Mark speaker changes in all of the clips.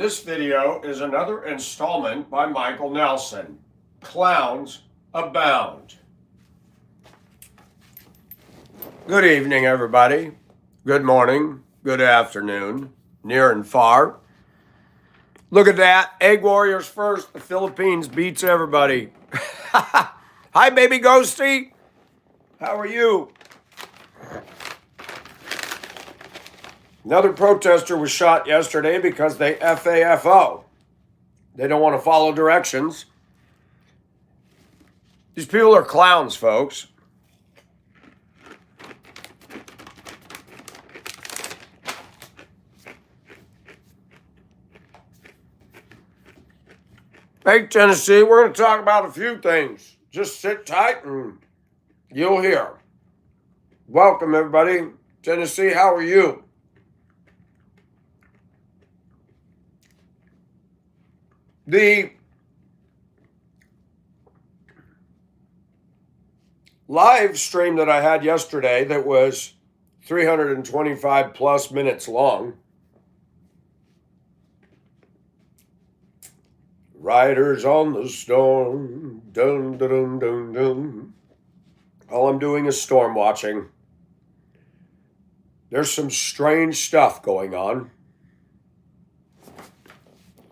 Speaker 1: This video is another installment by Michael Nelson, Clowns Abound. Good evening, everybody. Good morning, good afternoon, near and far. Look at that. Egg Warriors first. The Philippines beats everybody. Hi, baby Ghosty. How are you? Another protester was shot yesterday because they FAFO. They don't want to follow directions. These people are clowns, folks. Hey, Tennessee, we're going to talk about a few things. Just sit tight and you'll hear. Welcome, everybody. Tennessee, how are you? The live stream that I had yesterday that was 325 plus minutes long. Riders on the storm, dun dun dun dun dun. All I'm doing is storm watching. There's some strange stuff going on.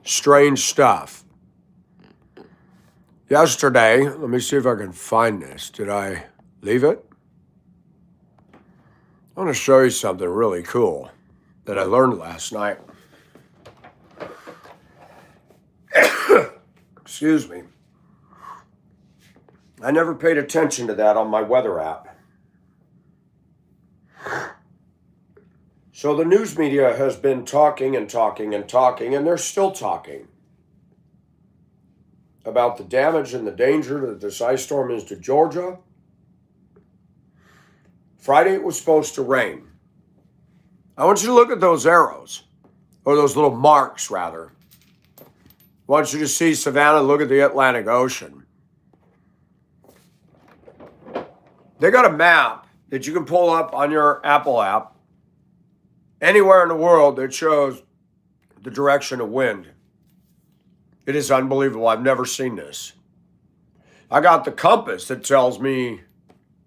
Speaker 1: Strange stuff. Yesterday, let me see if I can find this. Did I leave it? I want to show you something really cool that I learned last night. Excuse me. I never paid attention to that on my weather app. So the news media has been talking and talking and talking, and they're still talking about the damage and the danger that this ice storm is to Georgia. Friday it was supposed to rain. I want you to look at those arrows, or those little marks, rather. I want you to see Savannah, look at the Atlantic Ocean. They got a map that you can pull up on your Apple app anywhere in the world that shows the direction of wind. It is unbelievable. I've never seen this. I got the compass that tells me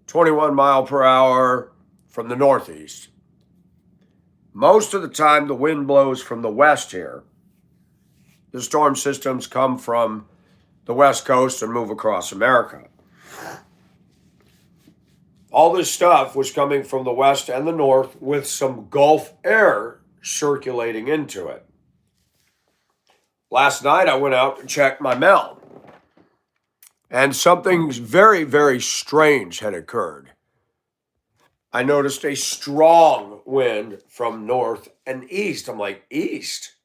Speaker 1: 21 mile per hour from the northeast. Most of the time, the wind blows from the west here. The storm systems come from the west coast and move across America. All this stuff was coming from the west and the north with some Gulf air circulating into it. Last night, I went out and checked my mail, and something very, very strange had occurred. I noticed a strong wind from north and east. I'm like, east?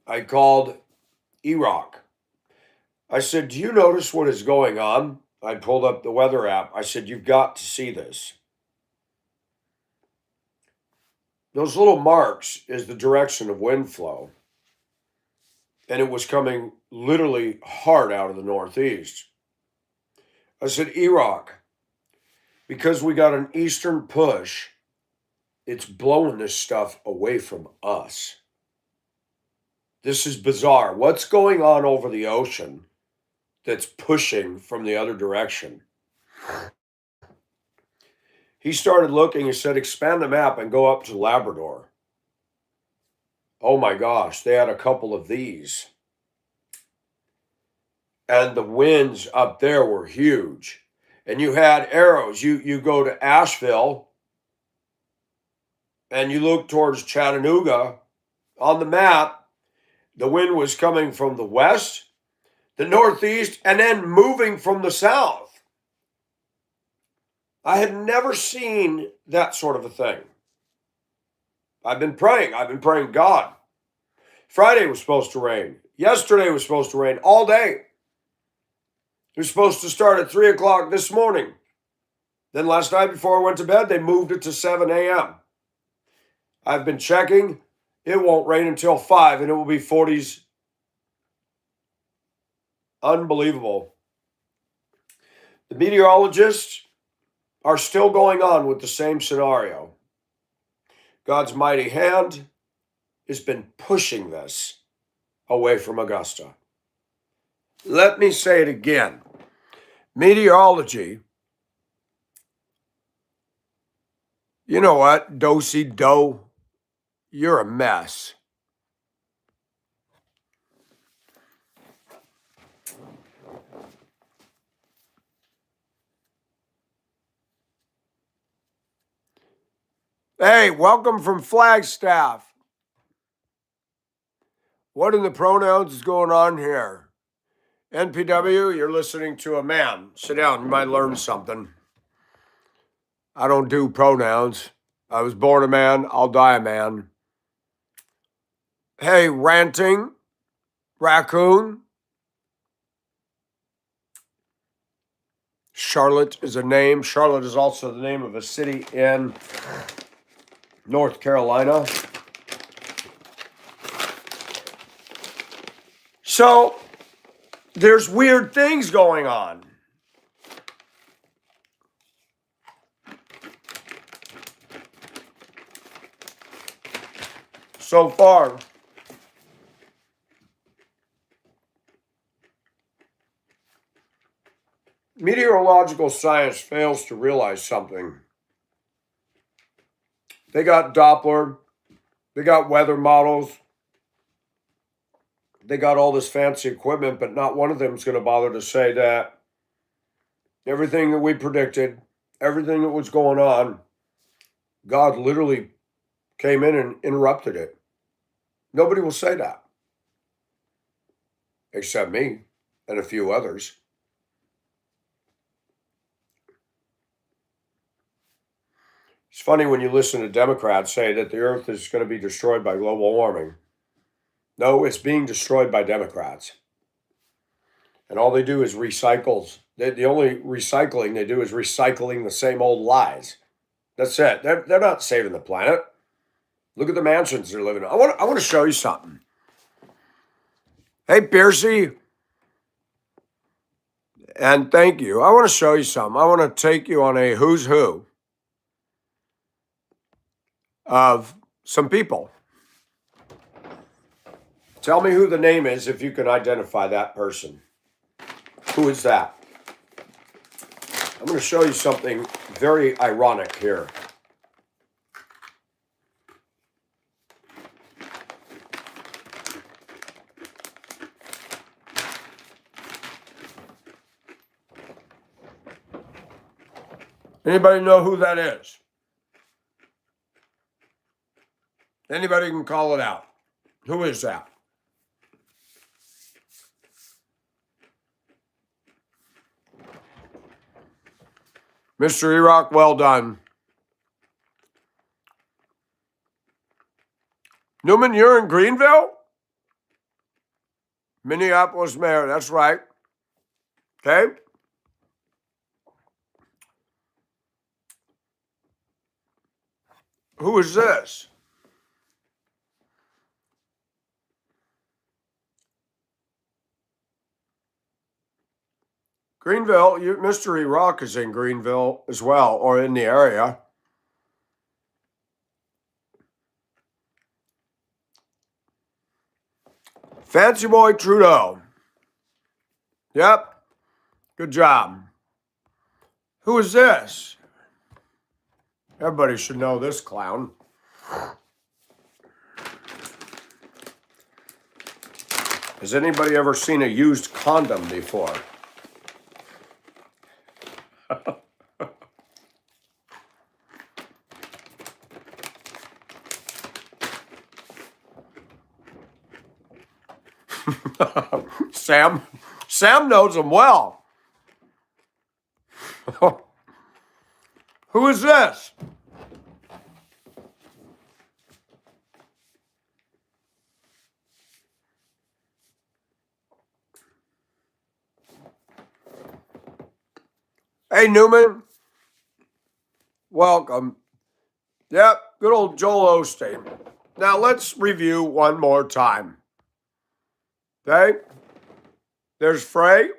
Speaker 1: I called Iraq. I said, do you notice what is going on? I pulled up the weather app. I said, you've got to see this. Those little marks is the direction of wind flow. And it was coming literally hard out of the northeast. I said, Iraq, because we got an eastern push, it's blowing this stuff away from us. This is bizarre. What's going on over the ocean that's pushing from the other direction? He started looking and said, expand the map and go up to Labrador. Oh my gosh, they had a couple of these. And the winds up there were huge. And you had arrows. You go to Asheville and you look towards Chattanooga. On the map, the wind was coming from the west, the northeast, and then moving from the south. I had never seen that sort of a thing. I've been praying, God. Friday was supposed to rain. Yesterday was supposed to rain all day. It was supposed to start at 3 o'clock this morning. Then last night before I went to bed, they moved it to 7 a.m. I've been checking. It won't rain until 5, and it will be 40s. Unbelievable. The meteorologists are still going on with the same scenario. God's mighty hand has been pushing this away from Augusta. Let me say it again. Meteorology, you know what, do-si-do, you're a mess. Hey, welcome from Flagstaff. What in the pronouns is going on here? NPW, you're listening to a man. Sit down, you might learn something. I don't do pronouns. I was born a man, I'll die a man. Hey, ranting, raccoon. Charlotte is a name. Charlotte is also the name of a city in North Carolina. So there's weird things going on. So far, meteorological science fails to realize something. They got Doppler, they got weather models, they got all this fancy equipment, but not one of them is going to bother to say that everything that we predicted, everything that was going on, God literally came in and interrupted it. Nobody will say that, except me and a few others. It's funny when you listen to Democrats say that the earth is going to be destroyed by global warming. No, it's being destroyed by Democrats. And all they do is recycle. The only recycling they do is recycling the same old lies. That's it. They're not saving the planet. Look at the mansions they're living in. I want to show you something. Hey, Piercy. And thank you. I want to show you something. I want to take you on a who's who of some people. Tell me who the name is if you can identify that person. Who is that? I'm going to show you something very ironic here. Anybody know who that is? Anybody can call it out. Who is that? Mr. Erock, well done. Newman, you're in Greenville? Minneapolis mayor, that's right. Okay. Who is this? Greenville, Mr. Erock is in Greenville as well, or in the area. Fancy Boy Trudeau. Yep. Good job. Who is this? Everybody should know this clown. Has anybody ever seen a used condom before? Sam knows him well. Who is this? Hey, Newman. Welcome. Yep, good old Joel Osteen. Now let's review one more time. Okay? There's Frey.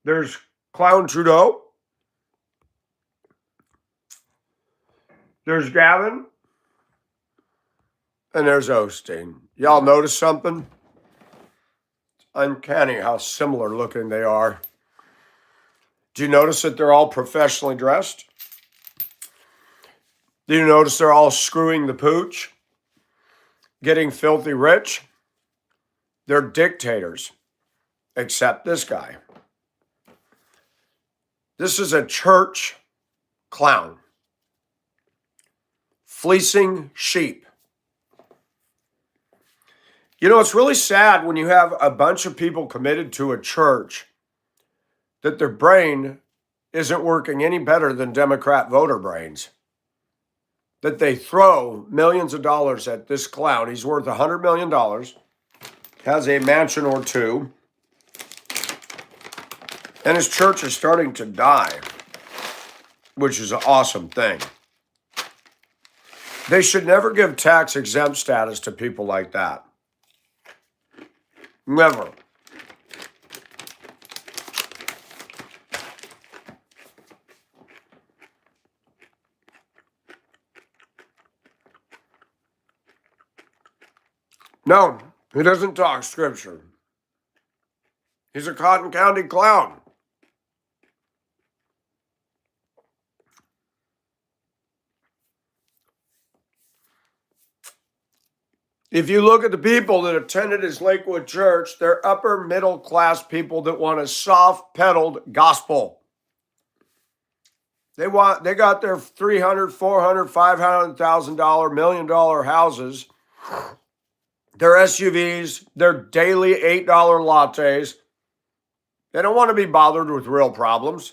Speaker 1: There's Clown Trudeau. There's Gavin. And there's Osteen. Y'all notice something? It's uncanny how similar looking they are. Do you notice that they're all professionally dressed? Do you notice they're all screwing the pooch? Getting filthy rich? They're dictators. Except this guy. This is a church clown. Fleecing sheep. You know, it's really sad when you have a bunch of people committed to a church that their brain isn't working any better than Democrat voter brains. That they throw millions of dollars at this clown. He's worth $100 million, has a mansion or two, and his church is starting to die, which is an awesome thing. They should never give tax exempt status to people like that. Never. No, he doesn't talk scripture. He's a Cotton County clown. If you look at the people that attended his Lakewood church, they're upper middle class people that want a soft pedaled gospel. They got their $300,000, $400,000, $500,000, $1 million houses, their SUVs, their daily $8 lattes. They don't want to be bothered with real problems.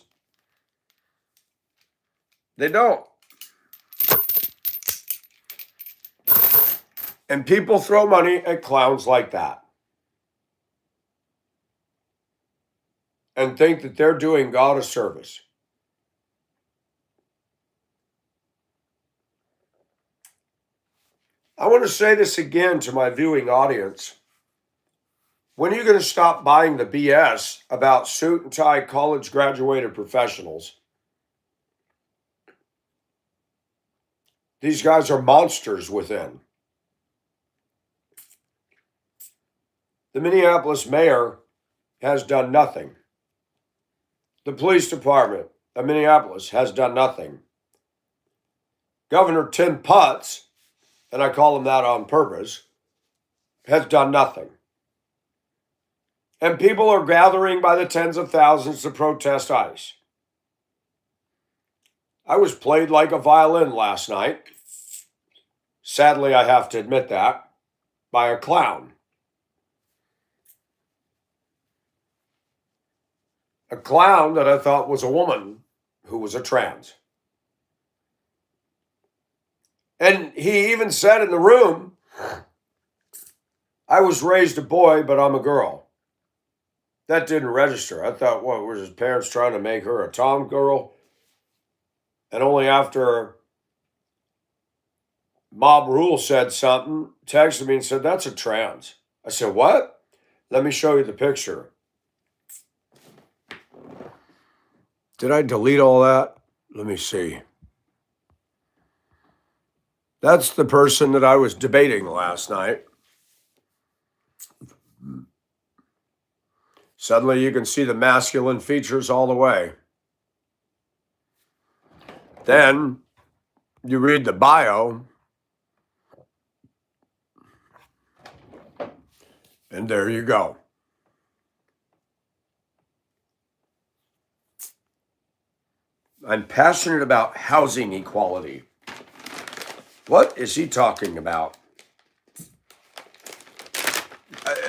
Speaker 1: They don't. And people throw money at clowns like that and think that they're doing God a service. I want to say this again to my viewing audience. When are you going to stop buying the BS about suit and tie college graduated professionals? These guys are monsters within. The Minneapolis mayor has done nothing. The police department of Minneapolis has done nothing. Governor Tim Putz, and I call him that on purpose, has done nothing. And people are gathering by the tens of thousands to protest ICE. I was played like a violin last night. Sadly, I have to admit that, by a clown. A clown that I thought was a woman who was a trans. And he even said in the room, I was raised a boy, but I'm a girl. That didn't register. I thought, what, were his parents trying to make her a tom girl? And only after Mob Rule said something, texted me and said, that's a trans. I said, what? Let me show you the picture. Did I delete all that? Let me see. That's the person that I was debating last night. Suddenly you can see the masculine features all the way. Then you read the bio, and there you go. I'm passionate about housing equality. What is he talking about?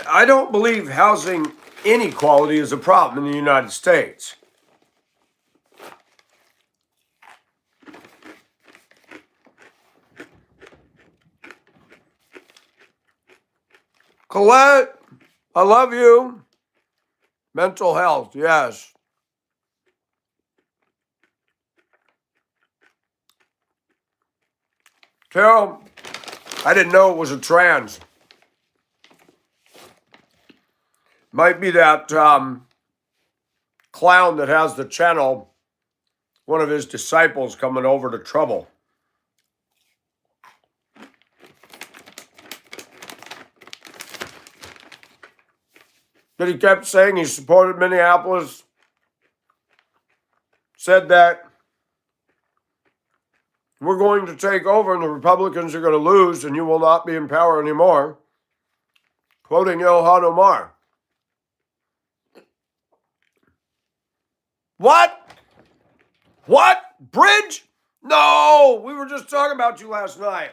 Speaker 1: I don't believe housing inequality is a problem in the United States. Colette, I love you. Mental health, yes. Carol, I didn't know it was a trans. Might be that clown that has the channel, one of his disciples coming over to trouble. But he kept saying he supported Minneapolis, said that we're going to take over and the Republicans are going to lose and you will not be in power anymore. Quoting Ilhan Omar. What? What? Bridge? No, we were just talking about you last night.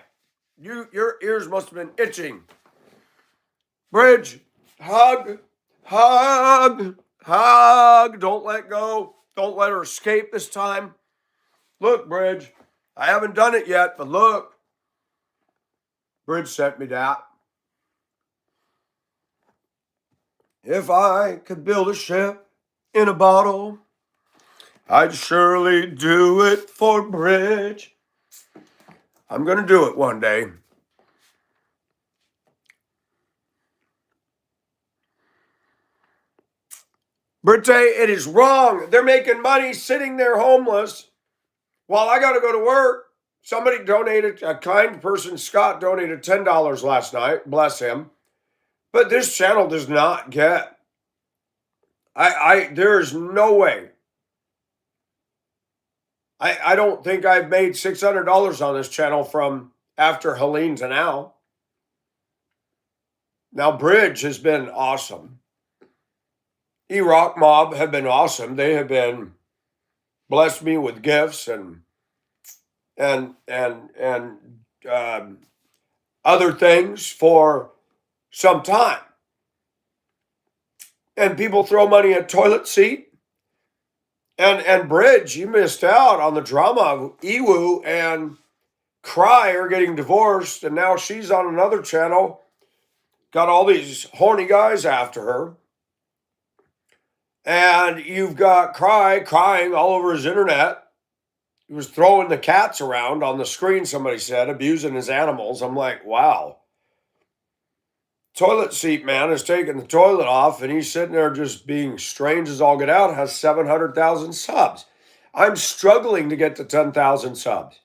Speaker 1: Your ears must have been itching. Bridge, hug, hug, hug. Don't let go. Don't let her escape this time. Look, Bridge, I haven't done it yet, but look. Bridge sent me that. If I could build a ship in a bottle, I'd surely do it for Bridge. I'm going to do it one day. Britte, it is wrong. They're making money sitting there homeless while I got to go to work. Somebody donated, a kind person, Scott, donated $10 last night. Bless him. But this channel does not get. There is no way. I don't think I've made $600 on this channel from after Helene to now. Now, Bridge has been awesome. E-Rock Mob have been awesome. They have been blessed me with gifts and other things for some time. And people throw money at Toilet Seat. And Bridge, you missed out on the drama of Ewu and Cry are getting divorced, and now she's on another channel. Got all these horny guys after her. And you've got Cry crying all over his internet. He was throwing the cats around on the screen, somebody said, abusing his animals. I'm like, wow. Toilet Seat man is taking the toilet off and he's sitting there just being strange as all get out, has 700,000 subs. I'm struggling to get to 10,000 subs.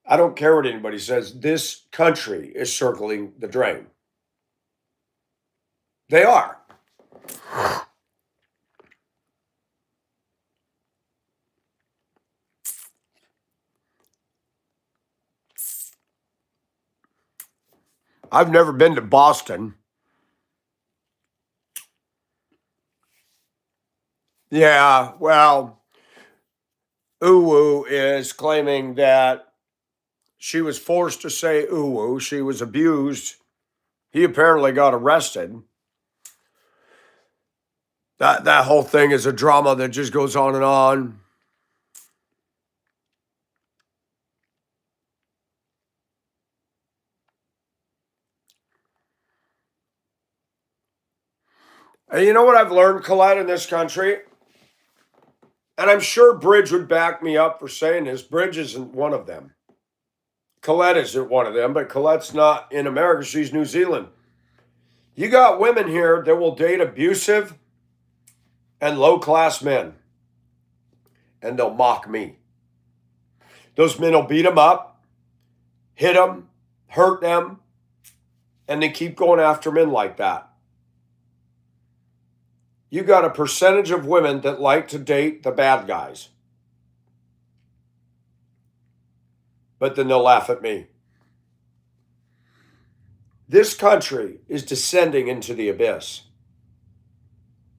Speaker 1: I don't care what anybody says. This country is circling the drain. They are. I've never been to Boston. Yeah, well, Uwu is claiming that she was forced to say Uwu. She was abused. He apparently got arrested. That whole thing is a drama that just goes on and on. And you know what I've learned, Colette, in this country? And I'm sure Bridge would back me up for saying this. Bridge isn't one of them. Colette isn't one of them, but Colette's not in America. She's New Zealand. You got women here that will date abusive and low-class men. And they'll mock me. Those men will beat them up, hit them, hurt them, and they keep going after men like that. You got a percentage of women that like to date the bad guys. But then they'll laugh at me. This country is descending into the abyss.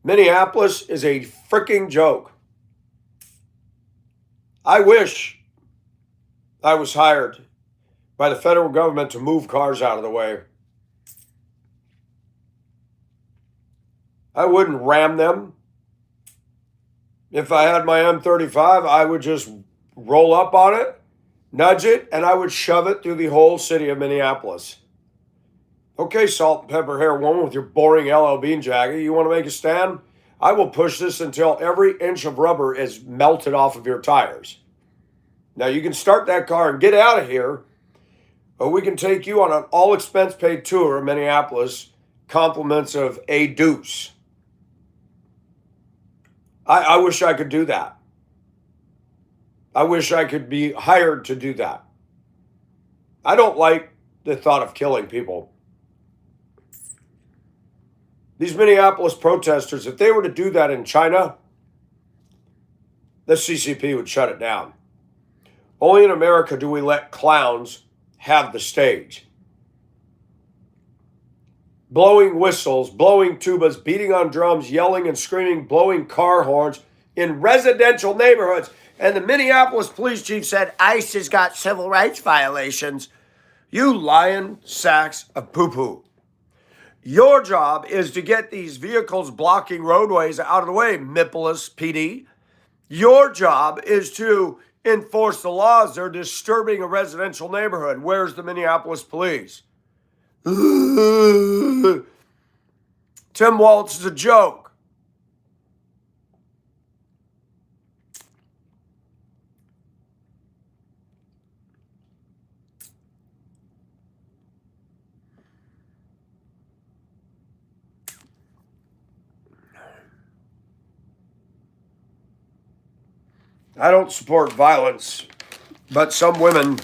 Speaker 1: Minneapolis is a freaking joke. I wish I was hired by the federal government to move cars out of the way. I wouldn't ram them. If I had my M35, I would just roll up on it, nudge it, and I would shove it through the whole city of Minneapolis. Okay, salt and pepper hair woman with your boring LL Bean jacket, you want to make a stand? I will push this until every inch of rubber is melted off of your tires. Now you can start that car and get out of here, or we can take you on an all-expense-paid tour of Minneapolis, compliments of a deuce. I wish I could do that. I wish I could be hired to do that. I don't like the thought of killing people. These Minneapolis protesters, if they were to do that in China, the CCP would shut it down. Only in America do we let clowns have the stage. Blowing whistles, blowing tubas, beating on drums, yelling and screaming, blowing car horns in residential neighborhoods. And the Minneapolis police chief said ICE has got civil rights violations. You lying sacks of poo-poo. Your job is to get these vehicles blocking roadways out of the way, Minneapolis PD. Your job is to enforce the laws. They're disturbing a residential neighborhood. Where's the Minneapolis police? Tim Waltz is a joke. I don't support violence, but some women,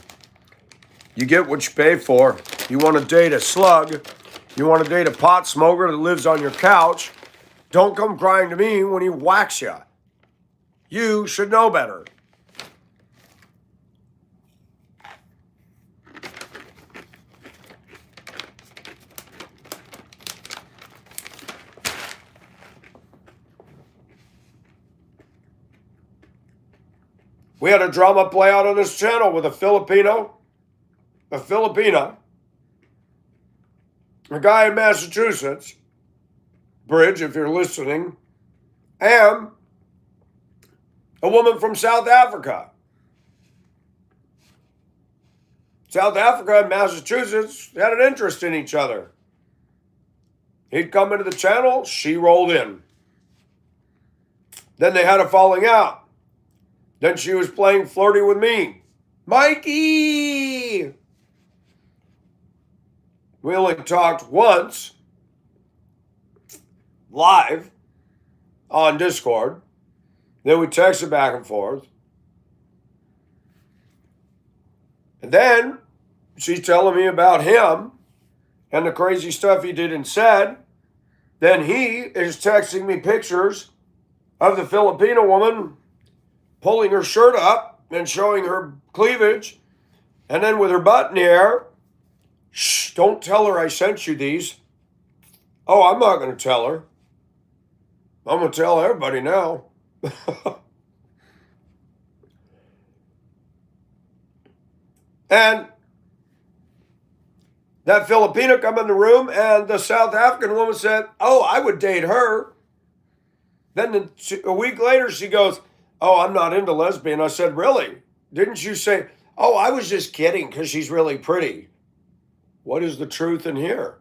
Speaker 1: you get what you pay for. You want to date a slug, you want to date a pot smoker that lives on your couch, don't come crying to me when he whacks you. You should know better. We had a drama play out on this channel with a Filipina, a guy in Massachusetts, Bridge, if you're listening, and a woman from South Africa. South Africa and Massachusetts had an interest in each other. He'd come into the channel, she rolled in. Then they had a falling out. Then she was playing flirty with me. Mikey! We only talked once, live, on Discord. Then we texted back and forth. And then she's telling me about him and the crazy stuff he did and said. Then he is texting me pictures of the Filipino woman pulling her shirt up and showing her cleavage, and then with her butt in the air. Shh, don't tell her I sent you these. Oh, I'm not going to tell her. I'm going to tell everybody now. And that Filipino come in the room, and the South African woman said, oh, I would date her. Then a week later, she goes, oh, I'm not into lesbian. I said, really? Didn't you say, oh, I was just kidding because she's really pretty. What is the truth in here?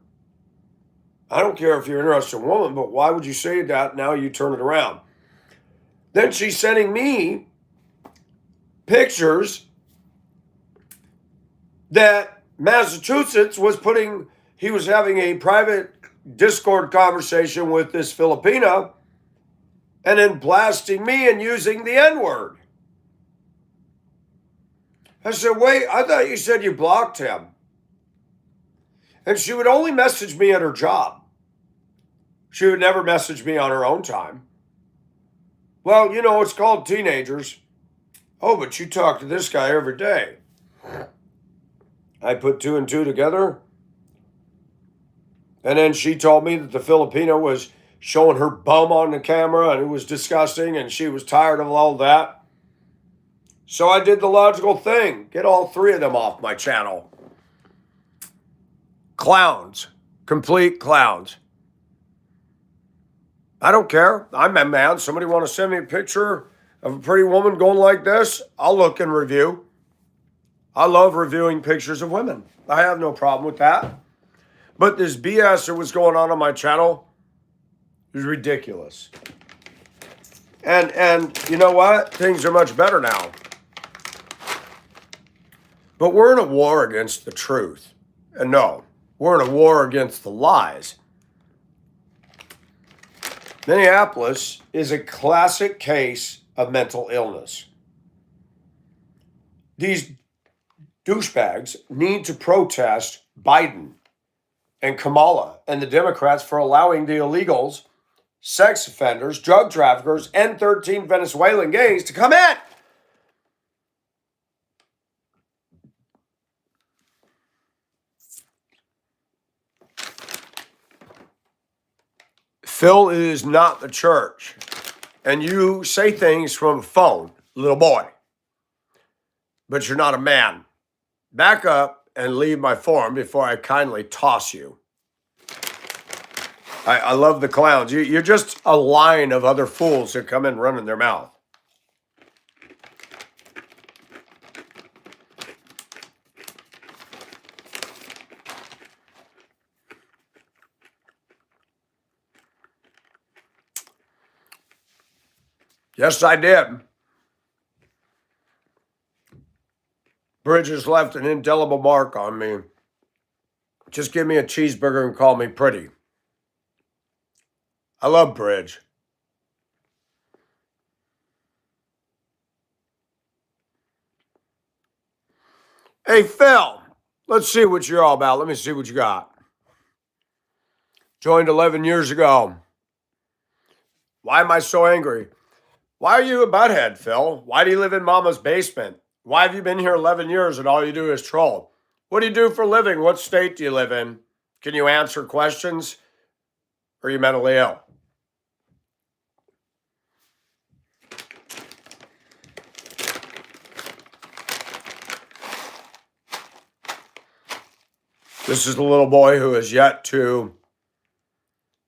Speaker 1: I don't care if you're interested in a woman, but why would you say that? Now you turn it around. Then she's sending me pictures that Massachusetts was putting, he was having a private Discord conversation with this Filipina and then blasting me and using the N-word. I said, wait, I thought you said you blocked him. And she would only message me at her job. She would never message me on her own time. Well, you know, it's called teenagers. Oh, but you talk to this guy every day. I put two and two together. And then she told me that the Filipino was showing her bum on the camera and it was disgusting and she was tired of all that. So I did the logical thing. Get all three of them off my channel. Clowns. Complete clowns. I don't care. I'm a man. Somebody want to send me a picture of a pretty woman going like this? I'll look and review. I love reviewing pictures of women. I have no problem with that. But this BS that was going on my channel is ridiculous. And you know what? Things are much better now. But we're in a war against the truth. And no, we're in a war against the lies. Minneapolis is a classic case of mental illness. These douchebags need to protest Biden and Kamala and the Democrats for allowing the illegals, sex offenders, drug traffickers, and 13 Venezuelan gangs to come in. Phil is not the church. And you say things from a phone, little boy. But you're not a man. Back up and leave my forum before I kindly toss you. I love the clowns. You're just a line of other fools that come in running their mouth. Yes, I did. Bridges left an indelible mark on me. Just give me a cheeseburger and call me pretty. I love Bridge. Hey, Phil, let's see what you're all about. Let me see what you got. Joined 11 years ago. Why am I so angry? Why are you a butthead, Phil? Why do you live in mama's basement? Why have you been here 11 years and all you do is troll? What do you do for a living? What state do you live in? Can you answer questions? Or are you mentally ill? This is the little boy who has yet to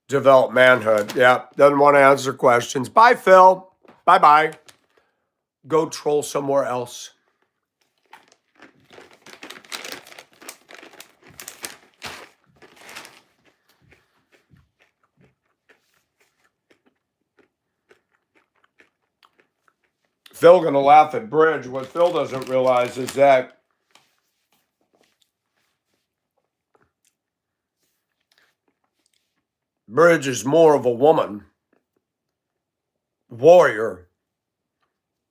Speaker 1: develop manhood. Yeah, doesn't want to answer questions. Bye, Phil. Bye-bye. Go troll somewhere else. Phil gonna laugh at Bridge. What Phil doesn't realize is that Bridge is more of a woman warrior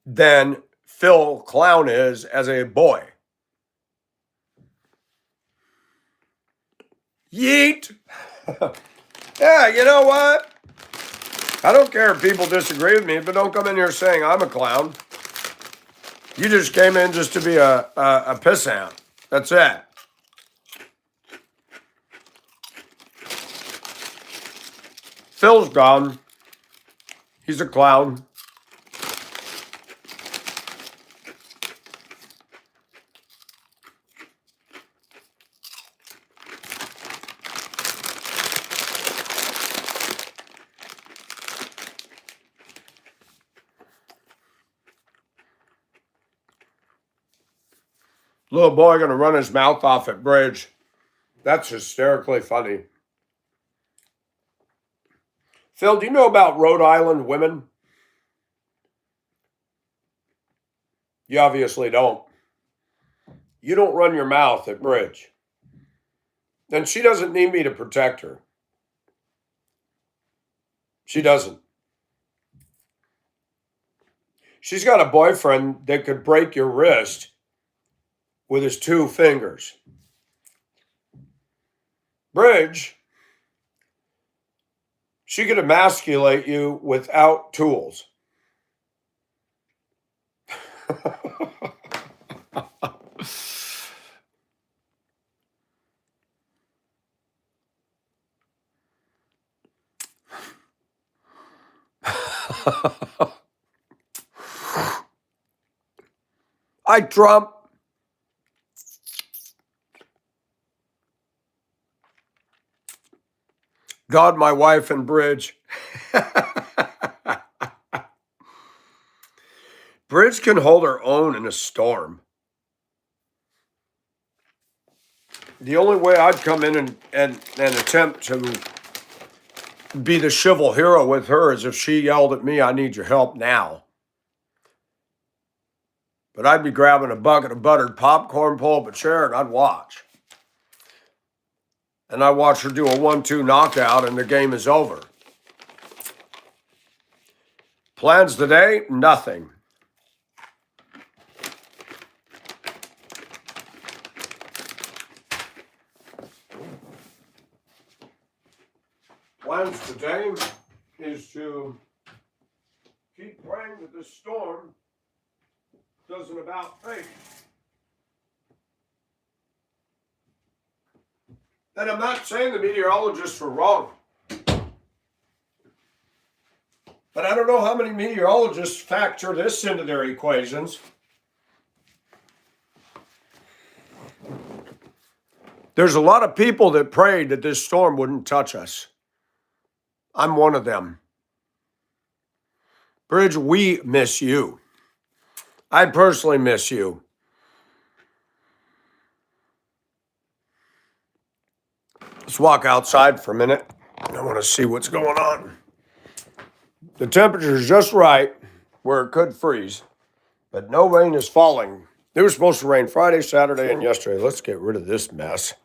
Speaker 1: than Phil Clown is as a boy. Yeet. Yeah, you know what? I don't care if people disagree with me, but don't come in here saying I'm a clown. You just came in just to be a pissant. That's it. Phil's gone. He's a clown. Little boy gonna run his mouth off at Bridge. That's hysterically funny. Phil, do you know about Rhode Island women? You obviously don't. You don't run your mouth at Bridge. And she doesn't need me to protect her. She doesn't. She's got a boyfriend that could break your wrist with his 2 fingers. Bridge, she could emasculate you without tools. Hi, Trump. God, my wife, and Bridge. Bridge can hold her own in a storm. The only way I'd come in and attempt to be the chival hero with her is if she yelled at me, I need your help now. But I'd be grabbing a bucket of buttered popcorn, pull up a chair, and I'd watch. And I watch her do a 1-2 knockout, and the game is over. Plans today? Nothing. Plans today is to keep praying that this storm doesn't about face. And I'm not saying the meteorologists were wrong. But I don't know how many meteorologists factor this into their equations. There's a lot of people that prayed that this storm wouldn't touch us. I'm one of them. Bridge, we miss you. I personally miss you. Let's walk outside for a minute. I want to see what's going on. The temperature is just right where it could freeze, but no rain is falling. It was supposed to rain Friday, Saturday, and yesterday. Let's get rid of this mess.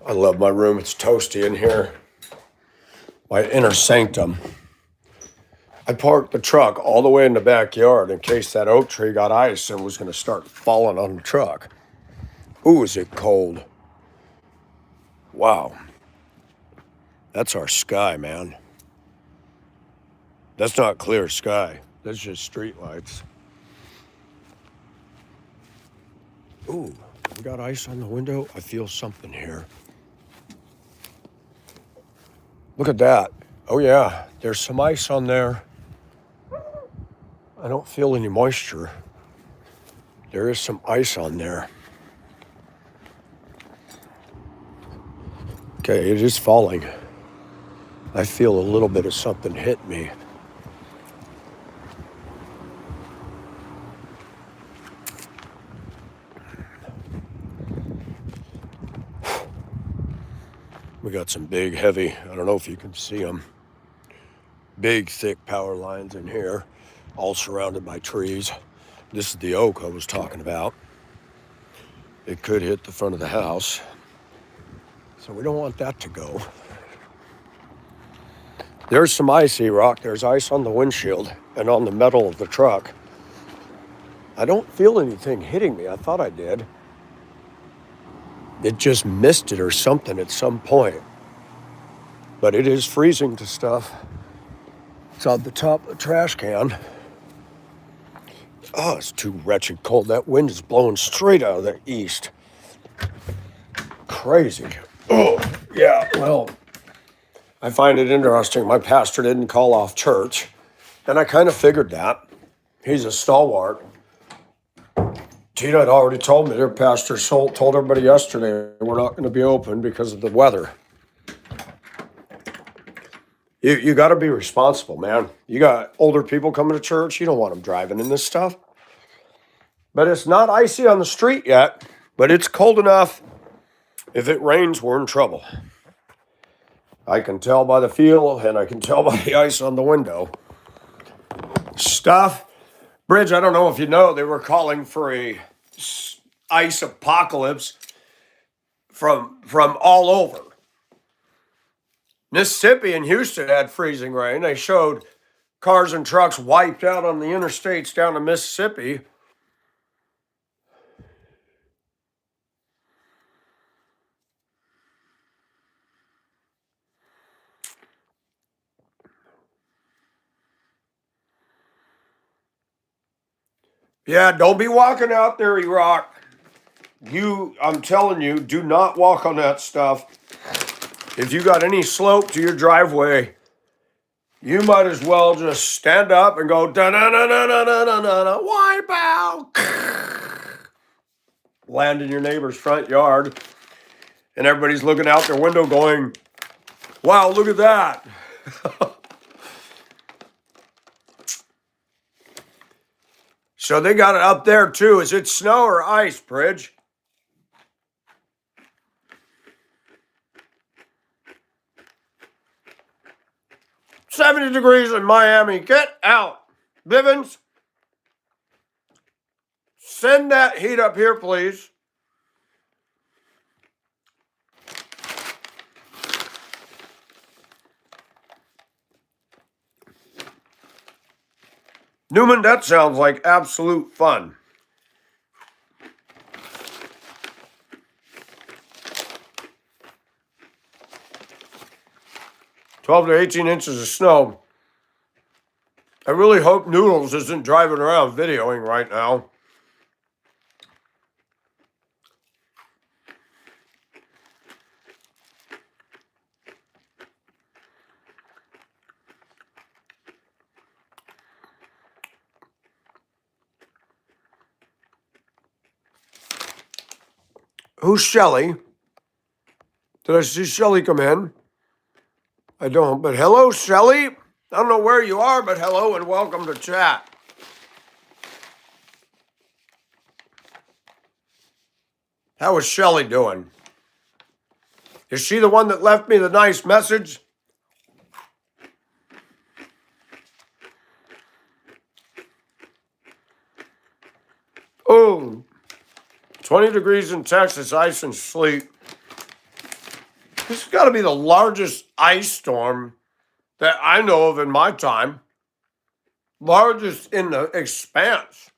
Speaker 1: I love my room. It's toasty in here. My inner sanctum. I parked the truck all the way in the backyard in case that oak tree got ice and was going to start falling on the truck. Ooh, is it cold. Wow. That's our sky, man. That's not clear sky. That's just street lights. Ooh, we got ice on the window. I feel something here. Look at that. Oh yeah, there's some ice on there. I don't feel any moisture. There is some ice on there. Okay, it is falling. I feel a little bit of something hit me. We got some big, heavy, I don't know if you can see them, big, thick power lines in here, all surrounded by trees. This is the oak I was talking about. It could hit the front of the house, so we don't want that to go. There's some icy rock. There's ice on the windshield and on the metal of the truck. I don't feel anything hitting me. I thought I did. It just missed it or something at some point. But it is freezing to stuff. It's on the top of the trash can. Oh, it's too wretched cold. That wind is blowing straight out of the east. Crazy. Oh, yeah, well, I find it interesting. My pastor didn't call off church, and I kind of figured that. He's a stalwart. Tina had already told me, their pastor told everybody yesterday we're not going to be open because of the weather. You got to be responsible, man. You got older people coming to church. You don't want them driving in this stuff. But it's not icy on the street yet, but it's cold enough. If it rains, we're in trouble. I can tell by the feel, and I can tell by the ice on the window. Stuff. Bridge, I don't know if you know, they were calling for a ice apocalypse from all over. Mississippi and Houston had freezing rain. They showed cars and trucks wiped out on the interstates down to Mississippi. Yeah, don't be walking out there, E-Rock. I'm telling you, do not walk on that stuff. If you got any slope to your driveway, you might as well just stand up and go da-na-na-na-na-na-na-na, wipe out. Land in your neighbor's front yard, and everybody's looking out their window going, wow, look at that. So they got it up there too. Is it snow or ice, Bridge? $70 degrees in Miami. Get out. Bivens, send that heat up here, please. Newman, that sounds like absolute fun. 12 to 18 inches of snow. I really hope Noodles isn't driving around videoing right now. Who's Shelly? Did I see Shelly come in? I don't, but hello, Shelly. I don't know where you are, but hello and welcome to chat. How is Shelly doing? Is she the one that left me the nice message? Oh, 20 degrees in Texas, ice and sleet. This has got to be the largest ice storm that I know of in my time. Largest in the expanse.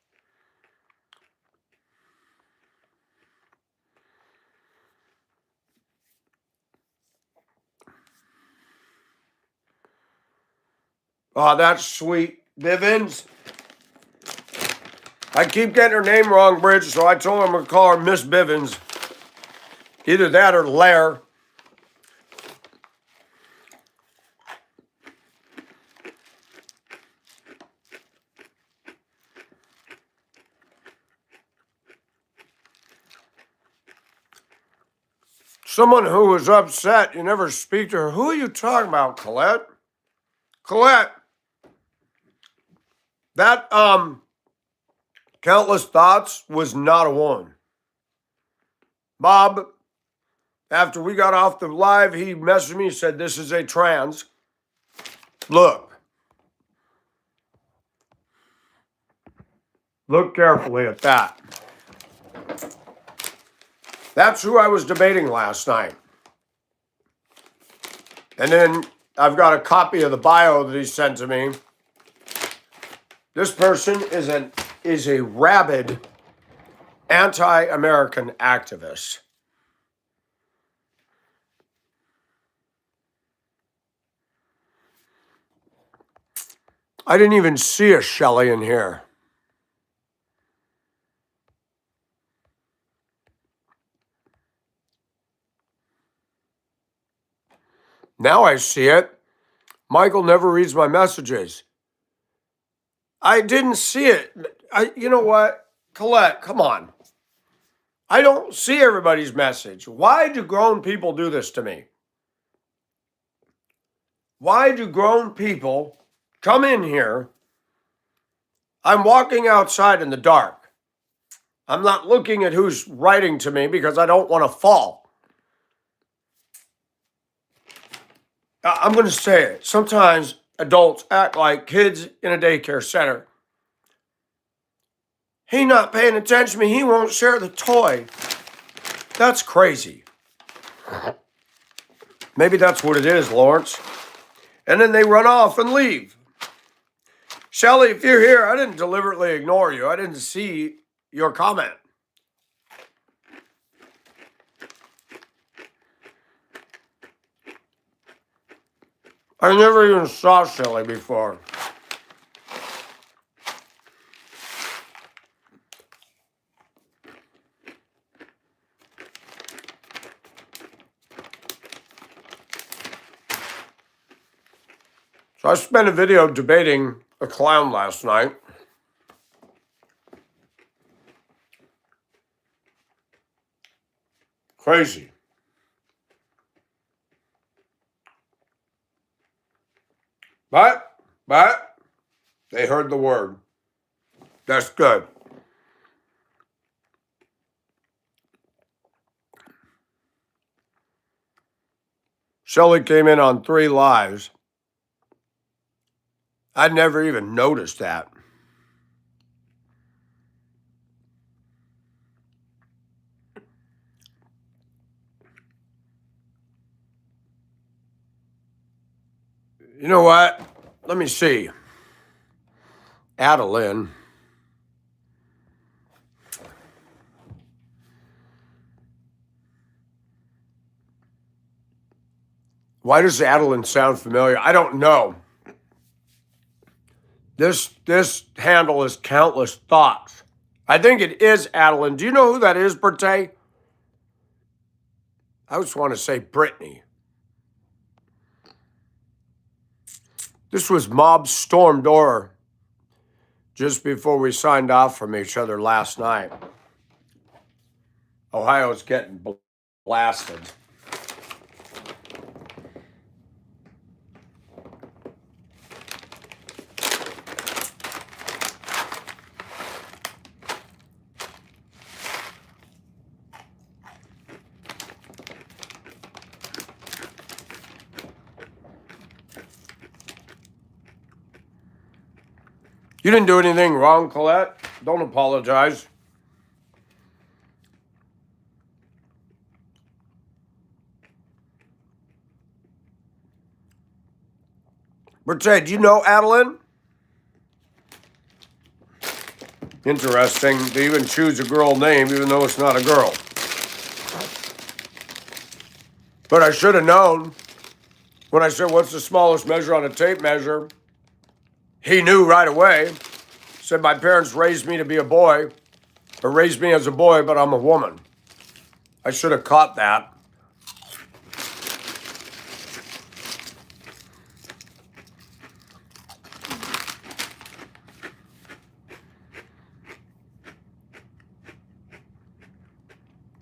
Speaker 1: Oh, that's sweet. Bivens. I keep getting her name wrong, Bridge, so I told her I'm going to call her Miss Bivens. Either that or Lair. Someone who was upset, you never speak to her. Who are you talking about, Colette? Colette, that Countless Thoughts was not a woman. Bob, after we got off the live, he messaged me and said, this is a trans. Look carefully at that. That's who I was debating last night. And then I've got a copy of the bio that he sent to me. This person is a rabid anti-American activist. I didn't even see a Shelley in here. Now I see it. Michael never reads my messages. I didn't see it. You know what? Colette, come on. I don't see everybody's message. Why do grown people do this to me? Why do grown people come in here? I'm walking outside in the dark. I'm not looking at who's writing to me because I don't want to fall. I'm going to say it. Sometimes adults act like kids in a daycare center. He not paying attention to me. He won't share the toy. That's crazy. Maybe that's what it is, Lawrence. And then they run off and leave. Shelly, if you're here, I didn't deliberately ignore you. I didn't see your comment. I never even saw Shelly before. So I spent a video debating a clown last night. Crazy. But they heard the word. That's good. Shelly came in on 3 lives. I'd never even noticed that. You know what? Let me see. Adeline. Why does Adeline sound familiar? I don't know. This handle is countless thoughts. I think it is Adeline. Do you know who that is, Bertay? I just want to say Brittany. This was Mob Storm Door just before we signed off from each other last night. Ohio's getting blasted. You didn't do anything wrong, Colette. Don't apologize. Bertay, do you know Adeline? Interesting. They even choose a girl name even though it's not a girl. But I should have known when I said, what's the smallest measure on a tape measure? He knew right away. Said, my parents raised me to be a boy, or raised me as a boy, but I'm a woman. I should have caught that.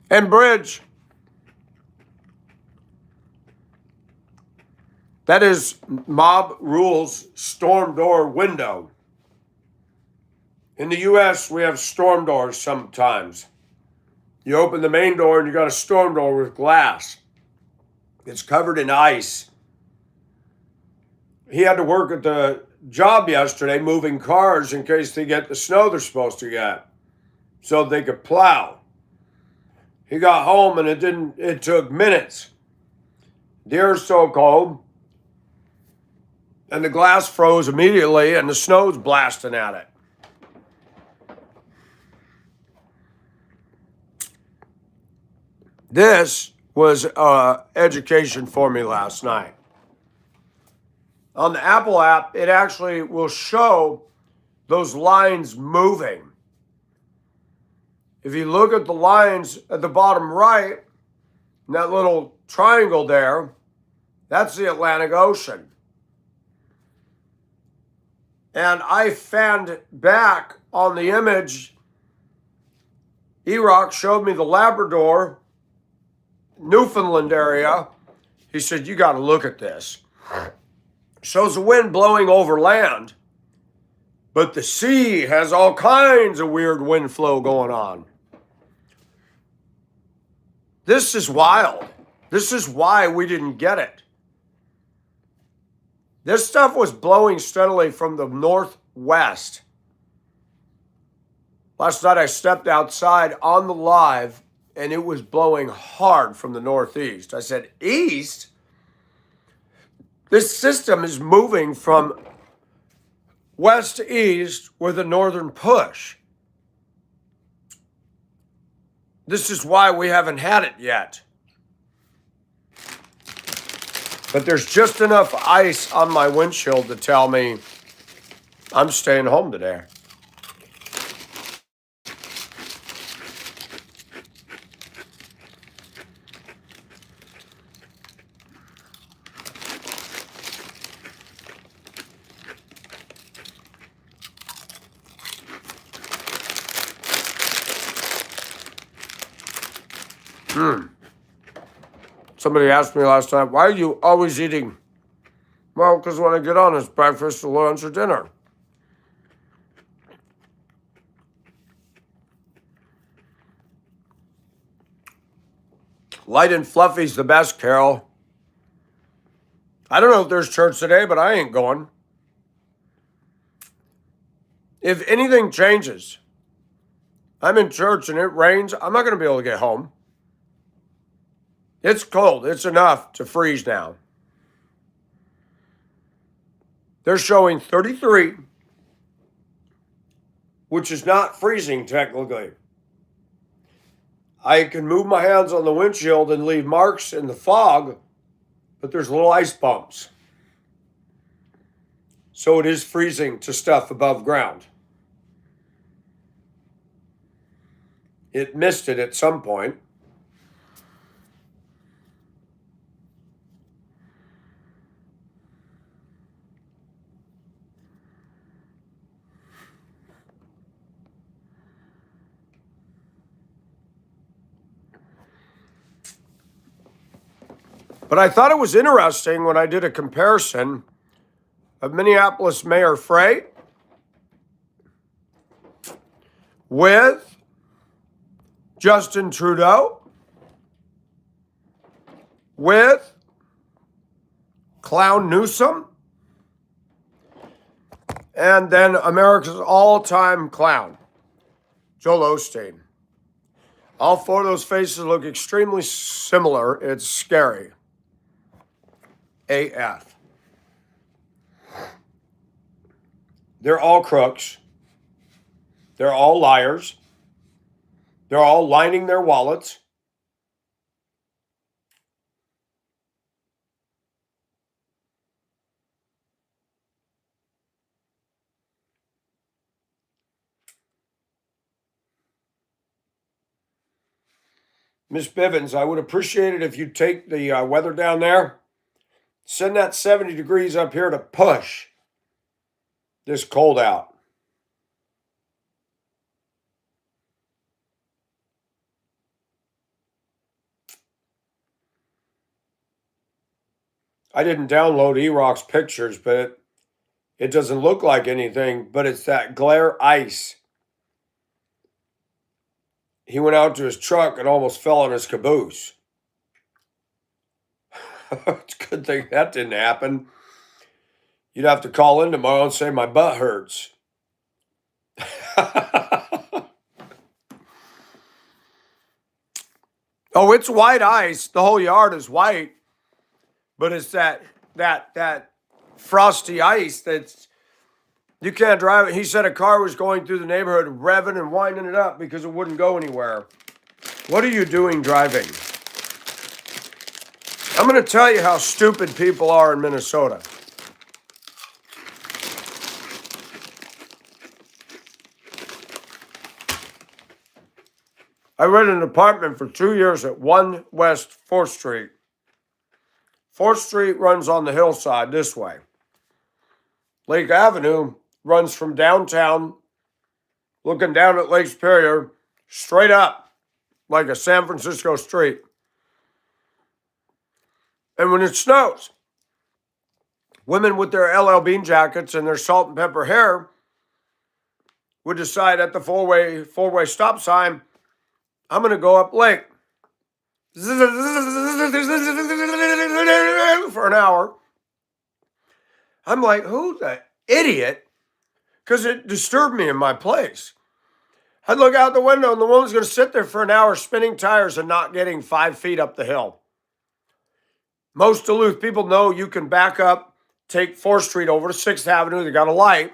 Speaker 1: And Bridge. That is Mob Rules Storm Door Window. In the U.S., we have storm doors sometimes. You open the main door and you got a storm door with glass. It's covered in ice. He had to work at the job yesterday moving cars in case they get the snow they're supposed to get so they could plow. He got home and it took minutes. The air's so cold. And the glass froze immediately, and the snow's blasting at it. This was education for me last night. On the Apple app, it actually will show those lines moving. If you look at the lines at the bottom right, that little triangle there, that's the Atlantic Ocean. And I fanned back on the image. E-Rock showed me the Labrador, Newfoundland area. He said, you got to look at this. Shows the wind blowing over land, but the sea has all kinds of weird wind flow going on. This is wild. This is why we didn't get it. This stuff was blowing steadily from the northwest. Last night I stepped outside on the live and it was blowing hard from the northeast. I said, east? This system is moving from west to east with a northern push. This is why we haven't had it yet. But there's just enough ice on my windshield to tell me I'm staying home today. Somebody asked me last night, why are you always eating? Well, because when I get on, it's breakfast, or lunch, or dinner. Light and fluffy's the best, Carol. I don't know if there's church today, but I ain't going. If anything changes, I'm in church and it rains, I'm not going to be able to get home. It's cold. It's enough to freeze now. They're showing 33, which is not freezing technically. I can move my hands on the windshield and leave marks in the fog, but there's little ice bumps. So it is freezing to stuff above ground. It missed it at some point. But I thought it was interesting when I did a comparison of Minneapolis Mayor Frey with Justin Trudeau with Clown Newsom and then America's all-time clown, Joel Osteen. All four of those faces look extremely similar. It's scary. AF. They're all crooks. They're all liars. They're all lining their wallets. Miss Bivens, I would appreciate it if you'd take the weather down there. Send that 70 degrees up here to push this cold out. I didn't download E-Rock's pictures, but it doesn't look like anything, but it's that glare ice. He went out to his truck and almost fell on his caboose. It's a good thing that didn't happen. You'd have to call in tomorrow and say, my butt hurts. Oh, it's white ice. The whole yard is white. But it's that frosty ice that's, you can't drive it. He said a car was going through the neighborhood revving and winding it up because it wouldn't go anywhere. What are you doing driving? I'm going to tell you how stupid people are in Minnesota. I rented an apartment for 2 years at 1 West 4th Street. 4th Street runs on the hillside this way. Lake Avenue runs from downtown, looking down at Lake Superior, straight up like a San Francisco street. And when it snows, women with their LL Bean jackets and their salt and pepper hair would decide at the four-way stop sign, I'm going to go up lake for an hour. I'm like, who's the idiot? Because it disturbed me in my place. I'd look out the window and the woman's going to sit there for an hour spinning tires and not getting 5 feet up the hill. Most Duluth people know you can back up, take 4th Street over to 6th Avenue. They got a light.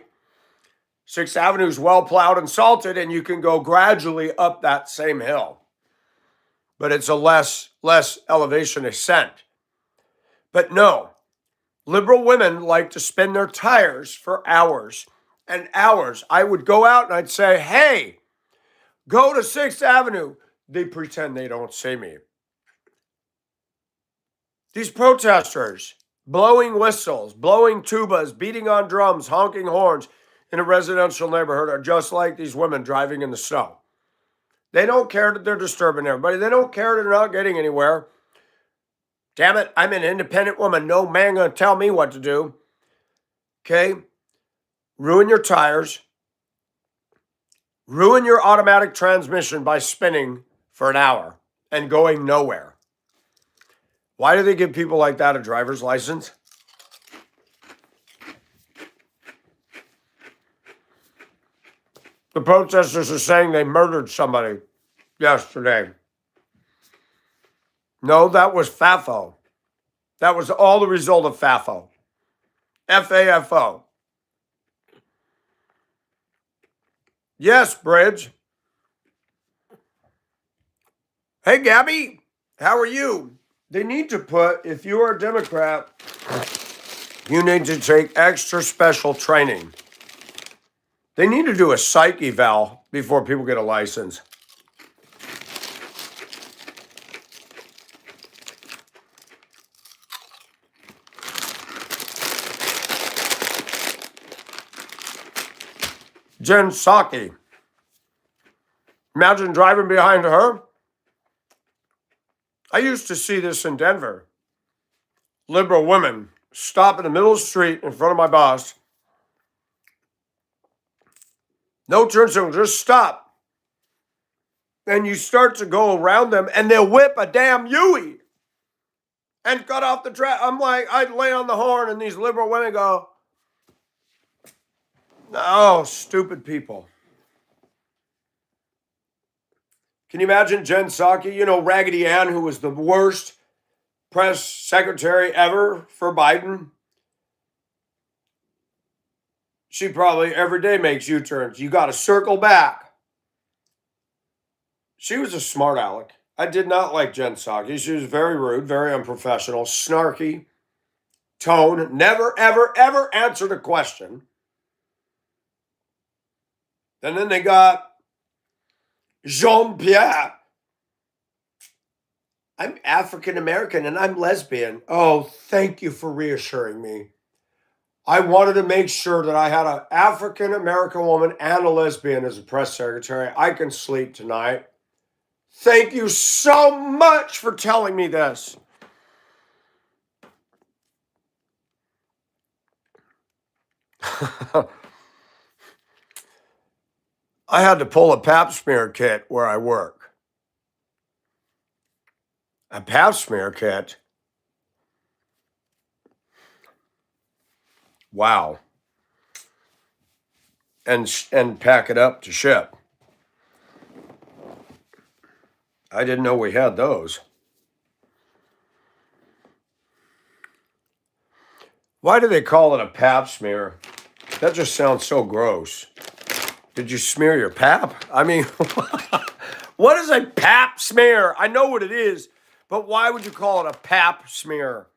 Speaker 1: 6th Avenue is well plowed and salted, and you can go gradually up that same hill. But it's a less elevation ascent. But no, liberal women like to spin their tires for hours and hours. I would go out and I'd say, hey, go to 6th Avenue. They pretend they don't see me. These protesters blowing whistles, blowing tubas, beating on drums, honking horns in a residential neighborhood are just like these women driving in the snow. They don't care that they're disturbing everybody. They don't care they're not getting anywhere. Damn it, I'm an independent woman. No man gonna tell me what to do. Okay? Ruin your tires. Ruin your automatic transmission by spinning for an hour and going nowhere. Why do they give people like that a driver's license? The protesters are saying they murdered somebody yesterday. No, that was FAFO. That was all the result of FAFO. FAFO. Yes, Bridge. Hey, Gabby. How are you? They need to put, if you are a Democrat, you need to take extra special training. They need to do a psych eval before people get a license. Jen Psaki. Imagine driving behind her. I used to see this in Denver. Liberal women stop in the middle of the street in front of my boss. No turn signal, just stop. And you start to go around them and they'll whip a damn Yui and cut off the track. I'm like, I'd lay on the horn and these liberal women go, oh, stupid people. Can you imagine Jen Psaki? You know, Raggedy Ann, who was the worst press secretary ever for Biden. She probably every day makes U-turns. You got to circle back. She was a smart aleck. I did not like Jen Psaki. She was very rude, very unprofessional, snarky, tone, never, ever, ever answered a question. And then they got Jean-Pierre. I'm African American and I'm lesbian. Oh, thank you for reassuring me. I wanted to make sure that I had an African American woman and a lesbian as a press secretary. I can sleep tonight. Thank you so much for telling me this. I had to pull a pap smear kit where I work. A pap smear kit? Wow. And pack it up to ship. I didn't know we had those. Why do they call it a pap smear? That just sounds so gross. Did you smear your pap? I mean, what is a pap smear? I know what it is, but why would you call it a pap smear?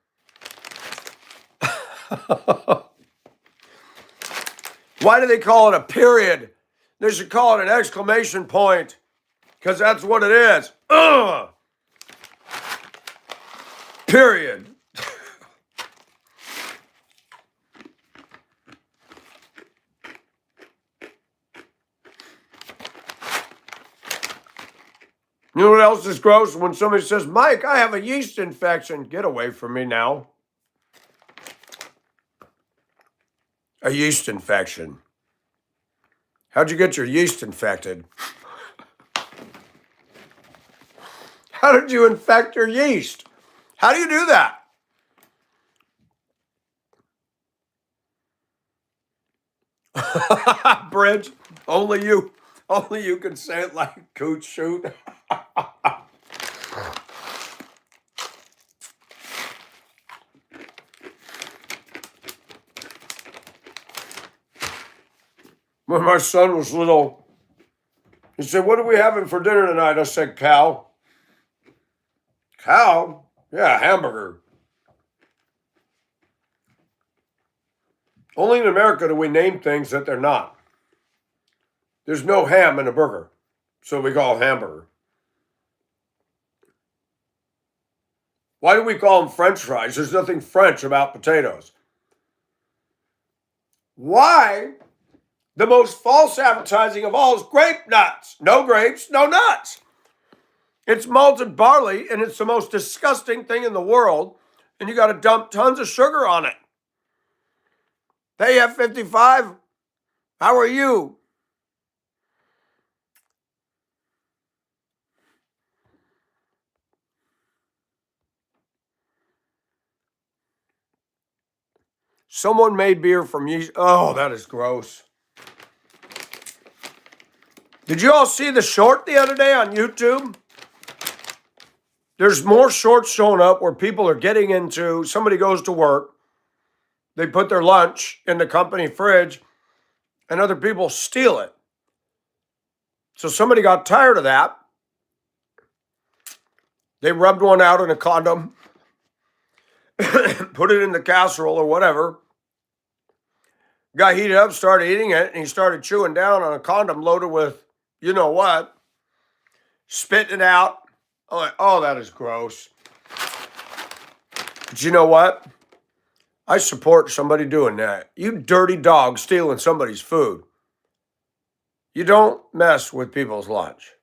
Speaker 1: Why do they call it a period? They should call it an exclamation point, because that's what it is. Ugh. Period. You know what else is gross? When somebody says, Mike, I have a yeast infection. Get away from me now. A yeast infection. How'd you get your yeast infected? How did you infect your yeast? How do you do that? Bridge, only you can say it like Coach Shoot. When my son was little, he said, what are we having for dinner tonight? I said, cow. Cow? Yeah, hamburger. Only in America do we name things that they're not. There's no ham in a burger, so we call it hamburger. Why do we call them French fries? There's nothing French about potatoes. Why? The most false advertising of all is grape nuts. No grapes, no nuts. It's malted barley, and it's the most disgusting thing in the world, and you got to dump tons of sugar on it. Hey, F55, how are you? Someone made beer from yeast. Oh, that is gross. Did you all see the short the other day on YouTube? There's more shorts showing up where people are getting into, somebody goes to work, they put their lunch in the company fridge, and other people steal it. So somebody got tired of that. They rubbed one out in a condom, put it in the casserole or whatever. Guy heated up, started eating it, and he started chewing down on a condom loaded with, you know what, spitting it out. I'm like, oh, that is gross. But you know what? I support somebody doing that. You dirty dog stealing somebody's food. You don't mess with people's lunch.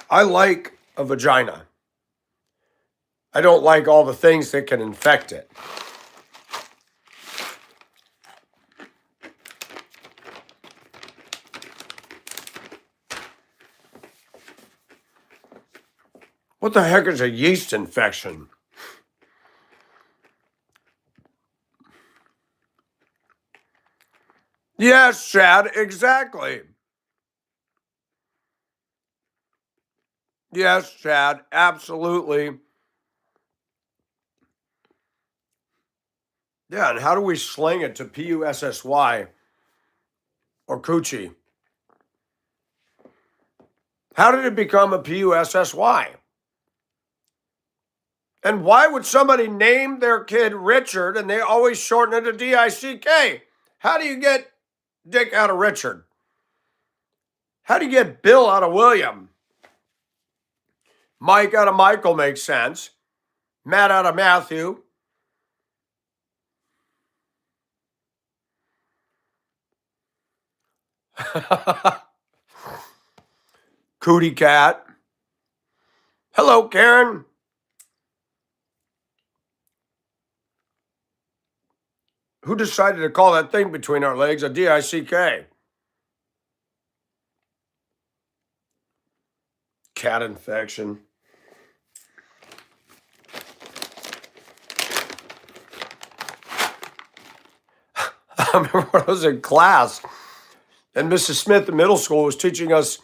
Speaker 1: I like a vagina. I don't like all the things that can infect it. What the heck is a yeast infection? Yes, Chad, exactly. Yes, Chad, absolutely. Yeah, and how do we slang it to Pussy or coochie? How did it become a Pussy? And why would somebody name their kid Richard and they always shorten it to DICK? How do you get Dick out of Richard? How do you get Bill out of William? Mike out of Michael makes sense. Matt out of Matthew. Cootie Cat. Hello, Karen. Who decided to call that thing between our legs a DICK? Cat infection. I remember when I was in class and Mrs. Smith in middle school was teaching us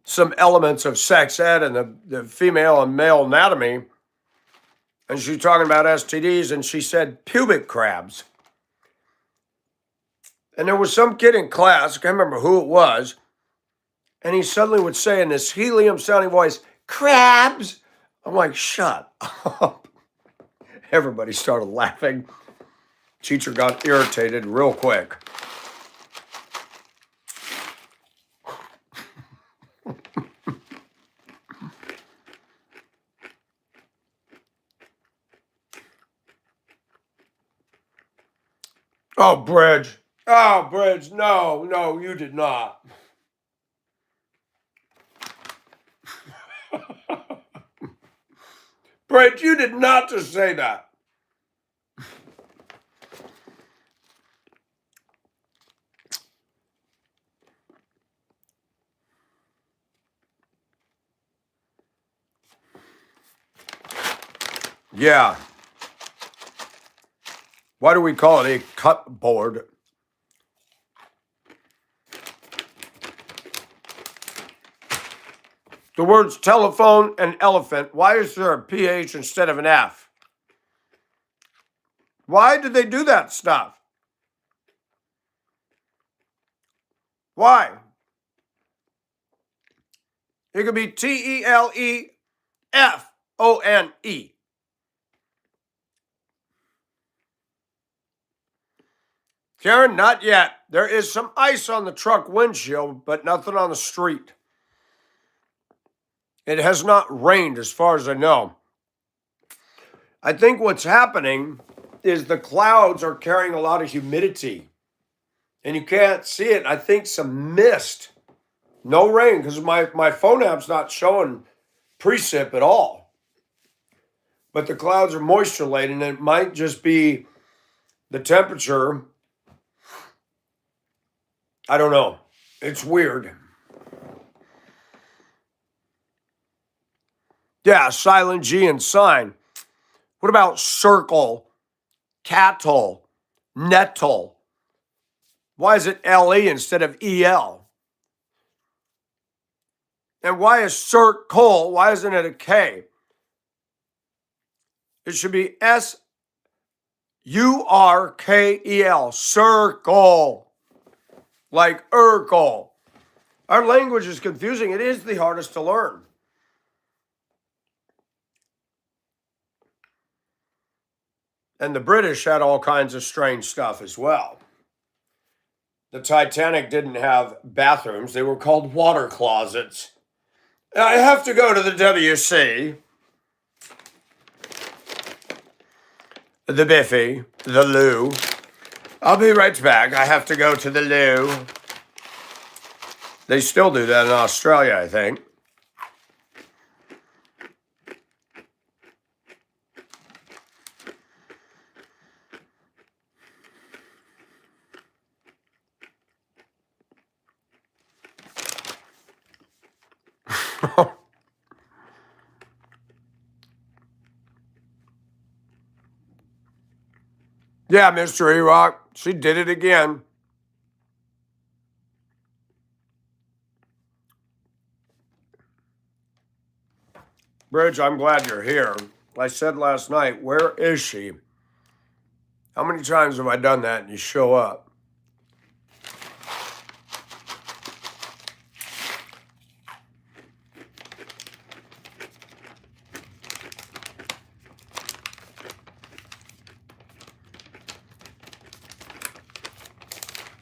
Speaker 1: some elements of sex ed and the female and male anatomy. And she was talking about STDs and she said pubic crabs. And there was some kid in class, I can't remember who it was, and he suddenly would say in this helium sounding voice, crabs. I'm like, shut up. Everybody started laughing. Teacher got irritated real quick. Oh, Bridge. Oh, Bridge. No, you did not. Bridge, you did not just say that. Yeah. Why do we call it a cut board? The words telephone and elephant, why is there a PH instead of an F? Why did they do that stuff? Why? It could be TELEFONE. Karen, not yet. There is some ice on the truck windshield, but nothing on the street. It has not rained as far as I know. I think what's happening is the clouds are carrying a lot of humidity and you can't see it. I think some mist. No rain because my phone app's not showing precip at all. But the clouds are moisture laden and it might just be the temperature. I don't know. It's weird. Yeah, silent G and sign. What about circle, cattle, nettle? Why is it LE instead of EL? And why is circle? Why isn't it a K? It should be SURKEL, circle. like Urkel. Our language is confusing. It is the hardest to learn. And the British had all kinds of strange stuff as well. The Titanic didn't have bathrooms. They were called water closets. I have to go to the WC. The Biffy, the loo. I'll be right back. I have to go to the loo. They still do that in Australia, I think. Yeah, Mr. E-Rock, she did it again. Bridge, I'm glad you're here. I said last night, where is she? How many times have I done that and you show up?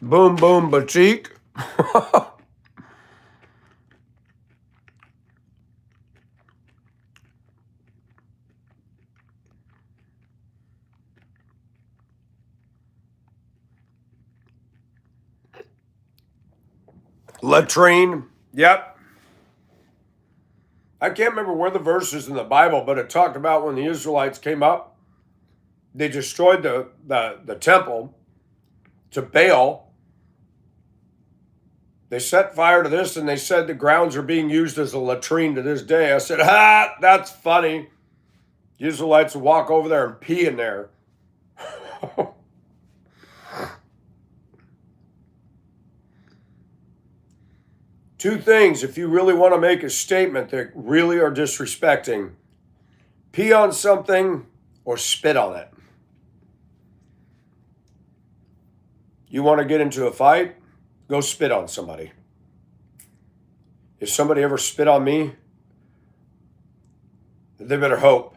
Speaker 1: Boom, boom, boutique. Latrine. Yep. I can't remember where the verse is in the Bible, but it talked about when the Israelites came up, they destroyed the temple to Baal. They set fire to this, and they said the grounds are being used as a latrine to this day. I said, that's funny. The Israelites would walk over there and pee in there. Two things, if you really want to make a statement that really are disrespecting, pee on something or spit on it. You want to get into a fight? Go spit on somebody. If somebody ever spit on me, they better hope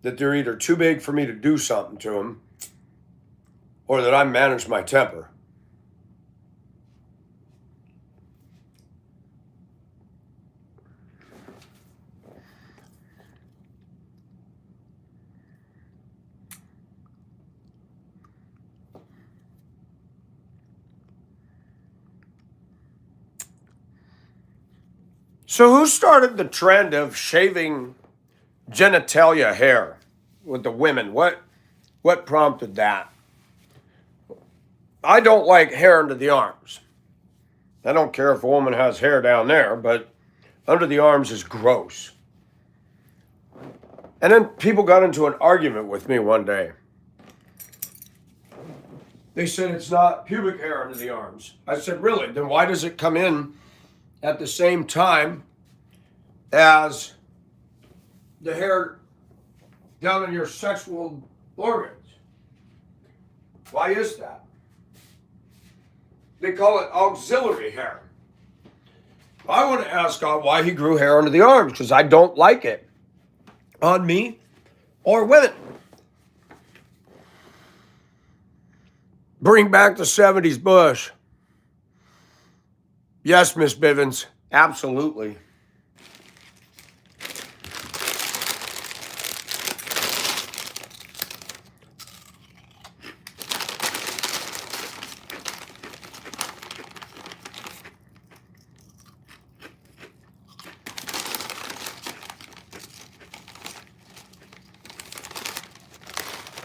Speaker 1: that they're either too big for me to do something to them or that I manage my temper. So who started the trend of shaving genitalia hair with the women? What prompted that? I don't like hair under the arms. I don't care if a woman has hair down there, but under the arms is gross. And then people got into an argument with me one day. They said it's not pubic hair under the arms. I said, really? Then why does it come in at the same time as the hair down in your sexual organs? Why is that? They call it auxiliary hair. I want to ask God why he grew hair under the arms, because I don't like it on me or women. Bring back the 70s bush. Yes, Miss Bivens, absolutely.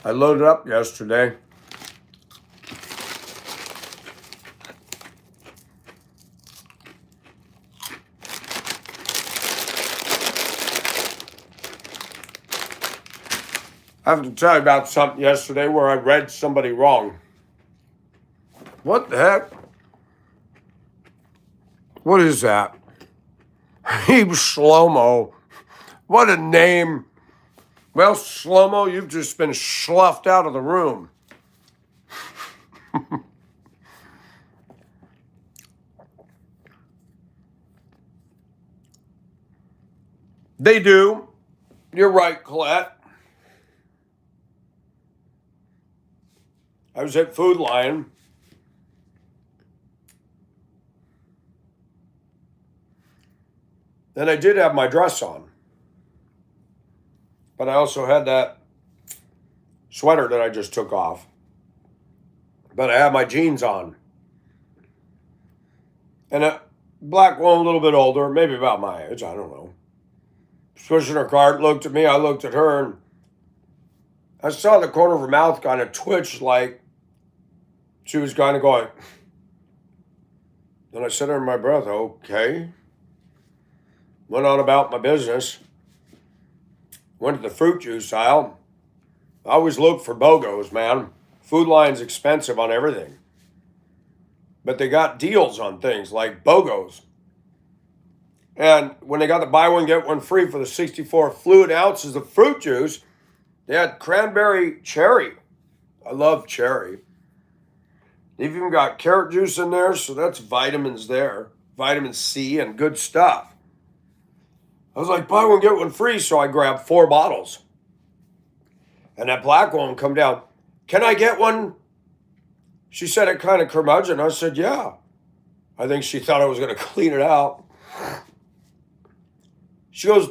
Speaker 1: I loaded up yesterday. I have to tell you about something yesterday where I read somebody wrong. What the heck? What is that? Heeb Shlomo. What a name. Well, Shlomo, you've just been sloughed out of the room. They do. You're right, Colette. I was at Food Lion. And I did have my dress on. But I also had that sweater that I just took off. But I had my jeans on. And a black woman, a little bit older, maybe about my age, I don't know. Pushing her cart, looked at me, I looked at her, and I saw the corner of her mouth kind of twitch like she was kind of going. Then I said under my breath, okay. Went on about my business. Went to the fruit juice aisle. I always look for BOGOs, man. Food Lion's expensive on everything. But they got deals on things like BOGOs. And when they got the buy one, get one free for the 64 fluid ounces of fruit juice, they had cranberry cherry. I love cherry. They've even got carrot juice in there, so that's vitamins there. Vitamin C and good stuff. I was like, buy one, get one free, so I grabbed 4 bottles. And that black woman come down, can I get one? She said it kind of curmudgeon. I said, yeah. I think she thought I was going to clean it out. She goes,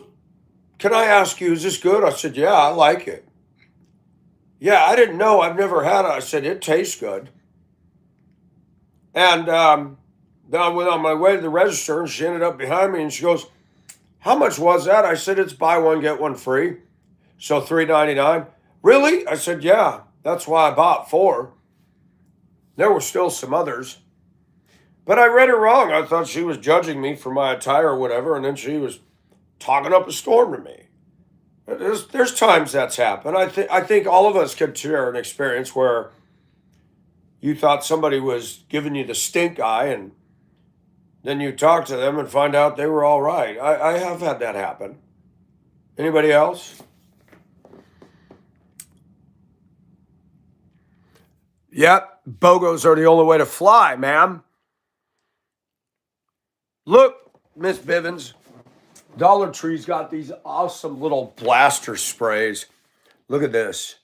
Speaker 1: can I ask you, is this good? I said, yeah, I like it. Yeah, I didn't know. I've never had it. I said, it tastes good. And then I went on my way to the register, and she ended up behind me, and she goes, how much was that? I said, it's buy one, get one free. So $3.99. Really? I said, yeah, that's why I bought 4. There were still some others. But I read it wrong. I thought she was judging me for my attire or whatever, and then she was talking up a storm to me. There's times that's happened. I think all of us could share an experience where you thought somebody was giving you the stink eye, and then you talk to them and find out they were all right. I have had that happen. Anybody else? Yep, BOGOs are the only way to fly, ma'am. Look, Miss Bivens, Dollar Tree's got these awesome little blaster sprays. Look at this,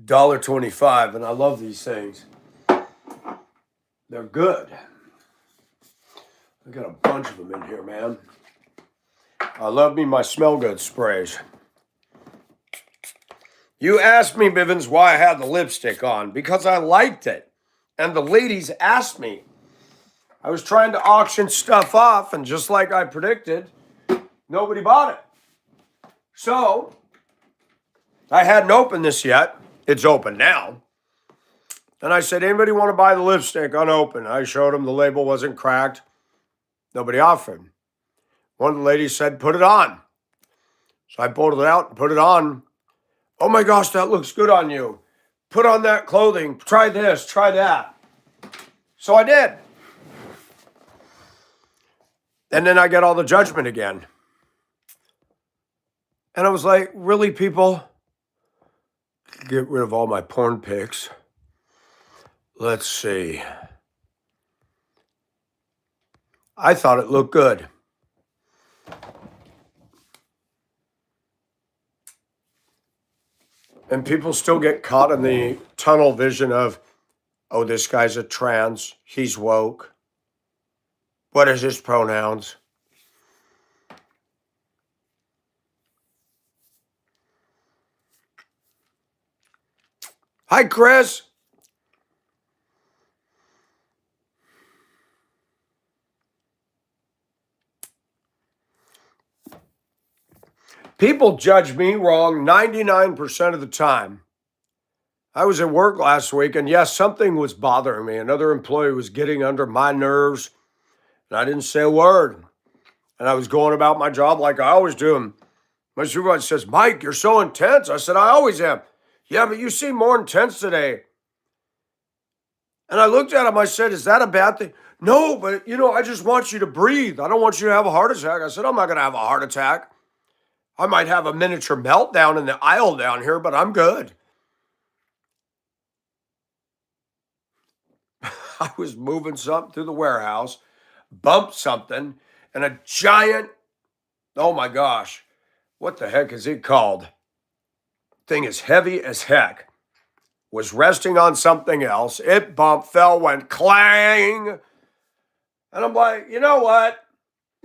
Speaker 1: $1.25, and I love these things. They're good. I got a bunch of them in here, man. I love me my smell good sprays. You asked me, Bivens, why I had the lipstick on. Because I liked it. And the ladies asked me. I was trying to auction stuff off, and just like I predicted, nobody bought it. So, I hadn't opened this yet. It's open now. And I said, anybody want to buy the lipstick unopened? I showed them the label wasn't cracked. Nobody offered. One of the ladies said, put it on. So I pulled it out and put it on. Oh my gosh, that looks good on you. Put on that clothing. Try this, try that. So I did. And then I get all the judgment again. And I was like, really, people? Get rid of all my porn pics. Let's see. I thought it looked good. And people still get caught in the tunnel vision of, oh, this guy's a trans, he's woke. What is his pronouns? Hi, Chris. People judge me wrong 99% of the time. I was at work last week, and yes, something was bothering me. Another employee was getting under my nerves, and I didn't say a word. And I was going about my job like I always do. And my supervisor says, Mike, you're so intense. I said, I always am. Yeah, but you seem more intense today. And I looked at him, I said, is that a bad thing? No, but I just want you to breathe. I don't want you to have a heart attack. I said, I'm not going to have a heart attack. I might have a miniature meltdown in the aisle down here, but I'm good. I was moving something through the warehouse, bumped something, and a giant, oh my gosh, what the heck is it called? Thing is heavy as heck. Was resting on something else. It bumped, fell, went clang. And I'm like, you know what?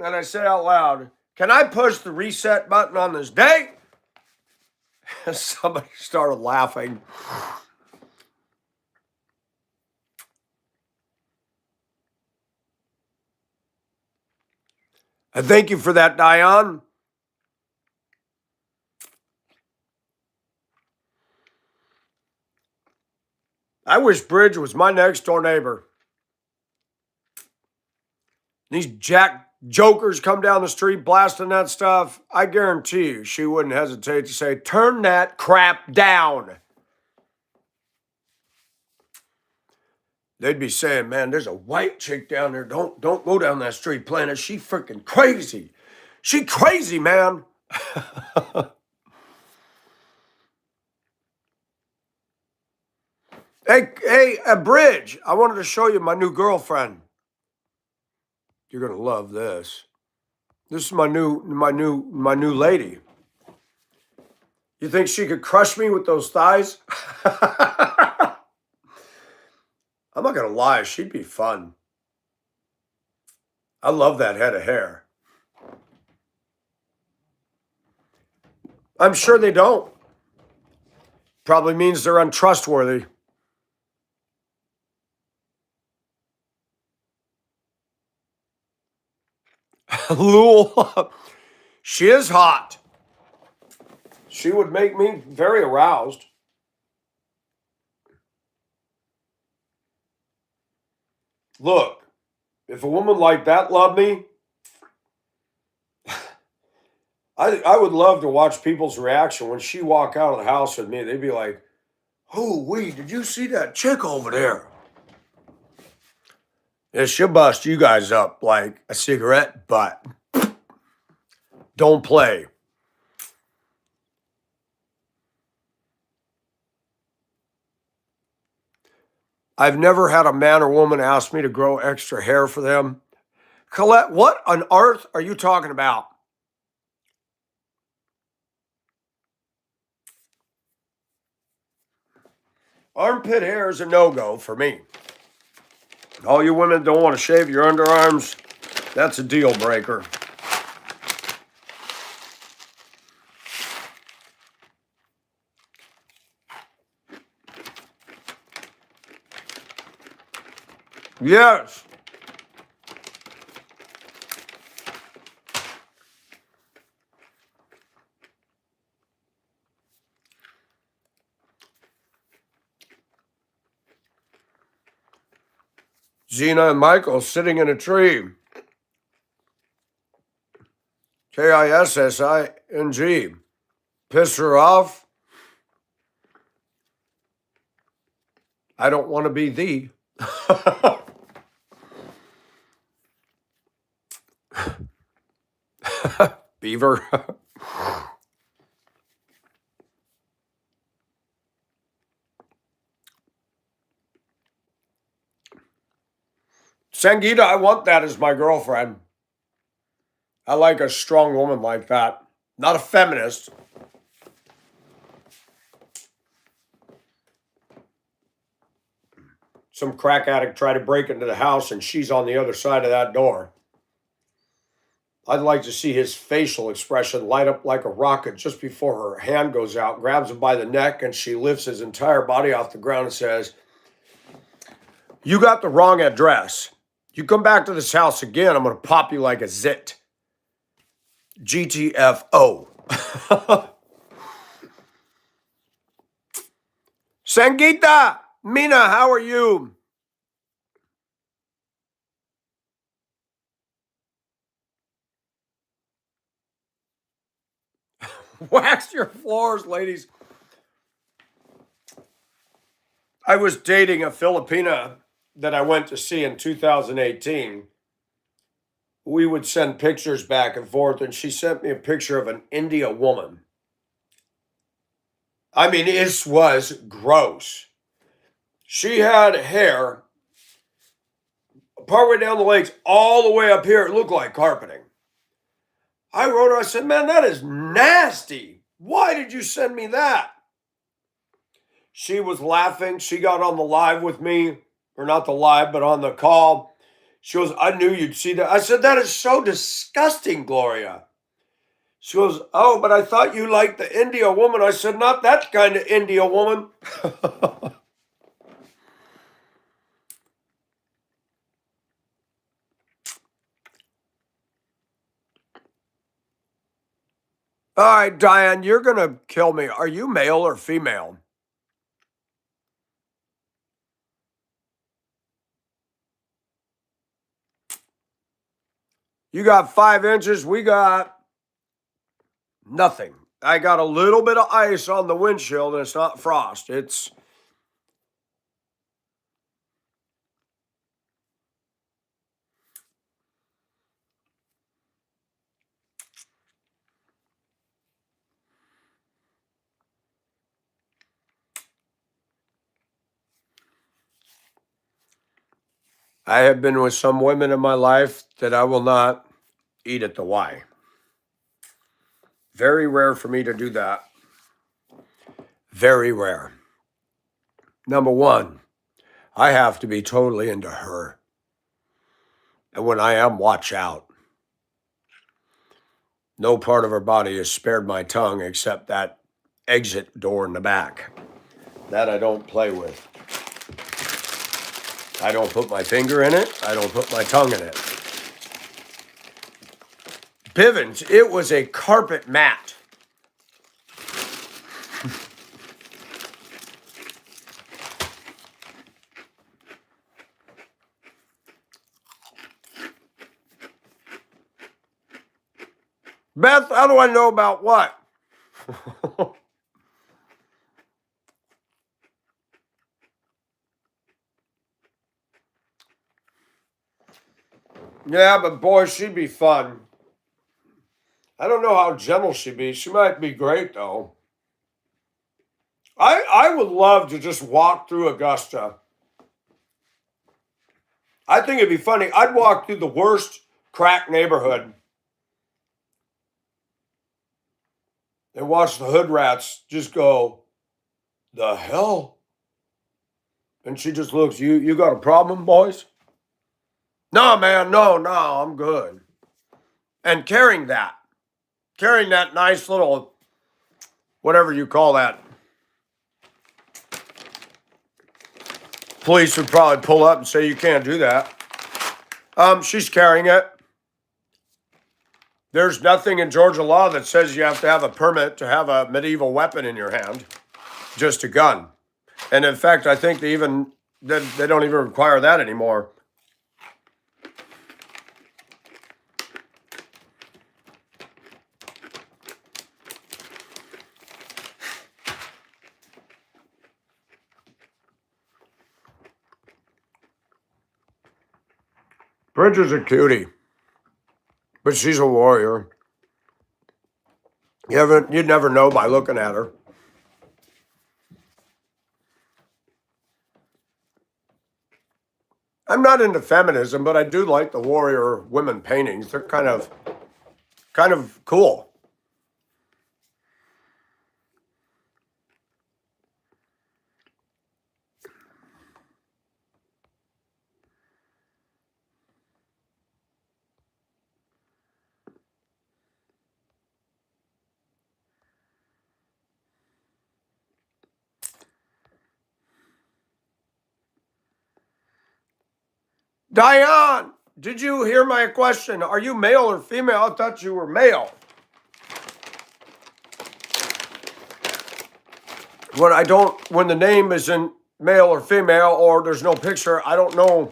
Speaker 1: And I say out loud, can I push the reset button on this day? Somebody started laughing. And thank you for that, Diane. I wish Bridge was my next door neighbor. These jack jokers come down the street blasting that stuff. I guarantee you she wouldn't hesitate to say, turn that crap down. They'd be saying, man, there's a white chick down there. Don't go down that street playing it. She freaking crazy. She crazy, man. Hey, Bridge, I wanted to show you my new girlfriend. You're gonna love this. This is my new lady. You think she could crush me with those thighs? I'm not gonna lie, she'd be fun. I love that head of hair. I'm sure they don't. Probably means they're untrustworthy. Lul. She is hot. She would make me very aroused. Look, if a woman like that loved me, I would love to watch people's reaction when she walk out of the house with me. They'd be like, "Oh, wait, did you see that chick over there?" Yeah, she'll bust you guys up like a cigarette butt. Don't play. I've never had a man or woman ask me to grow extra hair for them. Colette, what on earth are you talking about? Armpit hair is a no-go for me. All you women don't want to shave your underarms, that's a deal breaker. Yes. Gina and Michael sitting in a tree. Kissing. Piss her off. I don't want to be thee. Beaver. Sangeeta, I want that as my girlfriend. I like a strong woman like that. Not a feminist. Some crack addict tried to break into the house and she's on the other side of that door. I'd like to see his facial expression light up like a rocket just before her hand goes out, grabs him by the neck, and she lifts his entire body off the ground and says, "You got the wrong address. You come back to this house again, I'm going to pop you like a zit." GTFO. Sangeeta, Mina, how are you? Wax your floors, ladies. I was dating a Filipina that I went to see in 2018. We would send pictures back and forth, and she sent me a picture of an India woman. I mean, it was gross. She had hair partway down the legs, all the way up here. It looked like carpeting. I wrote her, I said, man, that is nasty. Why did you send me that? She was laughing. She got on the live with me, or not the live, but on the call. She goes, I knew you'd see that. I said, that is so disgusting, Gloria. She goes, oh, but I thought you liked the India woman. I said, not that kind of India woman. All right, Diane, you're going to kill me. Are you male or female? You got 5 inches. We got nothing. I got a little bit of ice on the windshield, and it's not frost. I have been with some women in my life that I will not eat at the Y. Very rare for me to do that. Very rare. Number one, I have to be totally into her. And when I am, watch out. No part of her body has spared my tongue except that exit door in the back. That I don't play with. I don't put my finger in it. I don't put my tongue in it. Bivens, it was a carpet mat. Beth, how do I know about what? Yeah, but boy, she'd be fun. I don't know how gentle she'd be. She might be great, though. I would love to just walk through Augusta. I think it'd be funny. I'd walk through the worst crack neighborhood and watch the hood rats just go, the hell? And she just looks, you got a problem, boys? No, man, no, I'm good. And carrying that nice little, whatever you call that. Police would probably pull up and say you can't do that. She's carrying it. There's nothing in Georgia law that says you have to have a permit to have a medieval weapon in your hand, just a gun. And in fact, I think they don't even require that anymore. Bridget's a cutie, but she's a warrior. You'd never know by looking at her. I'm not into feminism, but I do like the warrior women paintings. They're kind of cool. Diane, did you hear my question? Are you male or female? I thought you were male. When the name isn't male or female or there's no picture, I don't know.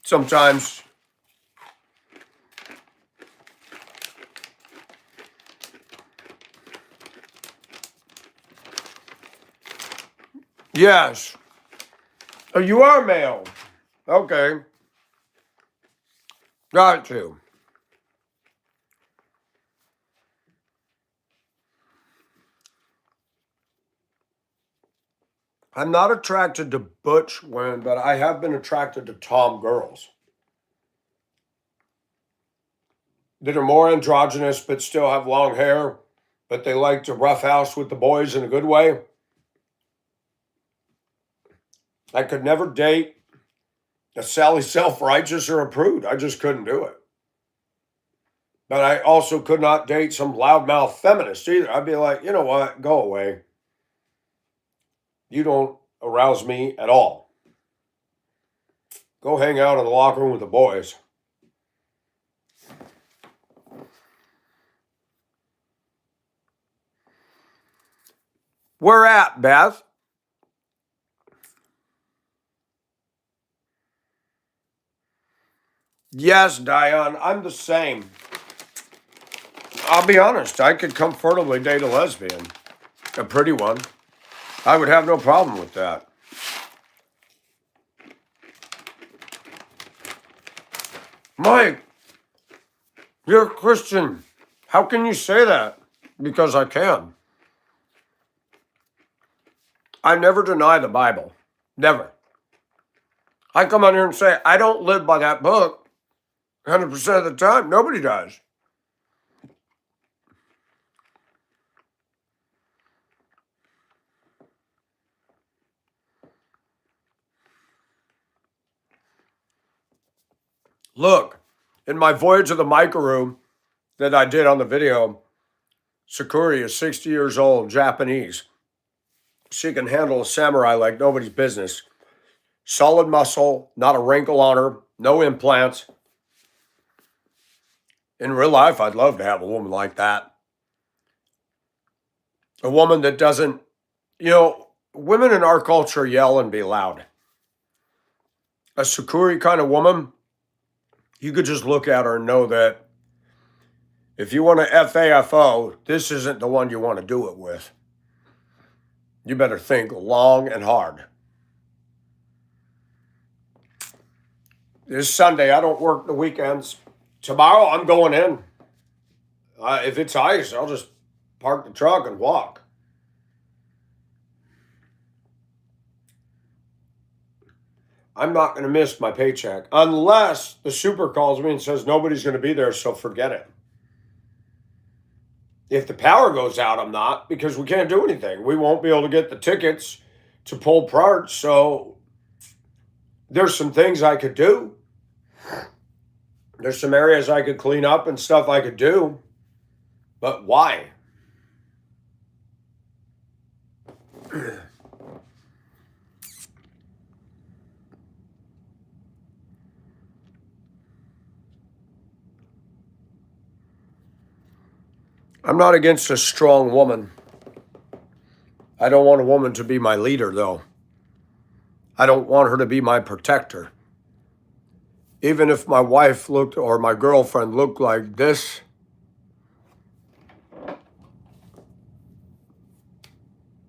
Speaker 1: Sometimes. Yes. Oh, you are male. Okay. Got you. I'm not attracted to butch women, but I have been attracted to tom girls. that are more androgynous but still have long hair, but they like to roughhouse with the boys in a good way. I could never date a Sally Self-Righteous or a prude. I just couldn't do it. But I also could not date some loudmouth feminist either. I'd be like, you know what? Go away. You don't arouse me at all. Go hang out in the locker room with the boys. Where at, Beth? Yes, Diane, I'm the same. I'll be honest, I could comfortably date a lesbian, a pretty one. I would have no problem with that. Mike, you're a Christian. How can you say that? Because I can. I never deny the Bible. Never. I come on here and say, I don't live by that book 100% of the time. Nobody does. Look, in my Voyage of the Micro that I did on the video, Sakuri is 60 years old, Japanese. She can handle a samurai like nobody's business. Solid muscle, not a wrinkle on her, no implants. In real life, I'd love to have a woman like that. A woman that doesn't, women in our culture yell and be loud. A Sakuri kind of woman, you could just look at her and know that if you want to FAFO, this isn't the one you want to do it with. You better think long and hard. This Sunday, I don't work the weekends. Tomorrow, I'm going in. If it's ice, I'll just park the truck and walk. I'm not going to miss my paycheck unless the super calls me and says nobody's going to be there, so forget it. If the power goes out, I'm not, because we can't do anything. We won't be able to get the tickets to pull parts, so there's some things I could do. There's some areas I could clean up and stuff I could do, but why? I'm not against a strong woman. I don't want a woman to be my leader, though. I don't want her to be my protector. Even if my wife looked or my girlfriend looked like this,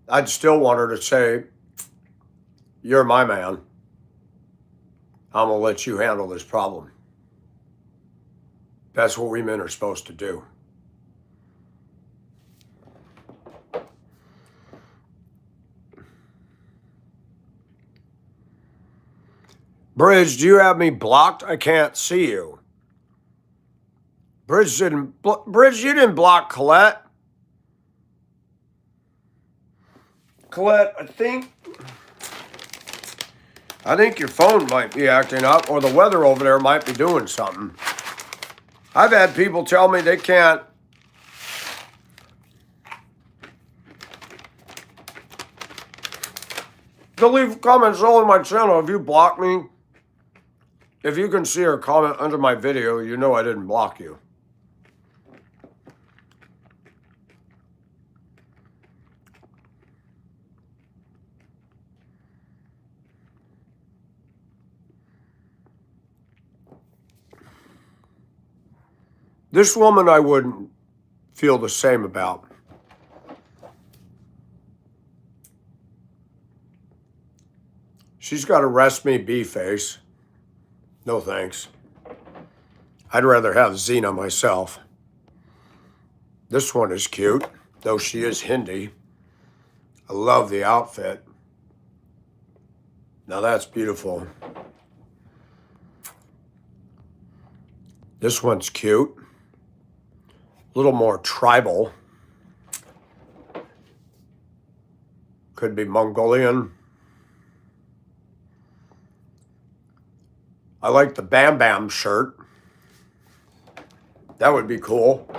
Speaker 1: I'd still want her to say, you're my man. I'm going to let you handle this problem. That's what we men are supposed to do. Bridge, do you have me blocked? I can't see you. Bridge, you didn't block Colette. Colette, I think your phone might be acting up, or the weather over there might be doing something. I've had people tell me they can't. They'll leave comments all on my channel. If you block me, if you can see or comment under my video, you know I didn't block you. This woman I wouldn't feel the same about. She's got a rest me be face. No thanks. I'd rather have Xena myself. This one is cute, though she is Hindi. I love the outfit. Now that's beautiful. This one's cute. A little more tribal. Could be Mongolian. I like the Bam Bam shirt. That would be cool.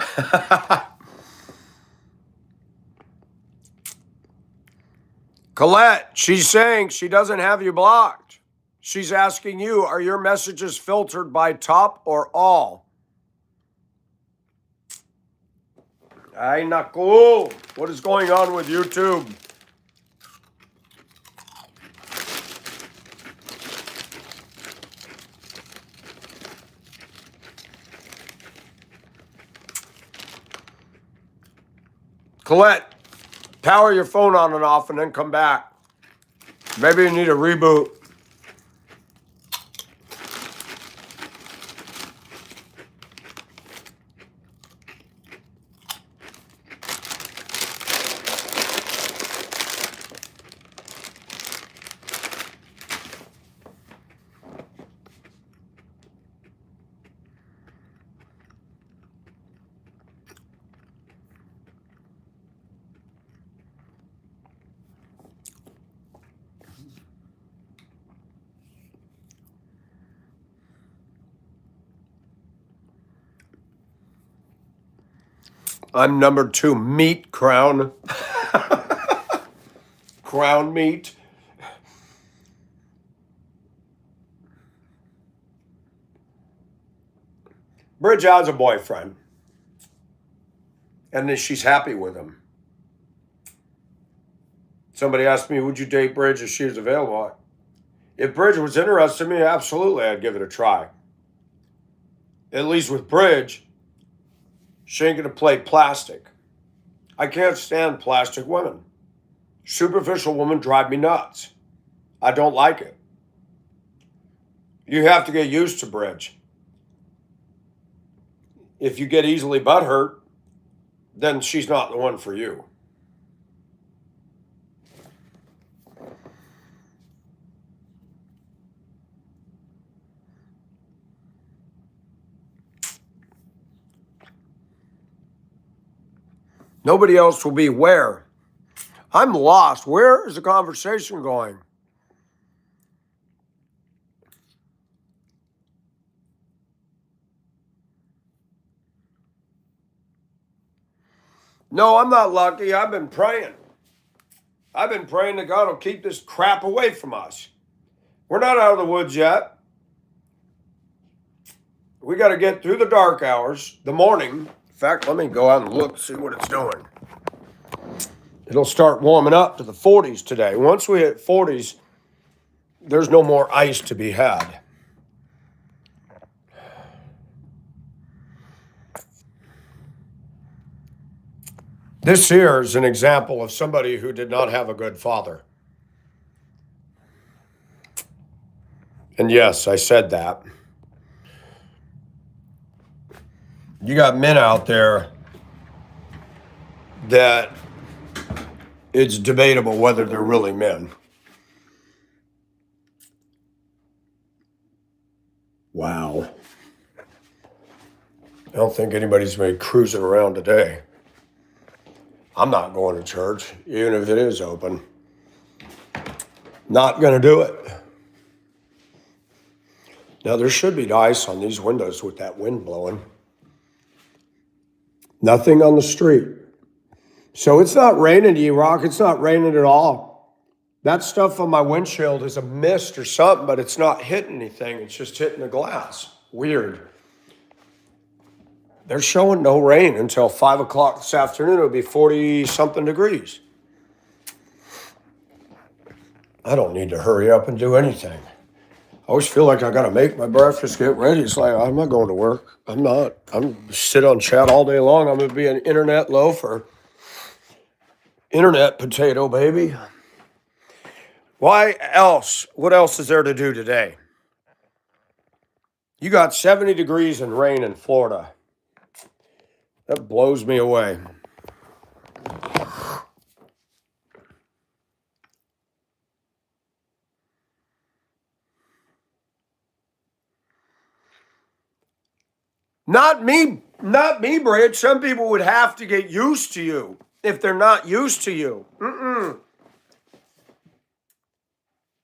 Speaker 1: Colette, she's saying she doesn't have you blocked. She's asking you, are your messages filtered by top or all? Ay, naku. What is going on with YouTube? Colette, power your phone on and off and then come back. Maybe you need a reboot. I'm number 2, meat crown. Crown meat. Bridge has a boyfriend. And then she's happy with him. Somebody asked me, would you date Bridge if she was available? If Bridge was interested in me, absolutely, I'd give it a try. At least with Bridge, she ain't going to play plastic. I can't stand plastic women. Superficial women drive me nuts. I don't like it. You have to get used to Bridge. If you get easily butthurt, then she's not the one for you. Nobody else will be where? I'm lost. Where is the conversation going? No, I'm not lucky. I've been praying. I've been praying that God will keep this crap away from us. We're not out of the woods yet. We got to get through the dark hours, the morning. In fact, let me go out and look, see what it's doing. It'll start warming up to the 40s today. Once we hit 40s, there's no more ice to be had. This here is an example of somebody who did not have a good father. And yes, I said that. You got men out there that it's debatable whether they're really men. Wow. I don't think anybody's made cruising around today. I'm not going to church, even if it is open. Not going to do it. Now, there should be ice on these windows with that wind blowing. Nothing on the street. So it's not raining, E-Rock. It's not raining at all. That stuff on my windshield is a mist or something, but it's not hitting anything. It's just hitting the glass. Weird. They're showing no rain until 5 o'clock this afternoon. It'll be 40-something degrees. I don't need to hurry up and do anything. I always feel like I got to make my breakfast, get ready. It's like, I'm not going to work. I'm not. I'm sit on chat all day long. I'm going to be an internet loafer. Internet potato, baby. Why else? What else is there to do today? You got 70 degrees and rain in Florida. That blows me away. Not me Not me, Bridge. Some people would have to get used to you if they're not used to you.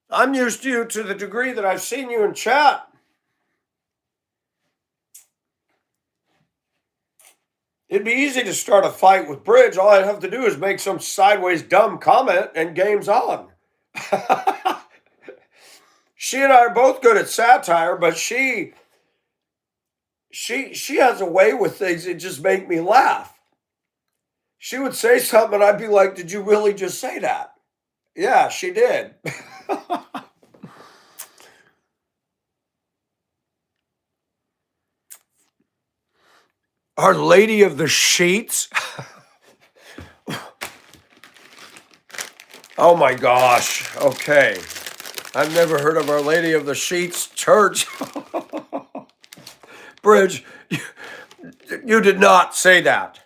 Speaker 1: I'm used to you to the degree that I've seen you in chat. It'd be easy to start a fight with Bridge. All I'd have to do is make some sideways dumb comment and game's on. She and I are both good at satire, but she has a way with things that just make me laugh. She would say something and I'd be like, "Did you really just say that?" Yeah, she did. Our Lady of the Sheets. Oh my gosh. Okay. I've never heard of Our Lady of the Sheets Church. Bridge, you did not say that.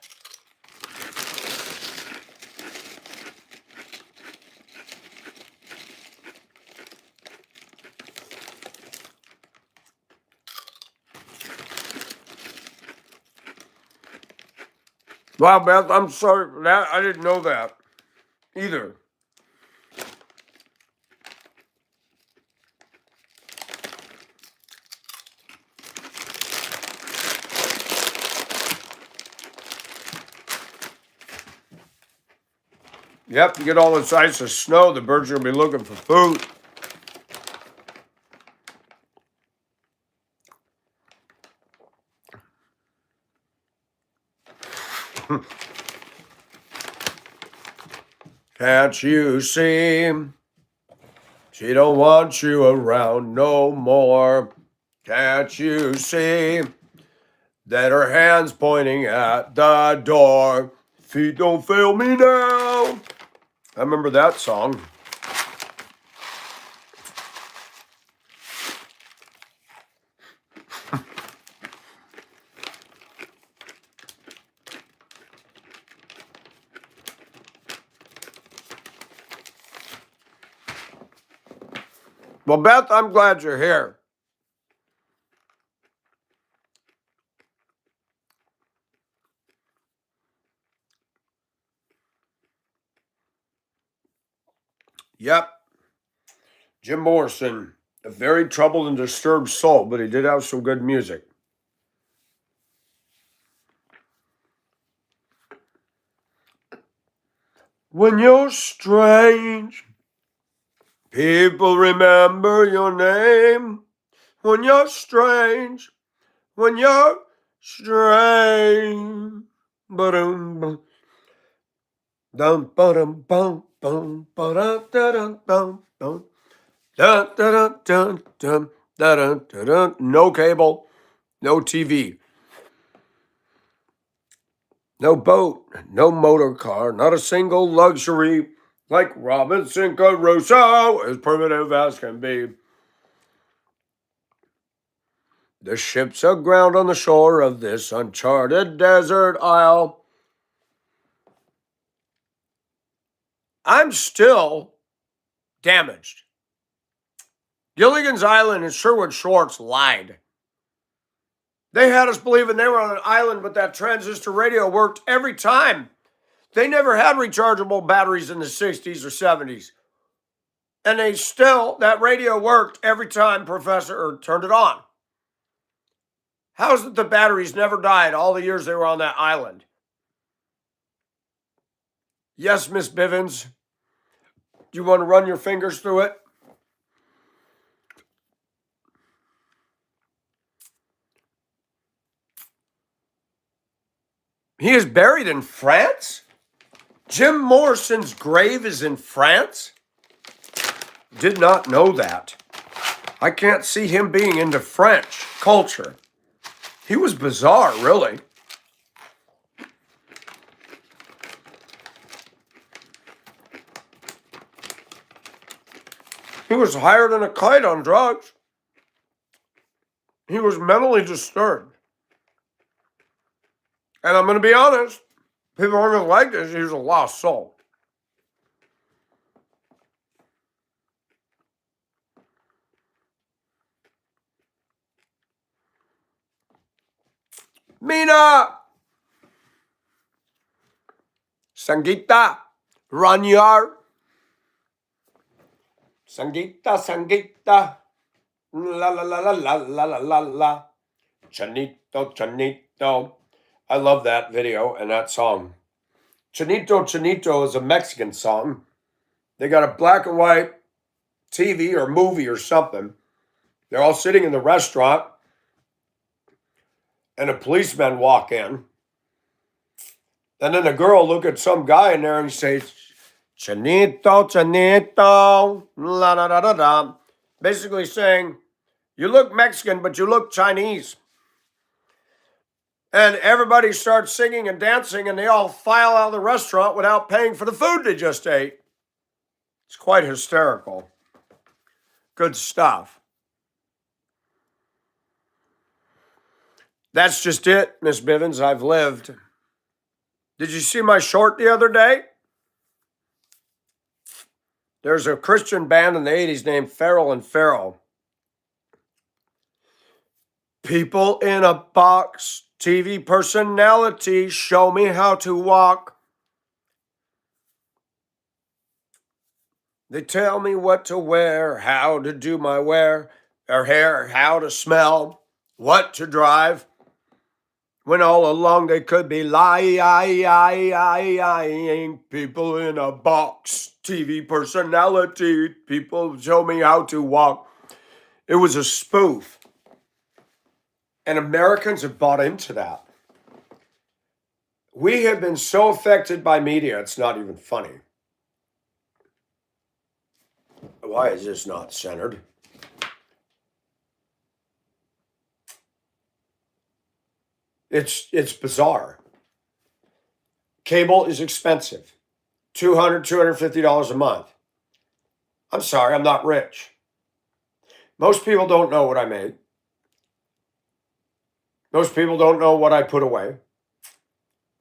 Speaker 1: Wow, Beth, I'm sorry for that. I didn't know that either. Yep, you get all this ice and snow, the birds are going to be looking for food. Can't you see? She don't want you around no more. Can't you see that her hand's pointing at the door? Feet don't fail me now. I remember that song. Well, Beth, I'm glad you're here. Yep. Jim Morrison, a very troubled and disturbed soul, but he did have some good music. When you're strange, people remember your name. When you're strange, when you're strange. Ba-dum, dum, ba-dum, bum, bum, ba-dum, da-dum, dum, dum. Dun, dun, dun, dun, dun, dun, dun, dun. No cable, no TV, no boat, no motor car, not a single luxury like Robinson Crusoe, as primitive as can be. The ships aground on the shore of this uncharted desert isle. I'm still damaged. Gilligan's Island and Sherwood Schwartz lied. They had us believing they were on an island, but that transistor radio worked every time. They never had rechargeable batteries in the 60s or 70s. And that radio worked every time Professor turned it on. How is it the batteries never died all the years they were on that island? Yes, Miss Bivens. Do you want to run your fingers through it? He is buried in France? Jim Morrison's grave is in France? Did not know that. I can't see him being into French culture. He was bizarre, really. He was higher than a kite on drugs. He was mentally disturbed. And I'm going to be honest, people aren't going to like this. He was a lost soul. Mina, Sangeeta, Ranyar, Sangeeta, la la la la la la la la la, Chanito, Chanito. I love that video and that song. Chanito, Chanito is a Mexican song. They got a black and white TV or movie or something. They're all sitting in the restaurant, and a policeman walk in. And then the girl look at some guy in there and says, Chanito, Chanito, la da da da da. Basically saying, you look Mexican, but you look Chinese. And everybody starts singing and dancing, and they all file out of the restaurant without paying for the food they just ate. It's quite hysterical. Good stuff. That's just it, Miss Bivens. I've lived. Did you see my short the other day? There's a Christian band in the 80s named Farrell and Farrell. People in a box, TV personality, show me how to walk. They tell me what to wear, how to do my hair, how to smell, what to drive. When all along they could be lying. People in a box, TV personality, people show me how to walk. It was a spoof. And Americans have bought into that. We have been so affected by media, it's not even funny. Why is this not centered? It's bizarre. Cable is expensive. $200, $250 a month. I'm sorry, I'm not rich. Most people don't know what I make. Most people don't know what I put away.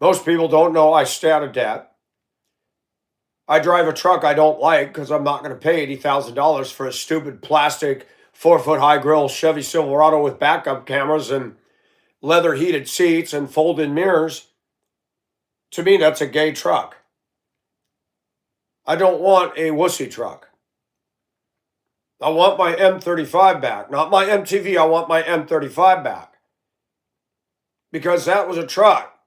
Speaker 1: Most people don't know I stay out of debt. I drive a truck I don't like because I'm not going to pay $80,000 for a stupid plastic 4-foot high grill Chevy Silverado with backup cameras and leather heated seats and fold-in mirrors. To me, that's a gay truck. I don't want a wussy truck. I want my M35 back. Not my MTV, I want my M35 back. Because that was a truck.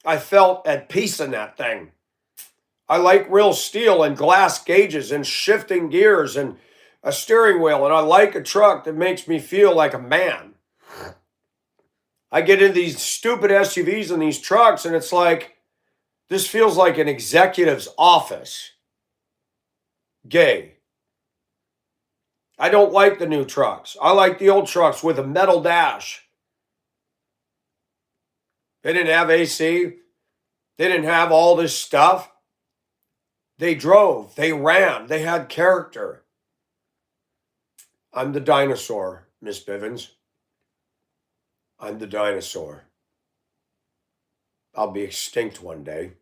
Speaker 1: I felt at peace in that thing. I like real steel and glass gauges and shifting gears and a steering wheel. And I like a truck that makes me feel like a man. I get in these stupid SUVs and these trucks, and it's like, this feels like an executive's office. Gay. I don't like the new trucks. I like the old trucks with a metal dash. They didn't have AC. They didn't have all this stuff. They drove. They ran. They had character. I'm the dinosaur, Miss Bivens. I'm the dinosaur. I'll be extinct one day,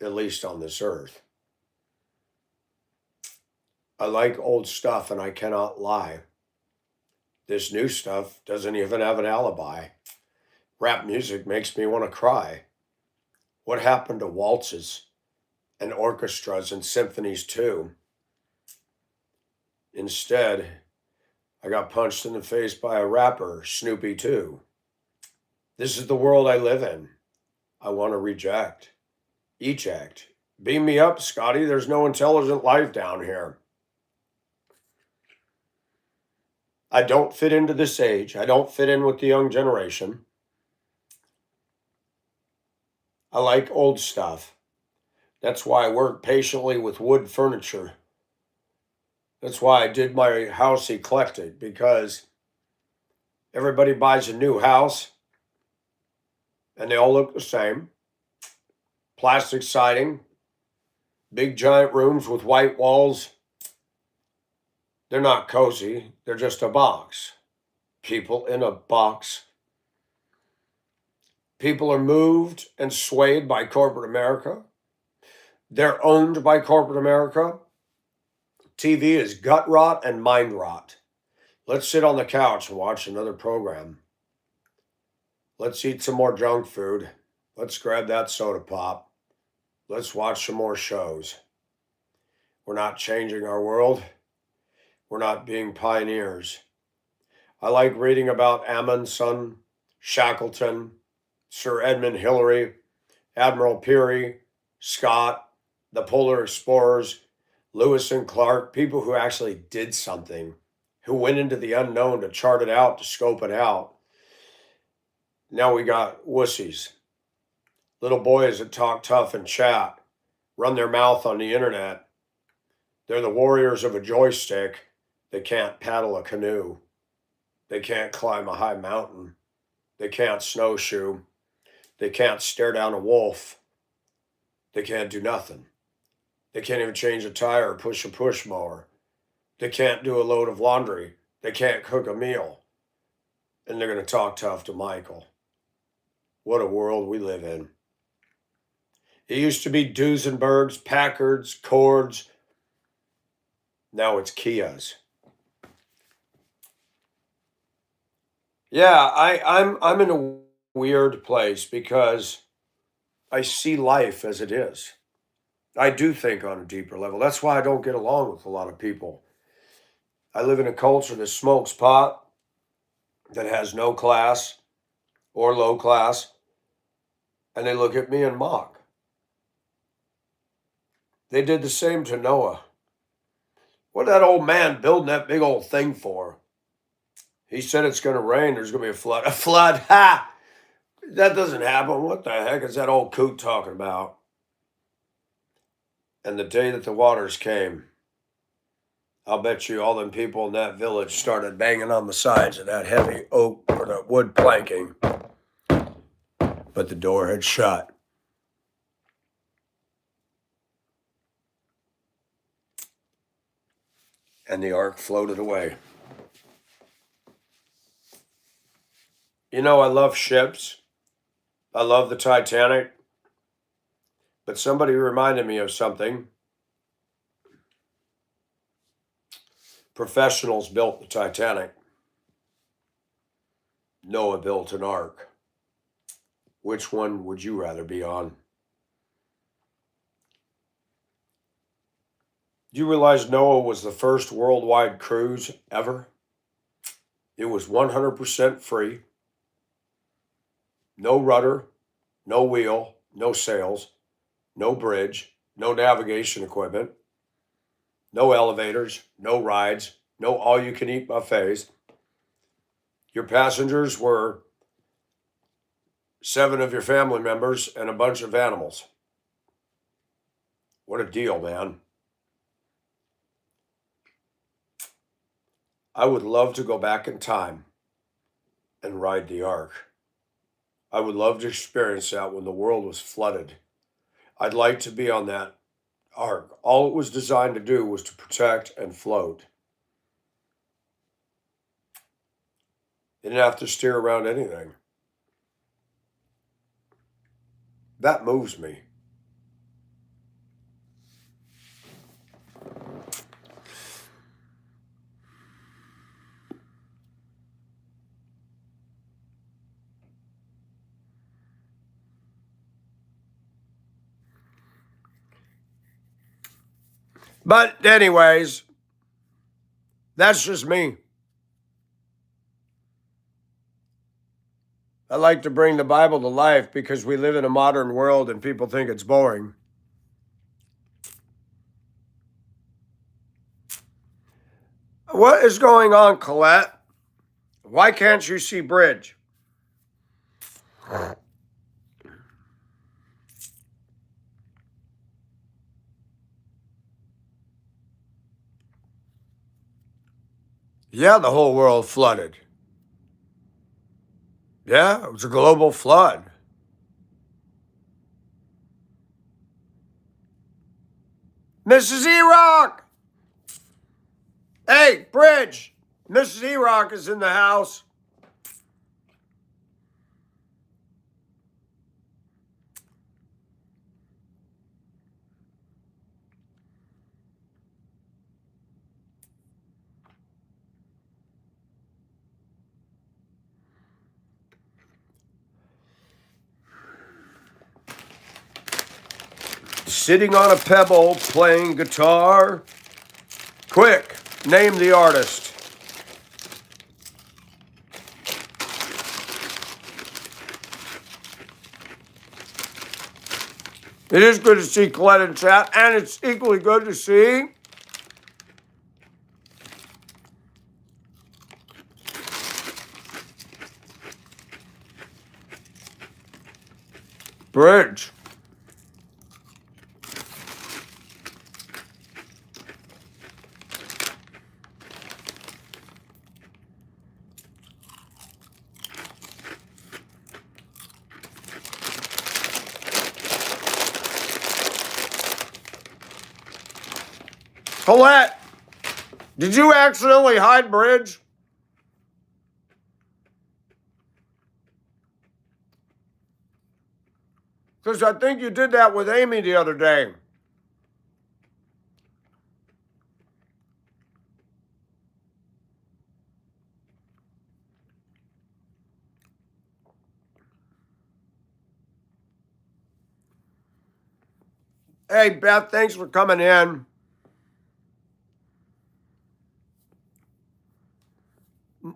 Speaker 1: at least on this earth. I like old stuff and I cannot lie. This new stuff doesn't even have an alibi. Rap music makes me want to cry. What happened to waltzes and orchestras and symphonies too? Instead, I got punched in the face by a rapper, Snoopy too. This is the world I live in. I want to reject. Eject. Beam me up, Scotty. There's no intelligent life down here. I don't fit into this age. I don't fit in with the young generation. I like old stuff. That's why I work patiently with wood furniture. That's why I did my house eclectic, because everybody buys a new house and they all look the same. Plastic siding, big giant rooms with white walls. They're not cozy. They're just a box. People in a box. People are moved and swayed by corporate America. They're owned by corporate America. TV is gut rot and mind rot. Let's sit on the couch and watch another program. Let's eat some more junk food. Let's grab that soda pop. Let's watch some more shows. We're not changing our world. We're not being pioneers. I like reading about Amundsen, Shackleton, Sir Edmund Hillary, Admiral Peary, Scott, the polar explorers, Lewis and Clark, people who actually did something, who went into the unknown to chart it out, to scope it out. Now we got wussies, little boys that talk tough and chat, run their mouth on the internet. They're the warriors of a joystick. They can't paddle a canoe. They can't climb a high mountain. They can't snowshoe. They can't stare down a wolf. They can't do nothing. They can't even change a tire or push a push mower. They can't do a load of laundry. They can't cook a meal. And they're going to talk tough to Michael. What a world we live in. It used to be Duesenbergs, Packards, Cords. Now it's Kias. Yeah, I'm in a weird place because I see life as it is. I do think on a deeper level. That's why I don't get along with a lot of people. I live in a culture that smokes pot, that has no class or low class, and they look at me and mock. They did the same to Noah. What that old man building that big old thing for? He said it's going to rain. There's going to be a flood. A flood? Ha! That doesn't happen. What the heck is that old coot talking about? And the day that the waters came, I'll bet you all them people in that village started banging on the sides of that heavy oak or that wood planking. But the door had shut. And the ark floated away. You know, I love ships. I love the Titanic. But somebody reminded me of something. Professionals built the Titanic. Noah built an ark. Which one would you rather be on? Do you realize Noah was the first worldwide cruise ever? It was 100% free. No rudder, no wheel, no sails, no bridge, no navigation equipment, no elevators, no rides, no all-you-can-eat buffets. Your passengers were 7 of your family members and a bunch of animals. What a deal, man. I would love to go back in time and ride the ark. I would love to experience that when the world was flooded. I'd like to be on that ark. All it was designed to do was to protect and float. They didn't have to steer around anything. That moves me. But anyways, that's just me. I like to bring the Bible to life because we live in a modern world and people think it's boring. What is going on, Colette? Why can't you see bridge? Yeah, the whole world flooded. Yeah, it was a global flood. Mrs. E-Rock! Hey, Bridge! Mrs. E-Rock is in the house. Sitting on a pebble playing guitar. Quick, name the artist. It is good to see Colette in chat, and it's equally good to see Bridge. Colette, did you accidentally hide Bridge? Because I think you did that with Amy the other day. Hey, Beth, thanks for coming in.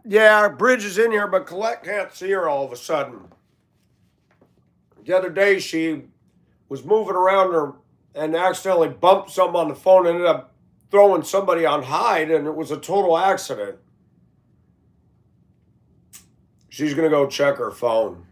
Speaker 1: Yeah, Bridge is in here, but Colette can't see her all of a sudden. The other day, she was moving around her and accidentally bumped something on the phone, ended up throwing somebody on hide, and it was a total accident. She's going to go check her phone.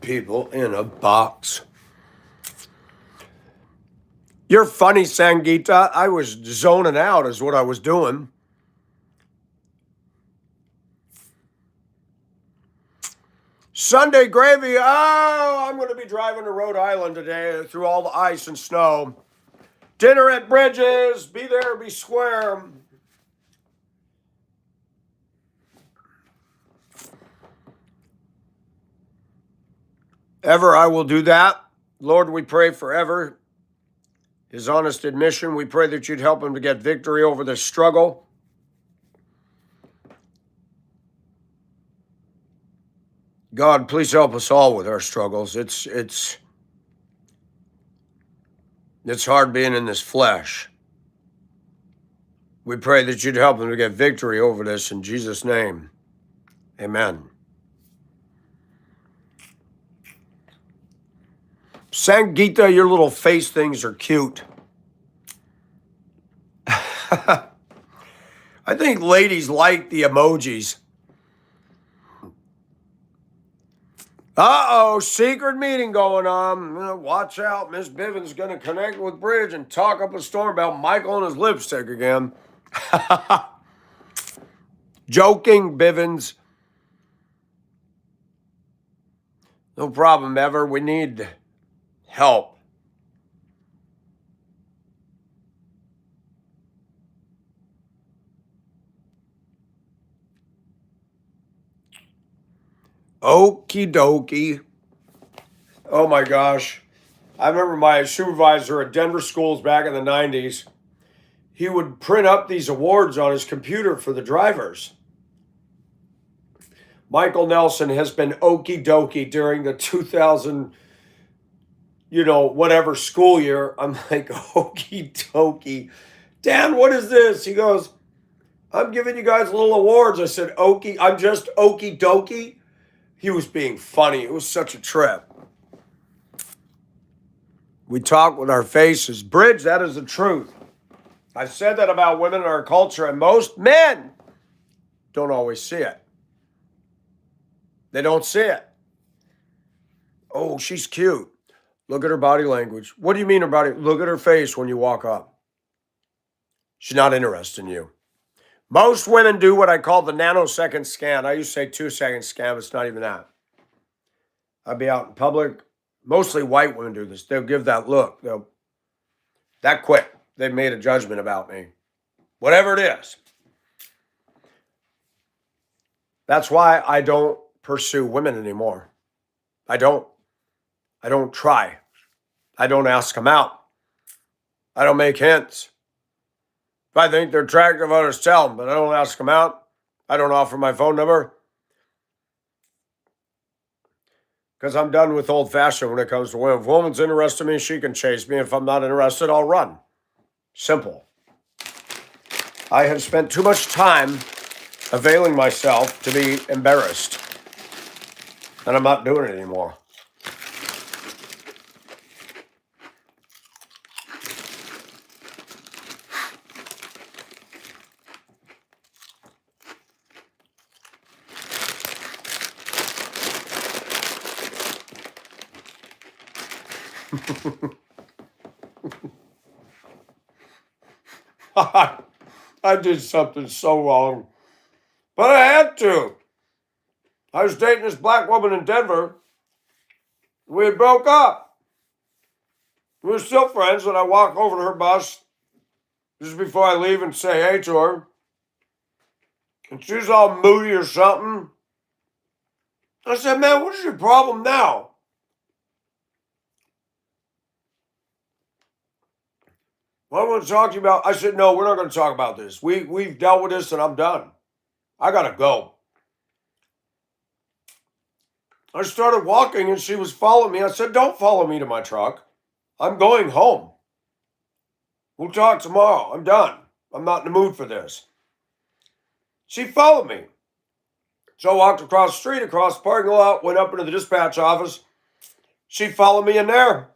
Speaker 1: People in a box. You're funny, Sangeeta. I was zoning out is what I was doing. Sunday gravy. Oh, I'm going to be driving to Rhode Island today through all the ice and snow. Dinner at Bridges. Be there, be square. Ever, I will do that. Lord, we pray forever. His honest admission, we pray that you'd help him to get victory over this struggle. God, please help us all with our struggles. It's hard being in this flesh. We pray that you'd help him to get victory over this in Jesus' name. Amen. Sangeeta, your little face things are cute. I think ladies like the emojis. Uh-oh, secret meeting going on. Watch out, Miss Bivens going to connect with Bridge and talk up a storm about Michael and his lipstick again. Joking, Bivens. No problem, Ever. We need help. Okie dokie. Oh my gosh. I remember my supervisor at Denver schools back in the 90s. He would print up these awards on his computer for the drivers. Michael Nelson has been okie dokie during the 2000, whatever school year. I'm like, okie dokie. Dan, what is this? He goes, I'm giving you guys little awards. I said, I'm just okie dokie. He was being funny. It was such a trip. We talk with our faces. Bridge, that is the truth. I've said that about women in our culture, and most men don't always see it. They don't see it. Oh, she's cute. Look at her body language. What do you mean her body? Look at her face when you walk up. She's not interested in you. Most women do what I call the nanosecond scan. I used to say 2-second scan, but it's not even that. I'd be out in public. Mostly white women do this. They'll give that look. That quick. They've made a judgment about me. Whatever it is. That's why I don't pursue women anymore. I don't try. I don't ask them out. I don't make hints. If I think they're attractive, I'll just tell them, but I don't ask them out. I don't offer my phone number. Because I'm done with old-fashioned when it comes to women. If a woman's interested in me, she can chase me. If I'm not interested, I'll run. Simple. I have spent too much time availing myself to be embarrassed. And I'm not doing it anymore. I did something so wrong, but I had to. I was dating this black woman in Denver. We had broke up. We were still friends, and I walk over to her bus just before I leave and say hey to her. And she's all moody or something. I said, man, what is your problem now? What I want to talk to you about? I said, no, we're not going to talk about this. We've dealt with this and I'm done. I got to go. I started walking and she was following me. I said, don't follow me to my truck. I'm going home. We'll talk tomorrow. I'm done. I'm not in the mood for this. She followed me. So I walked across the street, across the parking lot, went up into the dispatch office. She followed me in there.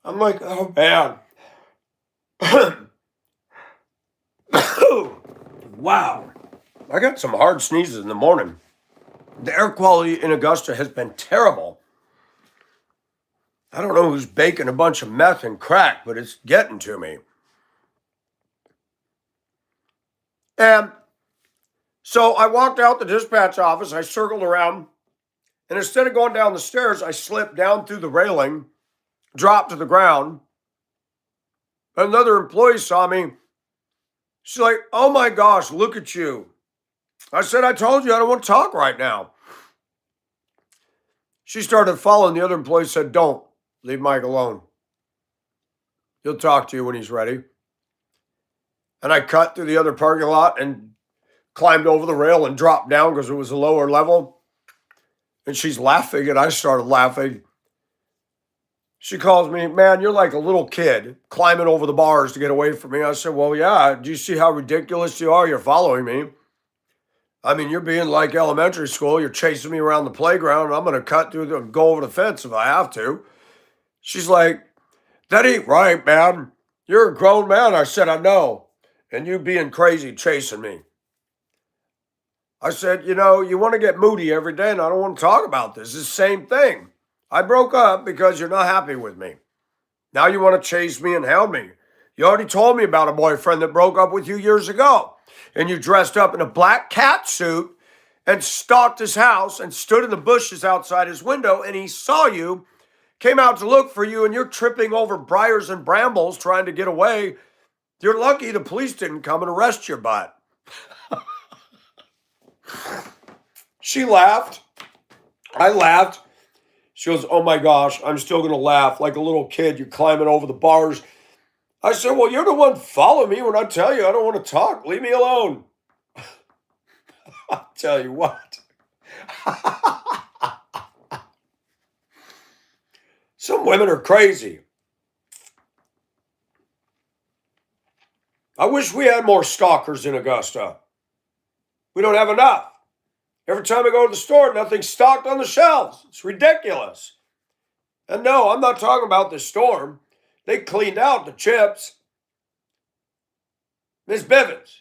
Speaker 1: I'm like, oh, man. Wow. I got some hard sneezes in the morning. The air quality in Augusta has been terrible. I don't know who's baking a bunch of meth and crack, but it's getting to me. And so I walked out the dispatch office. I circled around. And instead of going down the stairs, I slipped down through the railing, dropped to the ground. Another employee saw me. She's like, oh my gosh, look at you. I said, I told you I don't want to talk right now. She started following. The other employee said, don't. Leave Mike alone. He'll talk to you when he's ready. And I cut through the other parking lot and climbed over the rail and dropped down because it was a lower level. And she's laughing, and I started laughing. She calls me, man, you're like a little kid climbing over the bars to get away from me. I said, well, yeah, do you see how ridiculous you are? You're following me. I mean, you're being like elementary school. You're chasing me around the playground, and I'm going to cut through and go over the fence if I have to. She's like, that ain't right, man. You're a grown man. I said, I know. And you being crazy chasing me. I said, you want to get moody every day, and I don't want to talk about this. It's the same thing. I broke up because you're not happy with me. Now you want to chase me and hound me. You already told me about a boyfriend that broke up with you years ago. And you dressed up in a black cat suit and stalked his house and stood in the bushes outside his window, and he saw you, came out to look for you, and you're tripping over briars and brambles trying to get away. You're lucky the police didn't come and arrest your butt. She laughed. I laughed. She goes, oh my gosh, I'm still going to laugh like a little kid. You're climbing over the bars. I said, well, you're the one following me when I tell you I don't want to talk. Leave me alone. I'll tell you what. Some women are crazy. I wish we had more stalkers in Augusta. We don't have enough. Every time I go to the store, nothing's stocked on the shelves. It's ridiculous. And no, I'm not talking about the storm. They cleaned out the chips. Miss Bivens,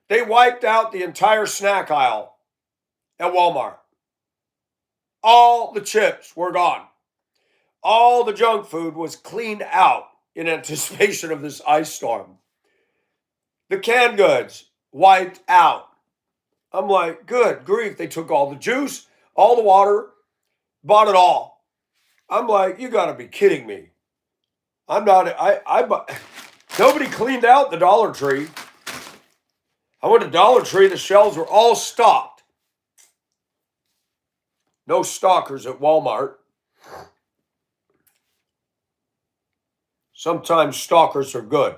Speaker 1: they wiped out the entire snack aisle at Walmart. All the chips were gone. All the junk food was cleaned out in anticipation of this ice storm. The canned goods wiped out. I'm like, good grief. They took all the juice, all the water, bought it all. I'm like, you got to be kidding me. I'm not, nobody cleaned out the Dollar Tree. I went to Dollar Tree, the shelves were all stocked. No stalkers at Walmart. Sometimes stalkers are good.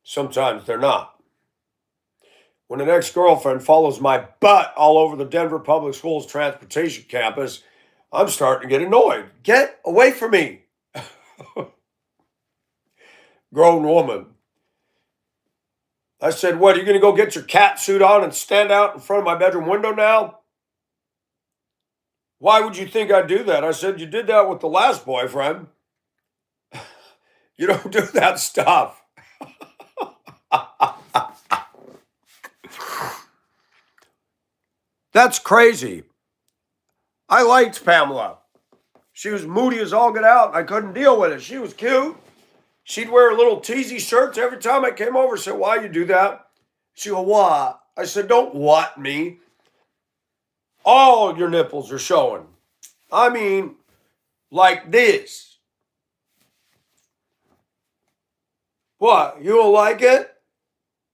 Speaker 1: Sometimes they're not. When an ex-girlfriend follows my butt all over the Denver Public Schools transportation campus, I'm starting to get annoyed. Get away from me. Grown woman. I said, what, are you going to go get your cat suit on and stand out in front of my bedroom window now? Why would you think I'd do that? I said, you did that with the last boyfriend. You don't do that stuff. That's crazy. I liked Pamela. She was moody as all get out. I couldn't deal with it. She was cute. She'd wear little teasy shirts every time I came over. I said, why you do that? She go, what? I said, don't what me. All your nipples are showing. I mean, like this. What? You don't like it?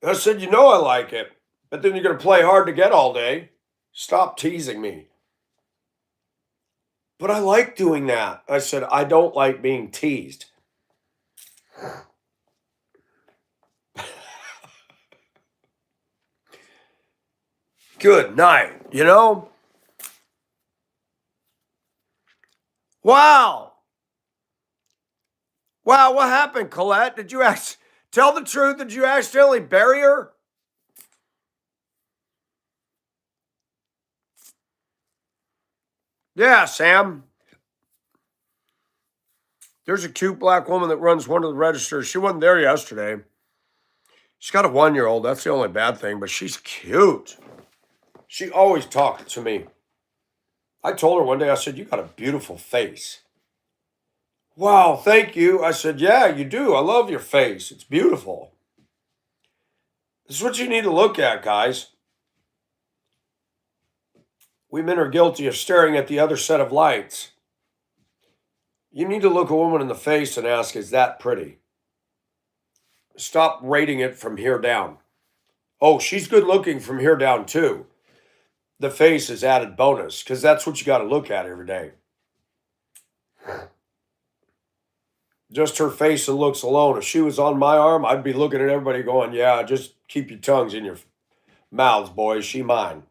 Speaker 1: I said, you know I like it. But then you're going to play hard to get all day. Stop teasing me. But I like doing that. I said, I don't like being teased. Good night, you know? Wow. Wow, what happened, Colette? Did you tell the truth? Did you accidentally bury her? Yeah, Sam. There's a cute black woman that runs one of the registers. She wasn't there yesterday. She's got a 1-year-old. That's the only bad thing, but she's cute. She always talked to me. I told her one day, I said, you got a beautiful face. Wow, thank you. I said, yeah, you do. I love your face. It's beautiful. This is what you need to look at, guys. We men are guilty of staring at the other set of lights. You need to look a woman in the face and ask, is that pretty? Stop rating it from here down. Oh, she's good looking from here down too. The face is added bonus because that's what you got to look at every day. Just her face and looks alone. If she was on my arm, I'd be looking at everybody going, yeah, just keep your tongues in your mouths, boys. She mine.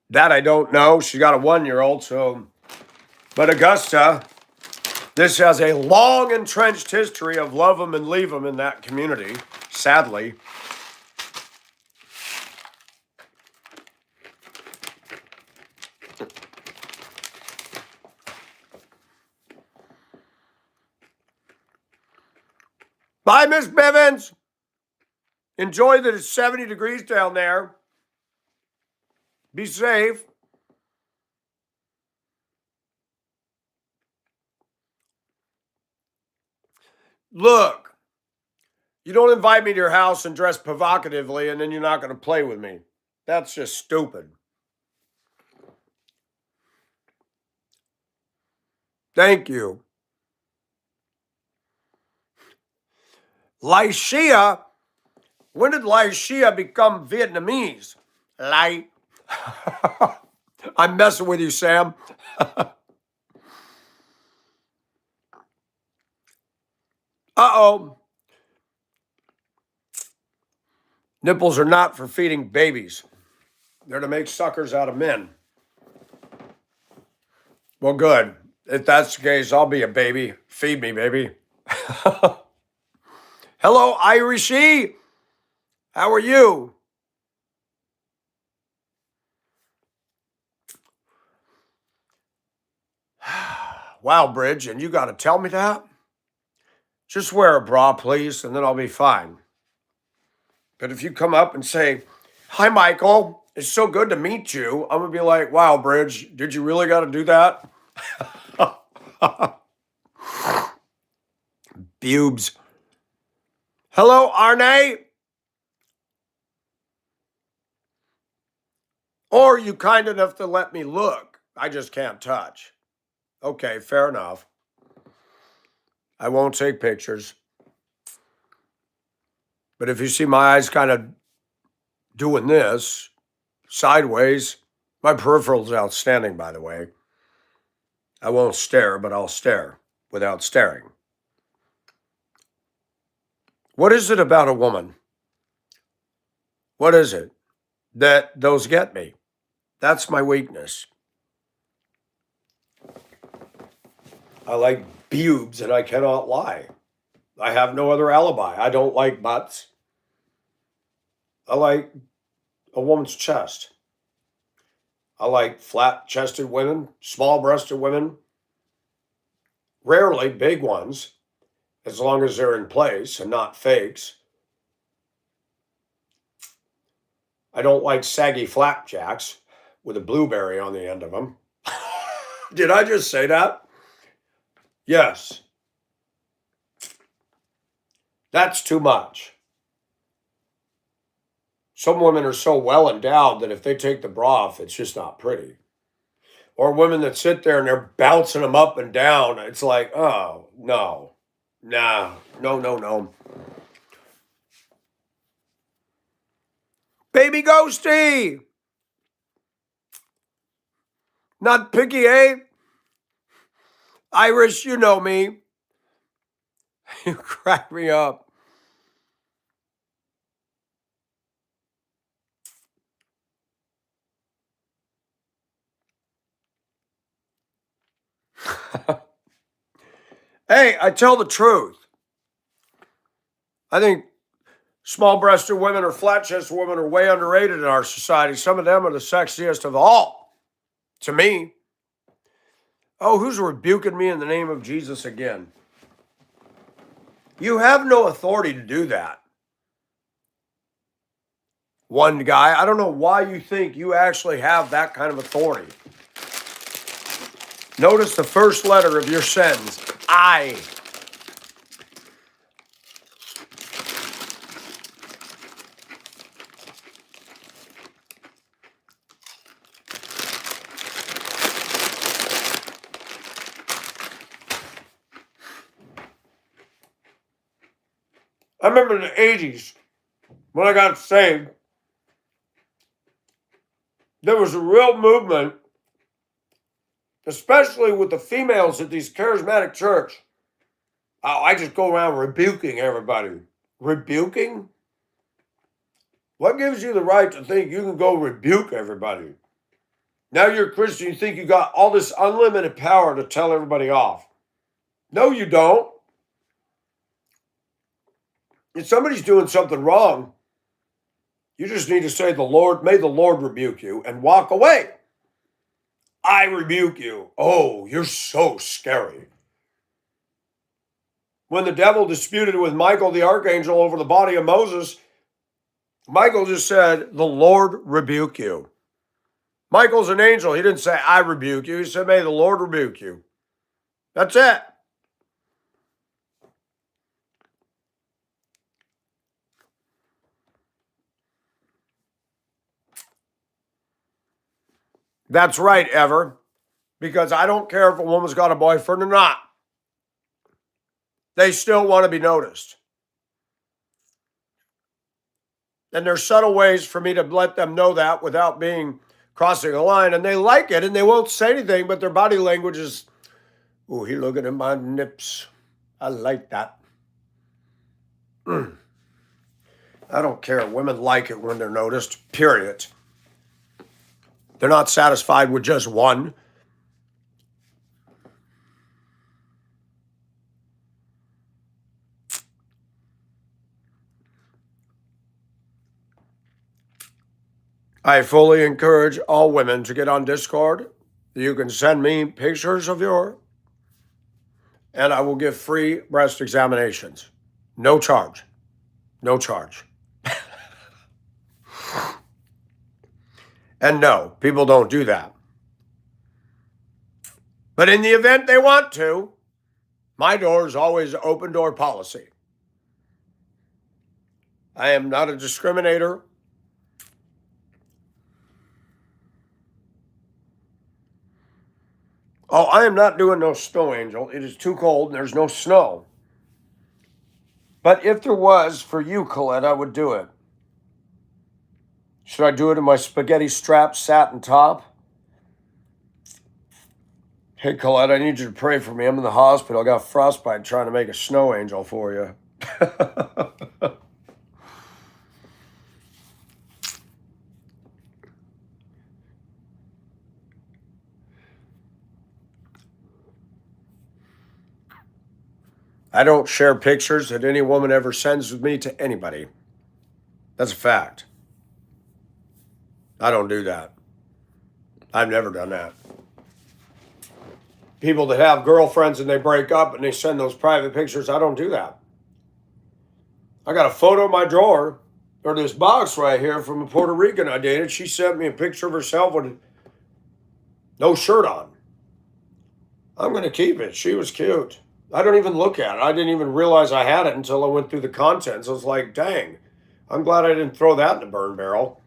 Speaker 1: That I don't know. She got a 1-year-old, so. But Augusta, this has a long entrenched history of love them and leave them in that community, sadly. Bye, Miss Bivens. Enjoy that it's 70 degrees down there. Be safe. Look, you don't invite me to your house and dress provocatively and then you're not going to play with me. That's just stupid. Thank you. Lycia? When did Lycia become Vietnamese? Lai. I'm messing with you, Sam. Uh-oh. Nipples are not for feeding babies. They're to make suckers out of men. Well, good. If that's the case, I'll be a baby. Feed me, baby. Hello, Irishy. How are you? Wow, Bridge, and you got to tell me that? Just wear a bra, please, and then I'll be fine. But if you come up and say, "Hi, Michael, it's so good to meet you," I'm going to be like, "Wow, Bridge, did you really got to do that?" Bubes. Hello, Arne. Or you kind enough to let me look. I just can't touch. Okay, fair enough. I won't take pictures. But if you see my eyes kind of doing this sideways, my peripheral's outstanding, by the way. I won't stare, but I'll stare without staring. What is it about a woman? What is it that those get me? That's my weakness. I like pubes and I cannot lie. I have no other alibi. I don't like butts. I like a woman's chest. I like flat chested women, small breasted women, rarely big ones, as long as they're in place and not fakes. I don't like saggy flapjacks with a blueberry on the end of them. Did I just say that? Yes. That's too much. Some women are so well endowed that if they take the bra off, it's just not pretty. Or women that sit there and they're bouncing them up and down. It's like, oh, no. Nah, no. Baby Ghosty! Not picky, eh? Irish, you know me. You crack me up. Hey, I tell the truth. I think small breasted women or flat chested women are way underrated in our society. Some of them are the sexiest of all, to me. Oh, who's rebuking me in the name of Jesus again? You have no authority to do that. One guy, I don't know why you think you actually have that kind of authority. Notice the first letter of your sentence, I. I remember in the 80s when I got saved, there was a real movement, especially with the females at these charismatic church. Oh, I just go around rebuking everybody. Rebuking? What gives you the right to think you can go rebuke everybody? Now you're a Christian, you think you got all this unlimited power to tell everybody off. No, you don't. If somebody's doing something wrong, you just need to say, may the Lord rebuke you, and walk away. I rebuke you. Oh, you're so scary. When the devil disputed with Michael the archangel over the body of Moses, Michael just said, the Lord rebuke you. Michael's an angel. He didn't say, I rebuke you. He said, may the Lord rebuke you. That's it. That's right, Ever. Because I don't care if a woman's got a boyfriend or not. They still want to be noticed. And there's subtle ways for me to let them know that without being crossing a line. And they like it and they won't say anything, but their body language is, oh, he looking at my nips. I like that. I don't care. Women like it when they're noticed, period. They're not satisfied with just one. I fully encourage all women to get on Discord. You can send me pictures of and I will give free breast examinations. No charge. No charge. And no, people don't do that. But in the event they want to, my door is always open door policy. I am not a discriminator. Oh, I am not doing no snow angel. It is too cold and there's no snow. But if there was, for you, Colette, I would do it. Should I do it in my spaghetti strap satin top? Hey, Colette, I need you to pray for me. I'm in the hospital. I got frostbite trying to make a snow angel for you. I don't share pictures that any woman ever sends with me to anybody. That's a fact. I don't do that. I've never done that. People that have girlfriends and they break up and they send those private pictures, I don't do that. I got a photo in my drawer, or this box right here from a Puerto Rican I dated. She sent me a picture of herself with no shirt on. I'm going to keep it. She was cute. I don't even look at it. I didn't even realize I had it until I went through the contents. I was like, dang, I'm glad I didn't throw that in the burn barrel.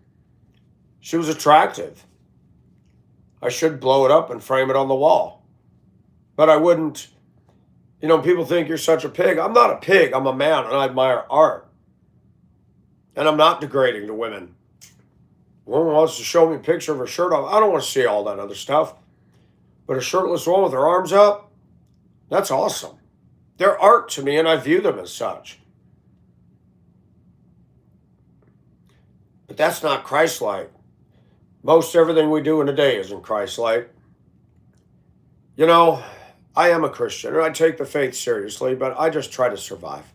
Speaker 1: She was attractive. I should blow it up and frame it on the wall. But I wouldn't. You know, people think you're such a pig. I'm not a pig. I'm a man, and I admire art. And I'm not degrading to women. A woman wants to show me a picture of her shirt off. I don't want to see all that other stuff. But a shirtless woman with her arms up, that's awesome. They're art to me, and I view them as such. But that's not Christ-like. Most everything we do in a day isn't Christ-like. You know, I am a Christian, and I take the faith seriously, but I just try to survive.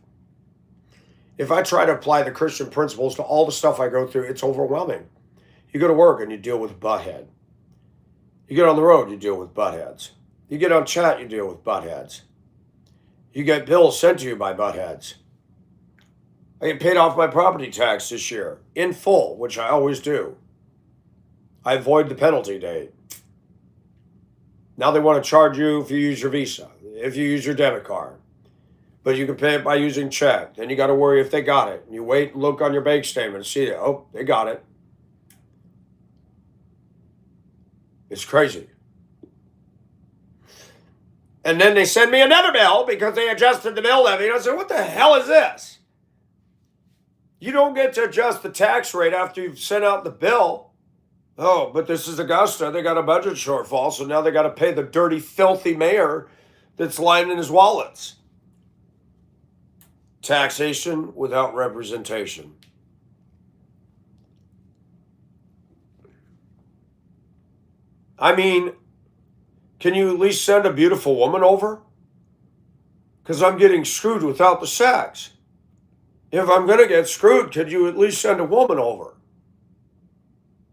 Speaker 1: If I try to apply the Christian principles to all the stuff I go through, it's overwhelming. You go to work and you deal with butthead. You get on the road, you deal with buttheads. You get on chat, you deal with buttheads. You get bills sent to you by buttheads. I get paid off my property tax this year in full, which I always do. I avoid the penalty date. Now they want to charge you if you use your Visa, if you use your debit card. But you can pay it by using check. Then you got to worry if they got it. You wait and look on your bank statement and see it. Oh, they got it. It's crazy. And then they send me another bill because they adjusted the bill levy. And I said, what the hell is this? You don't get to adjust the tax rate after you've sent out the bill. Oh, but this is Augusta. They got a budget shortfall, so now they got to pay the dirty, filthy mayor that's lining his wallets. Taxation without representation. I mean, can you at least send a beautiful woman over? Because I'm getting screwed without the sex. If I'm going to get screwed, could you at least send a woman over?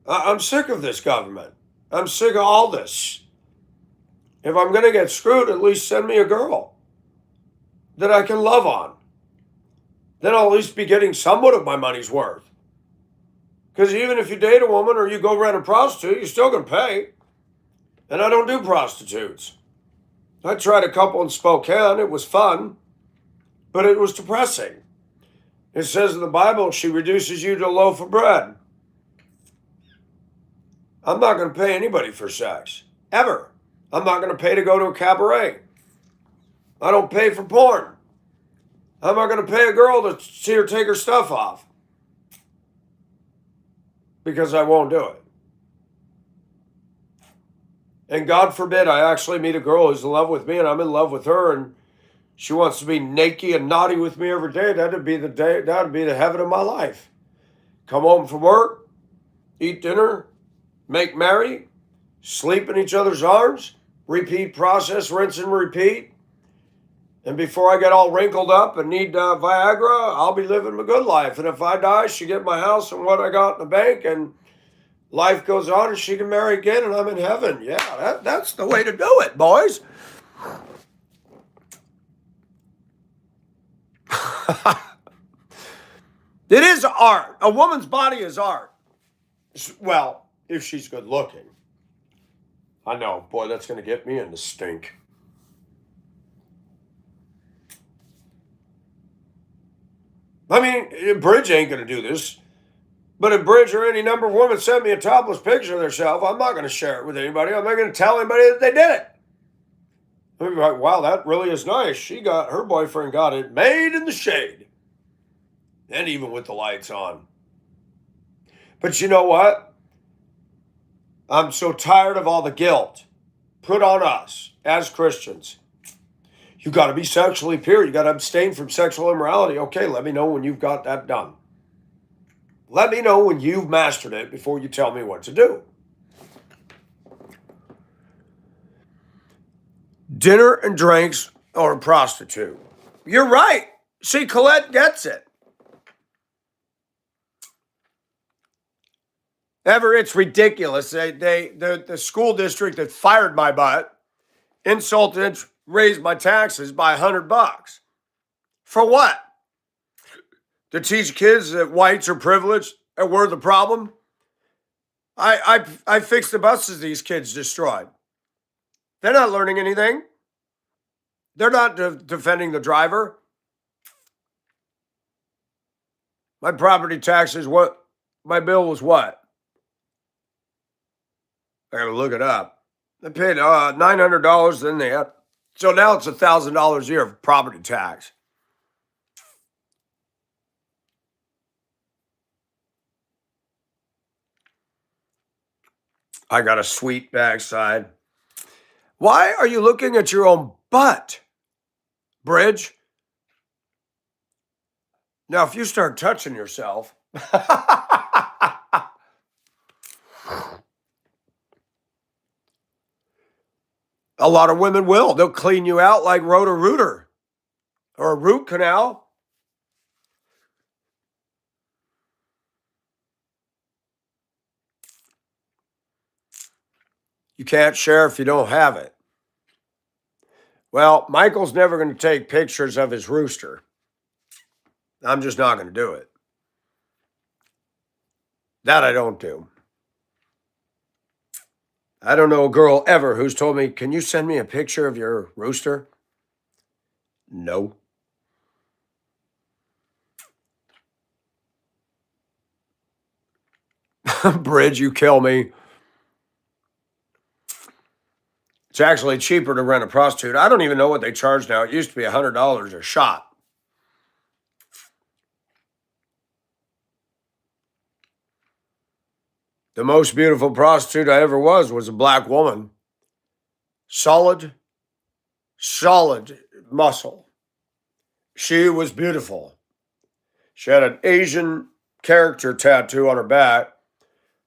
Speaker 1: I'm sick of this government. I'm sick of all this. If I'm going to get screwed, at least send me a girl that I can love on. Then I'll at least be getting somewhat of my money's worth. Because even if you date a woman or you go rent a prostitute, you're still going to pay. And I don't do prostitutes. I tried a couple in Spokane. It was fun, but it was depressing. It says in the Bible, she reduces you to a loaf of bread. I'm not going to pay anybody for sex, ever. I'm not going to pay to go to a cabaret. I don't pay for porn. I'm not going to pay a girl to see her take her stuff off. Because I won't do it. And God forbid I actually meet a girl who's in love with me and I'm in love with her and she wants to be naked and naughty with me every day. That'd be the heaven of my life. Come home from work, eat dinner, make merry, sleep in each other's arms, repeat process, rinse and repeat. And before I get all wrinkled up and need Viagra, I'll be living my good life. And if I die, she get my house and what I got in the bank and life goes on and she can marry again and I'm in heaven. Yeah, that's the way to do it, boys. It is art. A woman's body is art. Well, if she's good looking. I know, boy, that's going to get me in the stink. I mean, Bridge ain't going to do this. But if Bridge or any number of women send me a topless picture of themselves, I'm not going to share it with anybody. I'm not going to tell anybody that they did it. I'll be like, wow, that really is nice. Her boyfriend got it made in the shade. And even with the lights on. But you know what? I'm so tired of all the guilt put on us as Christians. You got to be sexually pure. You got to abstain from sexual immorality. Okay, let me know when you've got that done. Let me know when you've mastered it before you tell me what to do. Dinner and drinks or a prostitute. You're right. See, Colette gets it. It's ridiculous. The school district that fired my butt insulted, raised my taxes by $100. For what? To teach kids that whites are privileged and we're the problem? I fixed the buses these kids destroyed. They're not learning anything. They're not defending the driver. My property taxes, my bill was what? I got to look it up. I paid $900, then they had. So now it's $1,000 a year of property tax. I got a sweet backside. Why are you looking at your own butt, Bridge? Now, if you start touching yourself, a lot of women will. They'll clean you out like Roto-Rooter or a root canal. You can't share if you don't have it. Well, Michael's never going to take pictures of his rooster. I'm just not going to do it. That I don't do. I don't know a girl ever who's told me, can you send me a picture of your rooster? No. Bridge, you kill me. It's actually cheaper to rent a prostitute. I don't even know what they charge now. It used to be $100 a shot. The most beautiful prostitute I ever was a black woman. Solid muscle. She was beautiful. She had an Asian character tattoo on her back.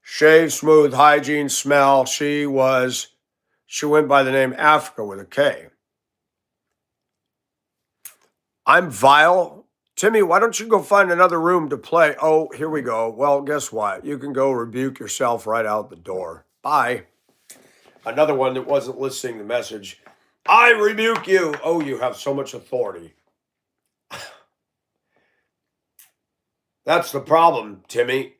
Speaker 1: Shaved, smooth, hygiene, smell. She went by the name Africa with a K. I'm vile. Timmy, why don't you go find another room to play? Oh, here we go. Well, guess what? You can go rebuke yourself right out the door. Bye. Another one that wasn't listening to the message. I rebuke you. Oh, you have so much authority. That's the problem, Timmy.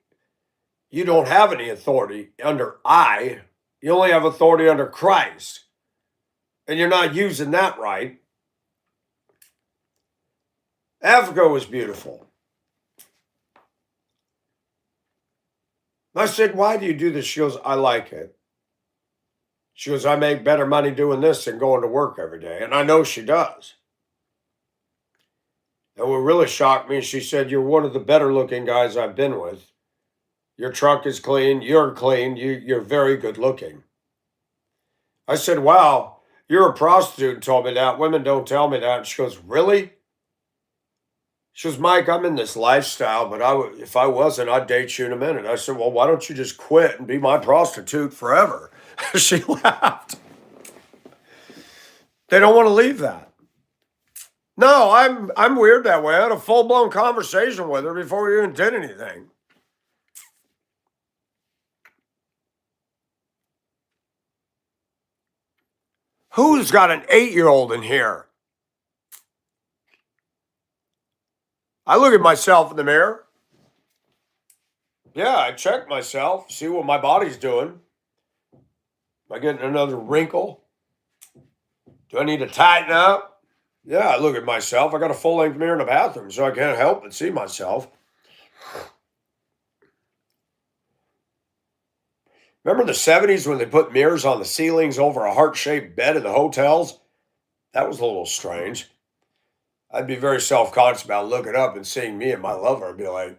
Speaker 1: You don't have any authority under I. You only have authority under Christ. And you're not using that right. Africa was beautiful. I said, why do you do this? She goes, I like it. She goes, I make better money doing this than going to work every day. And I know she does. And what really shocked me, she said, you're one of the better looking guys I've been with. Your truck is clean. You're clean. You're very good looking. I said, wow, you're a prostitute and told me that. Women don't tell me that. And she goes, really? She goes, Mike, I'm in this lifestyle, but if I wasn't, I'd date you in a minute. I said, well, why don't you just quit and be my prostitute forever? She laughed. They don't want to leave that. No, I'm weird that way. I had a full-blown conversation with her before we even did anything. Who's got an 8-year-old in here? I look at myself in the mirror. Yeah, I check myself, see what my body's doing. Am I getting another wrinkle? Do I need to tighten up? Yeah, I look at myself. I got a full length mirror in the bathroom, so I can't help but see myself. Remember the 70s when they put mirrors on the ceilings over a heart shaped bed in the hotels? That was a little strange. I'd be very self conscious about looking up and seeing me and my lover. I'd be like,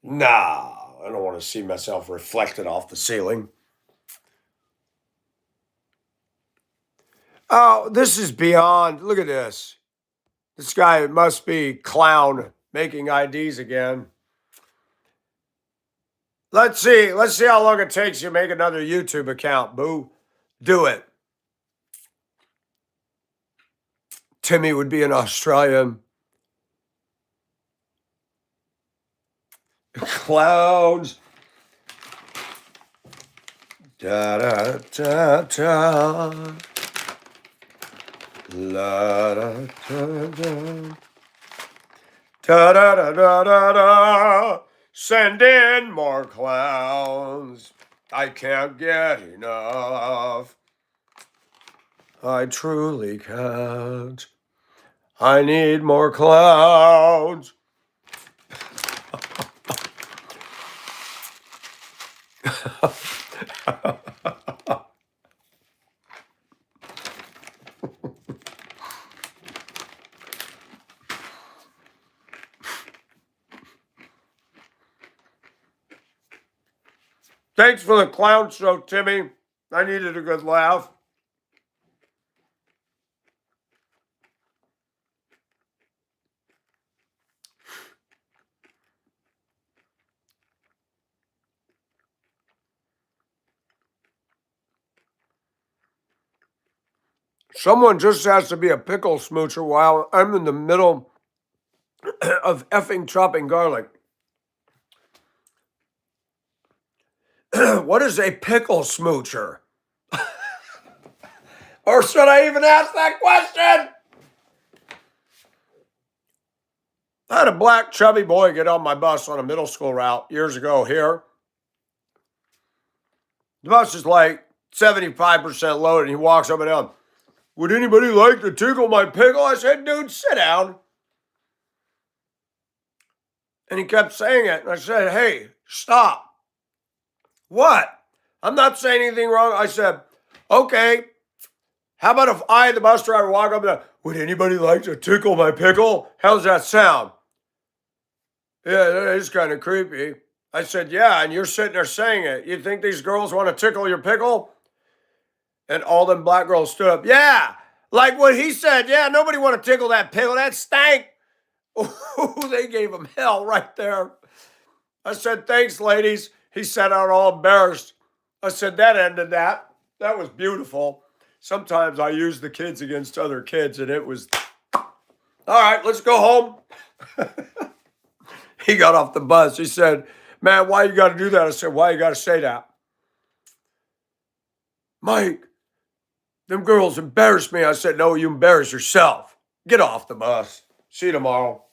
Speaker 1: nah, I don't want to see myself reflected off the ceiling. Oh, this is beyond. Look at this. This guy must be clown making IDs again. Let's see. Let's see how long it takes you to make another YouTube account, boo. Do it. Timmy would be an Australian. Clowns. Da da da da. La da da da. Da da da da da da. Send in more clowns. I can't get enough. I truly can't. I need more clowns. Thanks for the clown show, Timmy. I needed a good laugh. Someone just has to be a pickle smoocher while I'm in the middle of effing chopping garlic. What is a pickle smoocher? Or should I even ask that question? I had a black chubby boy get on my bus on a middle school route years ago here. The bus is like 75% loaded. And he walks up and down. Would anybody like to tickle my pickle? I said, dude, sit down. And he kept saying it. And I said, hey, stop. What? I'm not saying anything wrong. I said, okay. How about if I, the bus driver, walk up and down, would anybody like to tickle my pickle? How's that sound? Yeah, that is kind of creepy. I said, yeah, and you're sitting there saying it. You think these girls want to tickle your pickle? And all them black girls stood up. Yeah, like what he said. Yeah, nobody want to tickle that pickle. That stank. Ooh, they gave him hell right there. I said, thanks, ladies. He sat out all embarrassed. I said, that ended that. That was beautiful. Sometimes I use the kids against other kids, and it was, all right, let's go home. He got off the bus. He said, man, why you got to do that? I said, why you got to say that? Mike, them girls embarrassed me. I said, no, you embarrass yourself. Get off the bus. See you tomorrow.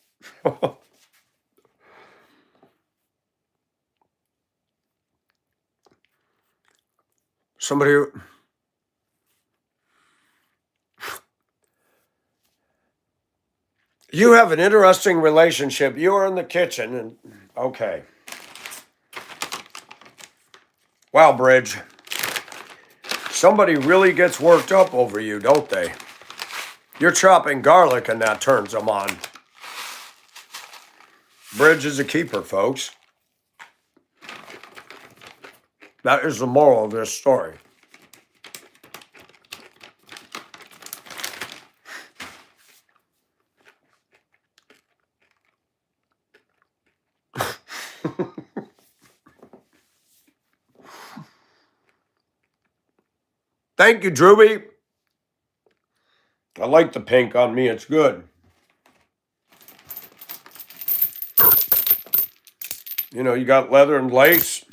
Speaker 1: Somebody, you have an interesting relationship. You are in the kitchen and, okay. Wow, Bridge. Somebody really gets worked up over you, don't they? You're chopping garlic and that turns them on. Bridge is a keeper, folks. That is the moral of this story. Thank you, Drewby. I like the pink on me. It's good. You know, you got leather and lace.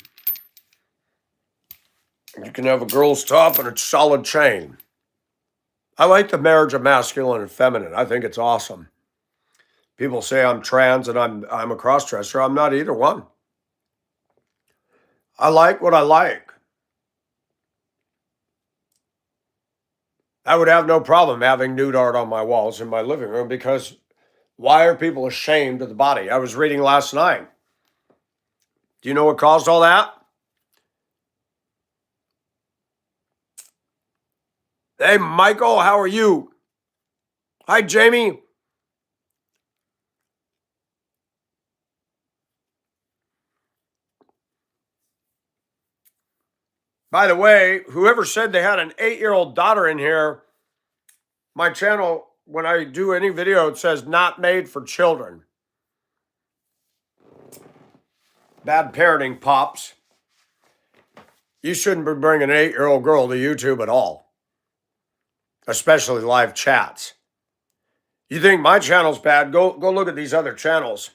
Speaker 1: You can have a girl's top and a solid chain. I like the marriage of masculine and feminine. I think it's awesome. People say I'm trans and I'm a cross-dresser. I'm not either one. I like what I like. I would have no problem having nude art on my walls in my living room because why are people ashamed of the body? I was reading last night. Do you know what caused all that? Hey, Michael, how are you? Hi, Jamie. By the way, whoever said they had an 8-year-old daughter in here, my channel, when I do any video, it says not made for children. Bad parenting, pops. You shouldn't be bringing an 8-year-old girl to YouTube at all, especially live chats. You think my channel's bad? Go look at these other channels.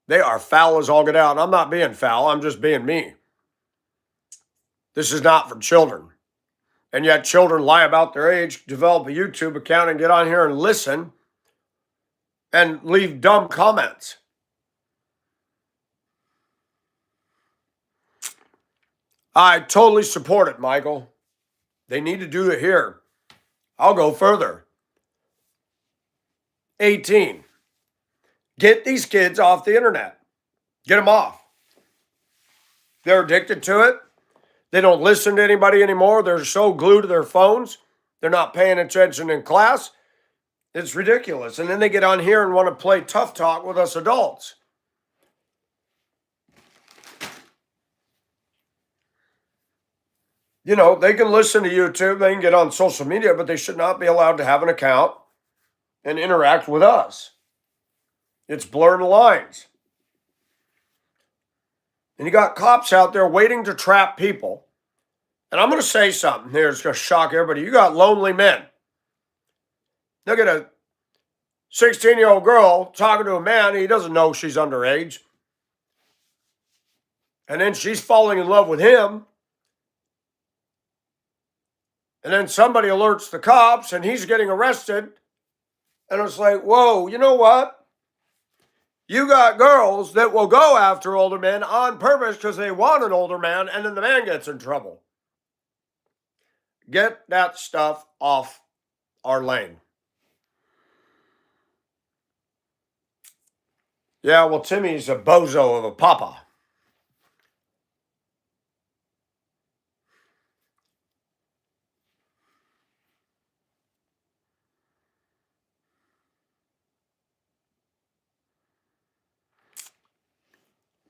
Speaker 1: They are foul as all get out. And I'm not being foul. I'm just being me. This is not for children. And yet children lie about their age, develop a YouTube account, and get on here and listen and leave dumb comments. I totally support it, Michael. They need to do it here. I'll go further. 18. Get these kids off the internet. Get them off. They're addicted to it. They don't listen to anybody anymore. They're so glued to their phones. They're not paying attention in class. It's ridiculous. And then they get on here and want to play tough talk with us adults. You know, they can listen to YouTube, they can get on social media, but they should not be allowed to have an account and interact with us. It's blurring the lines. And you got cops out there waiting to trap people. And I'm going to say something here that's going to shock everybody. You got lonely men. Look at a 16-year-old girl talking to a man. He doesn't know she's underage. And then she's falling in love with him. And then somebody alerts the cops and he's getting arrested. And it's like, whoa, you know what? You got girls that will go after older men on purpose because they want an older man, and then the man gets in trouble. Get that stuff off our lane. Yeah, well, Timmy's a bozo of a papa.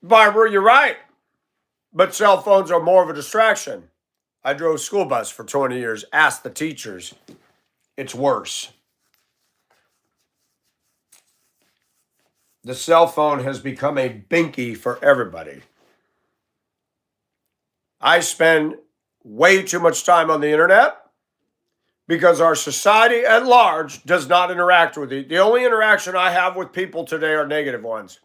Speaker 1: Barbara, you're right. But cell phones are more of a distraction. I drove a school bus for 20 years. Ask the teachers. It's worse. The cell phone has become a binky for everybody. I spend way too much time on the internet because our society at large does not interact with it. The only interaction I have with people today are negative ones.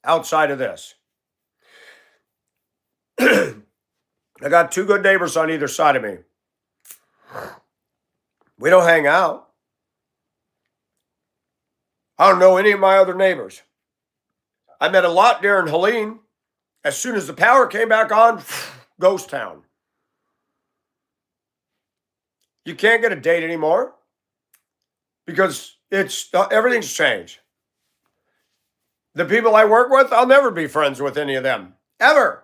Speaker 1: Outside of this. I got 2 good neighbors on either side of me. We don't hang out. I don't know any of my other neighbors. I met a lot there in Helene. As soon as the power came back on, ghost town. You can't get a date anymore because everything's changed. The people I work with, I'll never be friends with any of them. Ever.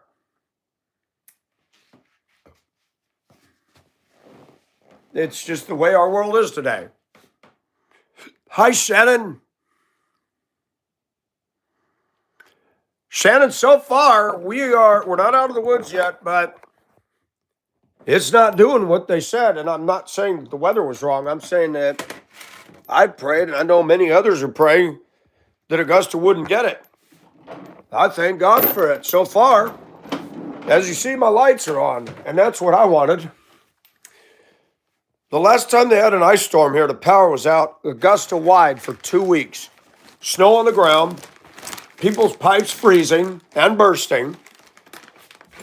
Speaker 1: It's just the way our world is today. Hi, Shannon. Shannon, so far, we're not out of the woods yet, but it's not doing what they said. And I'm not saying that the weather was wrong. I'm saying that I prayed, and I know many others are praying, that Augusta wouldn't get it. I thank God for it. So far, as you see, my lights are on, and that's what I wanted. The last time they had an ice storm here, the power was out Augusta-wide for 2 weeks. Snow on the ground, people's pipes freezing and bursting.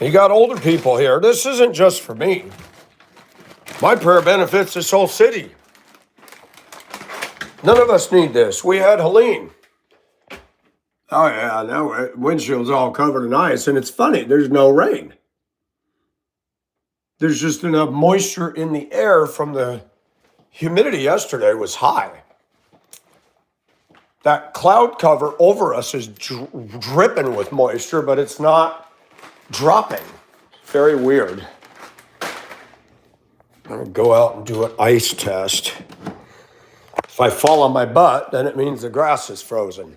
Speaker 1: You got older people here. This isn't just for me. My prayer benefits this whole city. None of us need this. We had Helene. Oh yeah, no, windshield's all covered in ice, and it's funny. There's no rain. There's just enough moisture in the air from the humidity yesterday was high. That cloud cover over us is dripping with moisture, but it's not dropping. Very weird. I'm gonna go out and do an ice test. If I fall on my butt, then it means the grass is frozen.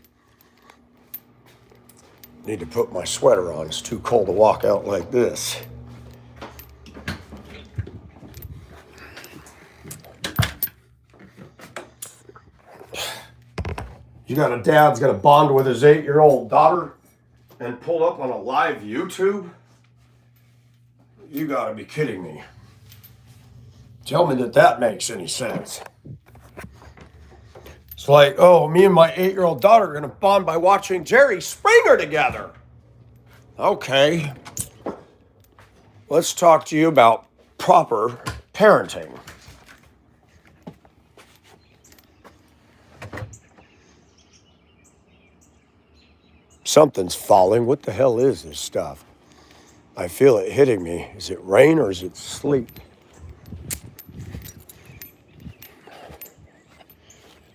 Speaker 1: Need to put my sweater on. It's too cold to walk out like this. You got a dad's got a bond with his 8-year-old daughter and pulled up on a live YouTube? You gotta be kidding me. Tell me that makes any sense. It's like, oh, me and my 8-year-old daughter are gonna bond by watching Jerry Springer together. Okay. Let's talk to you about proper parenting. Something's falling. What the hell is this stuff? I feel it hitting me. Is it rain or is it sleet?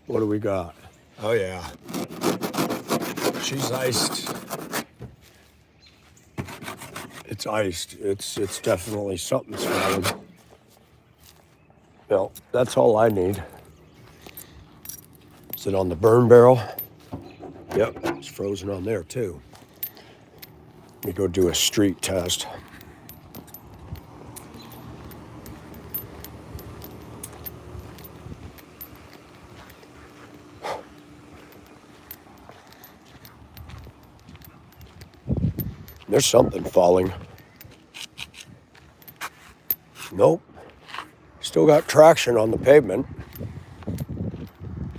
Speaker 1: What do we got? Oh yeah. She's iced. It's iced. It's definitely something's falling. Well, that's all I need. Is it on the burn barrel? Yep, it's frozen on there too. Let me go do a street test. There's something falling. Nope. Still got traction on the pavement.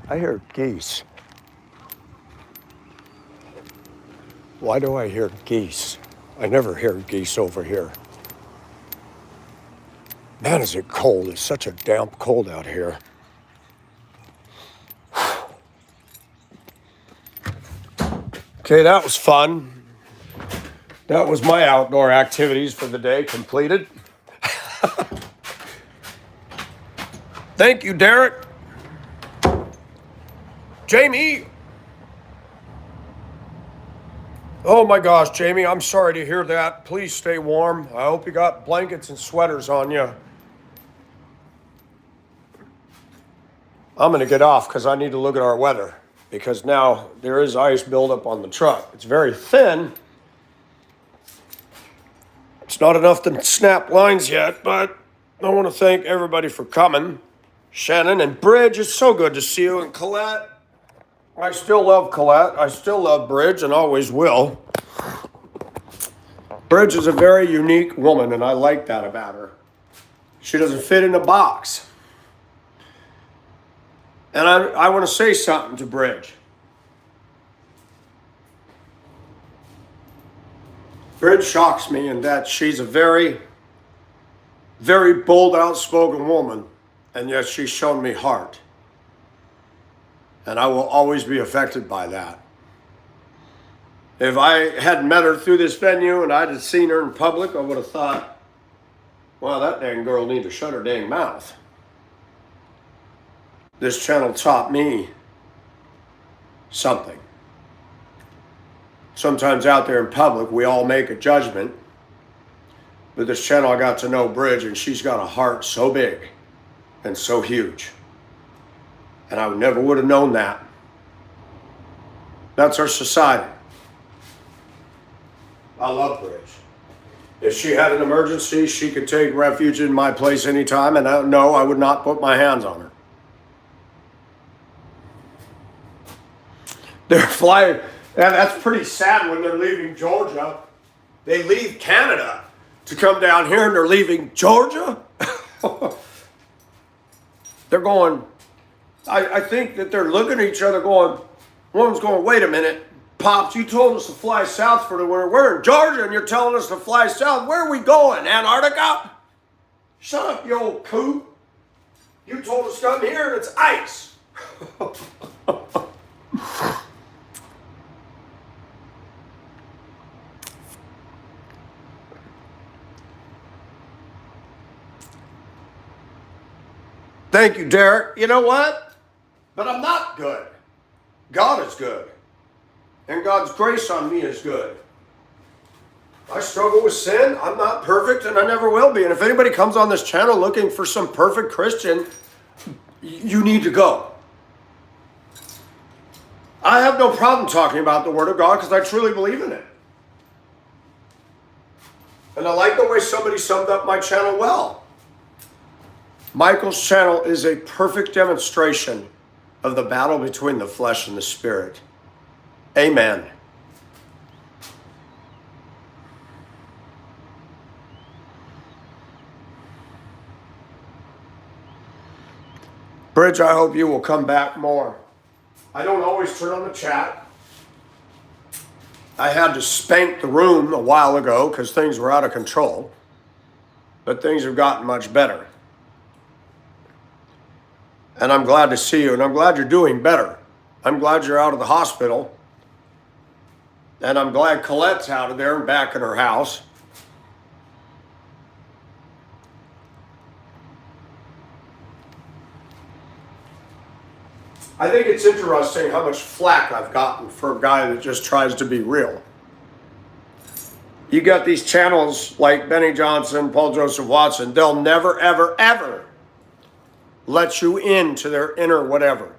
Speaker 1: I hear geese. Why do I hear geese? I never hear geese over here. Man, is it cold. It's such a damp cold out here. Okay, that was fun. That was my outdoor activities for the day completed. Thank you, Derek. Jamie. Oh my gosh, Jamie, I'm sorry to hear that. Please stay warm. I hope you got blankets and sweaters on you. I'm going to get off because I need to look at our weather because now there is ice buildup on the truck. It's very thin. It's not enough to snap lines yet, but I want to thank everybody for coming. Shannon and Bridge, it's so good to see you. And Colette, I still love Colette. I still love Bridge and always will. Bridge is a very unique woman, and I like that about her. She doesn't fit in a box. And I want to say something to Bridge. Bridge shocks me in that she's a very, very bold, outspoken woman, and yet she's shown me heart. And I will always be affected by that. If I hadn't met her through this venue and I'd have seen her in public, I would have thought, well, that dang girl needs to shut her dang mouth. This channel taught me something. Sometimes out there in public, we all make a judgment. But this channel, I got to know Bridge, and she's got a heart so big and so huge. And I never would have known that. That's our society. I love Bridge. If she had an emergency, she could take refuge in my place anytime, and I would not put my hands on her. They're flying. And that's pretty sad when they're leaving Georgia. They leave Canada to come down here and they're leaving Georgia. They're going, I think that they're looking at each other going, one's going, wait a minute, Pops, you told us to fly south for the winter. We're in Georgia and you're telling us to fly south. Where are we going? Antarctica? Shut up, you old coot. You told us to come here and it's ice. Thank you, Derek. You know what? But I'm not good. God is good. And God's grace on me is good. I struggle with sin. I'm not perfect, and I never will be. And if anybody comes on this channel looking for some perfect Christian, you need to go. I have no problem talking about the Word of God because I truly believe in it. And I like the way somebody summed up my channel well. Michael's channel is a perfect demonstration of the battle between the flesh and the spirit. Amen. Bridge, I hope you will come back more. I don't always turn on the chat. I had to spank the room a while ago because things were out of control. But things have gotten much better. And I'm glad to see you, and I'm glad you're doing better. I'm glad you're out of the hospital. And I'm glad Colette's out of there and back in her house. I think it's interesting how much flack I've gotten for a guy that just tries to be real. You got these channels like Benny Johnson, Paul Joseph Watson, they'll never, ever, ever let you into their inner whatever.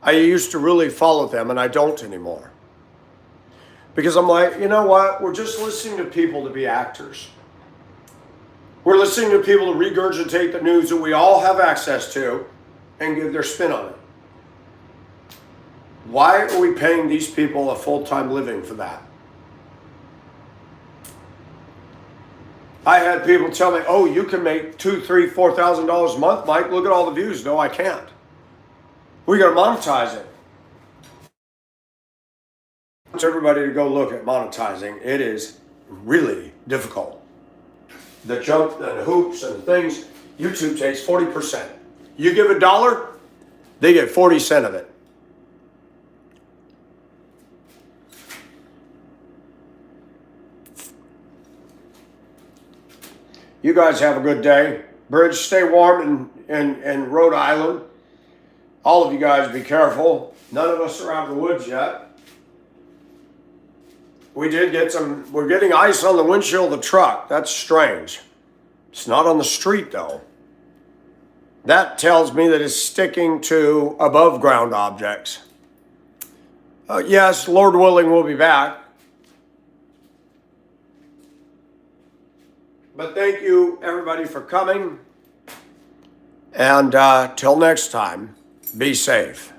Speaker 1: I used to really follow them, and I don't anymore. Because I'm like, you know what? We're just listening to people to be actors. We're listening to people to regurgitate the news that we all have access to and give their spin on it. Why are we paying these people a full-time living for that? I had people tell me, oh, you can make $2,000, $3,000, $4,000 a month, Mike. Look at all the views. No, I can't. We got to monetize it. I want everybody to go look at monetizing. It is really difficult. The junk and the hoops and the things, YouTube takes 40%. You give $1, they get 40 cents of it. You guys have a good day. Bridge, stay warm in Rhode Island. All of you guys be careful. None of us are out of the woods yet. We did get we're getting ice on the windshield of the truck. That's strange. It's not on the street though. That tells me that it's sticking to above ground objects. Yes, Lord willing, we'll be back. But thank you, everybody, for coming. And till next time, be safe.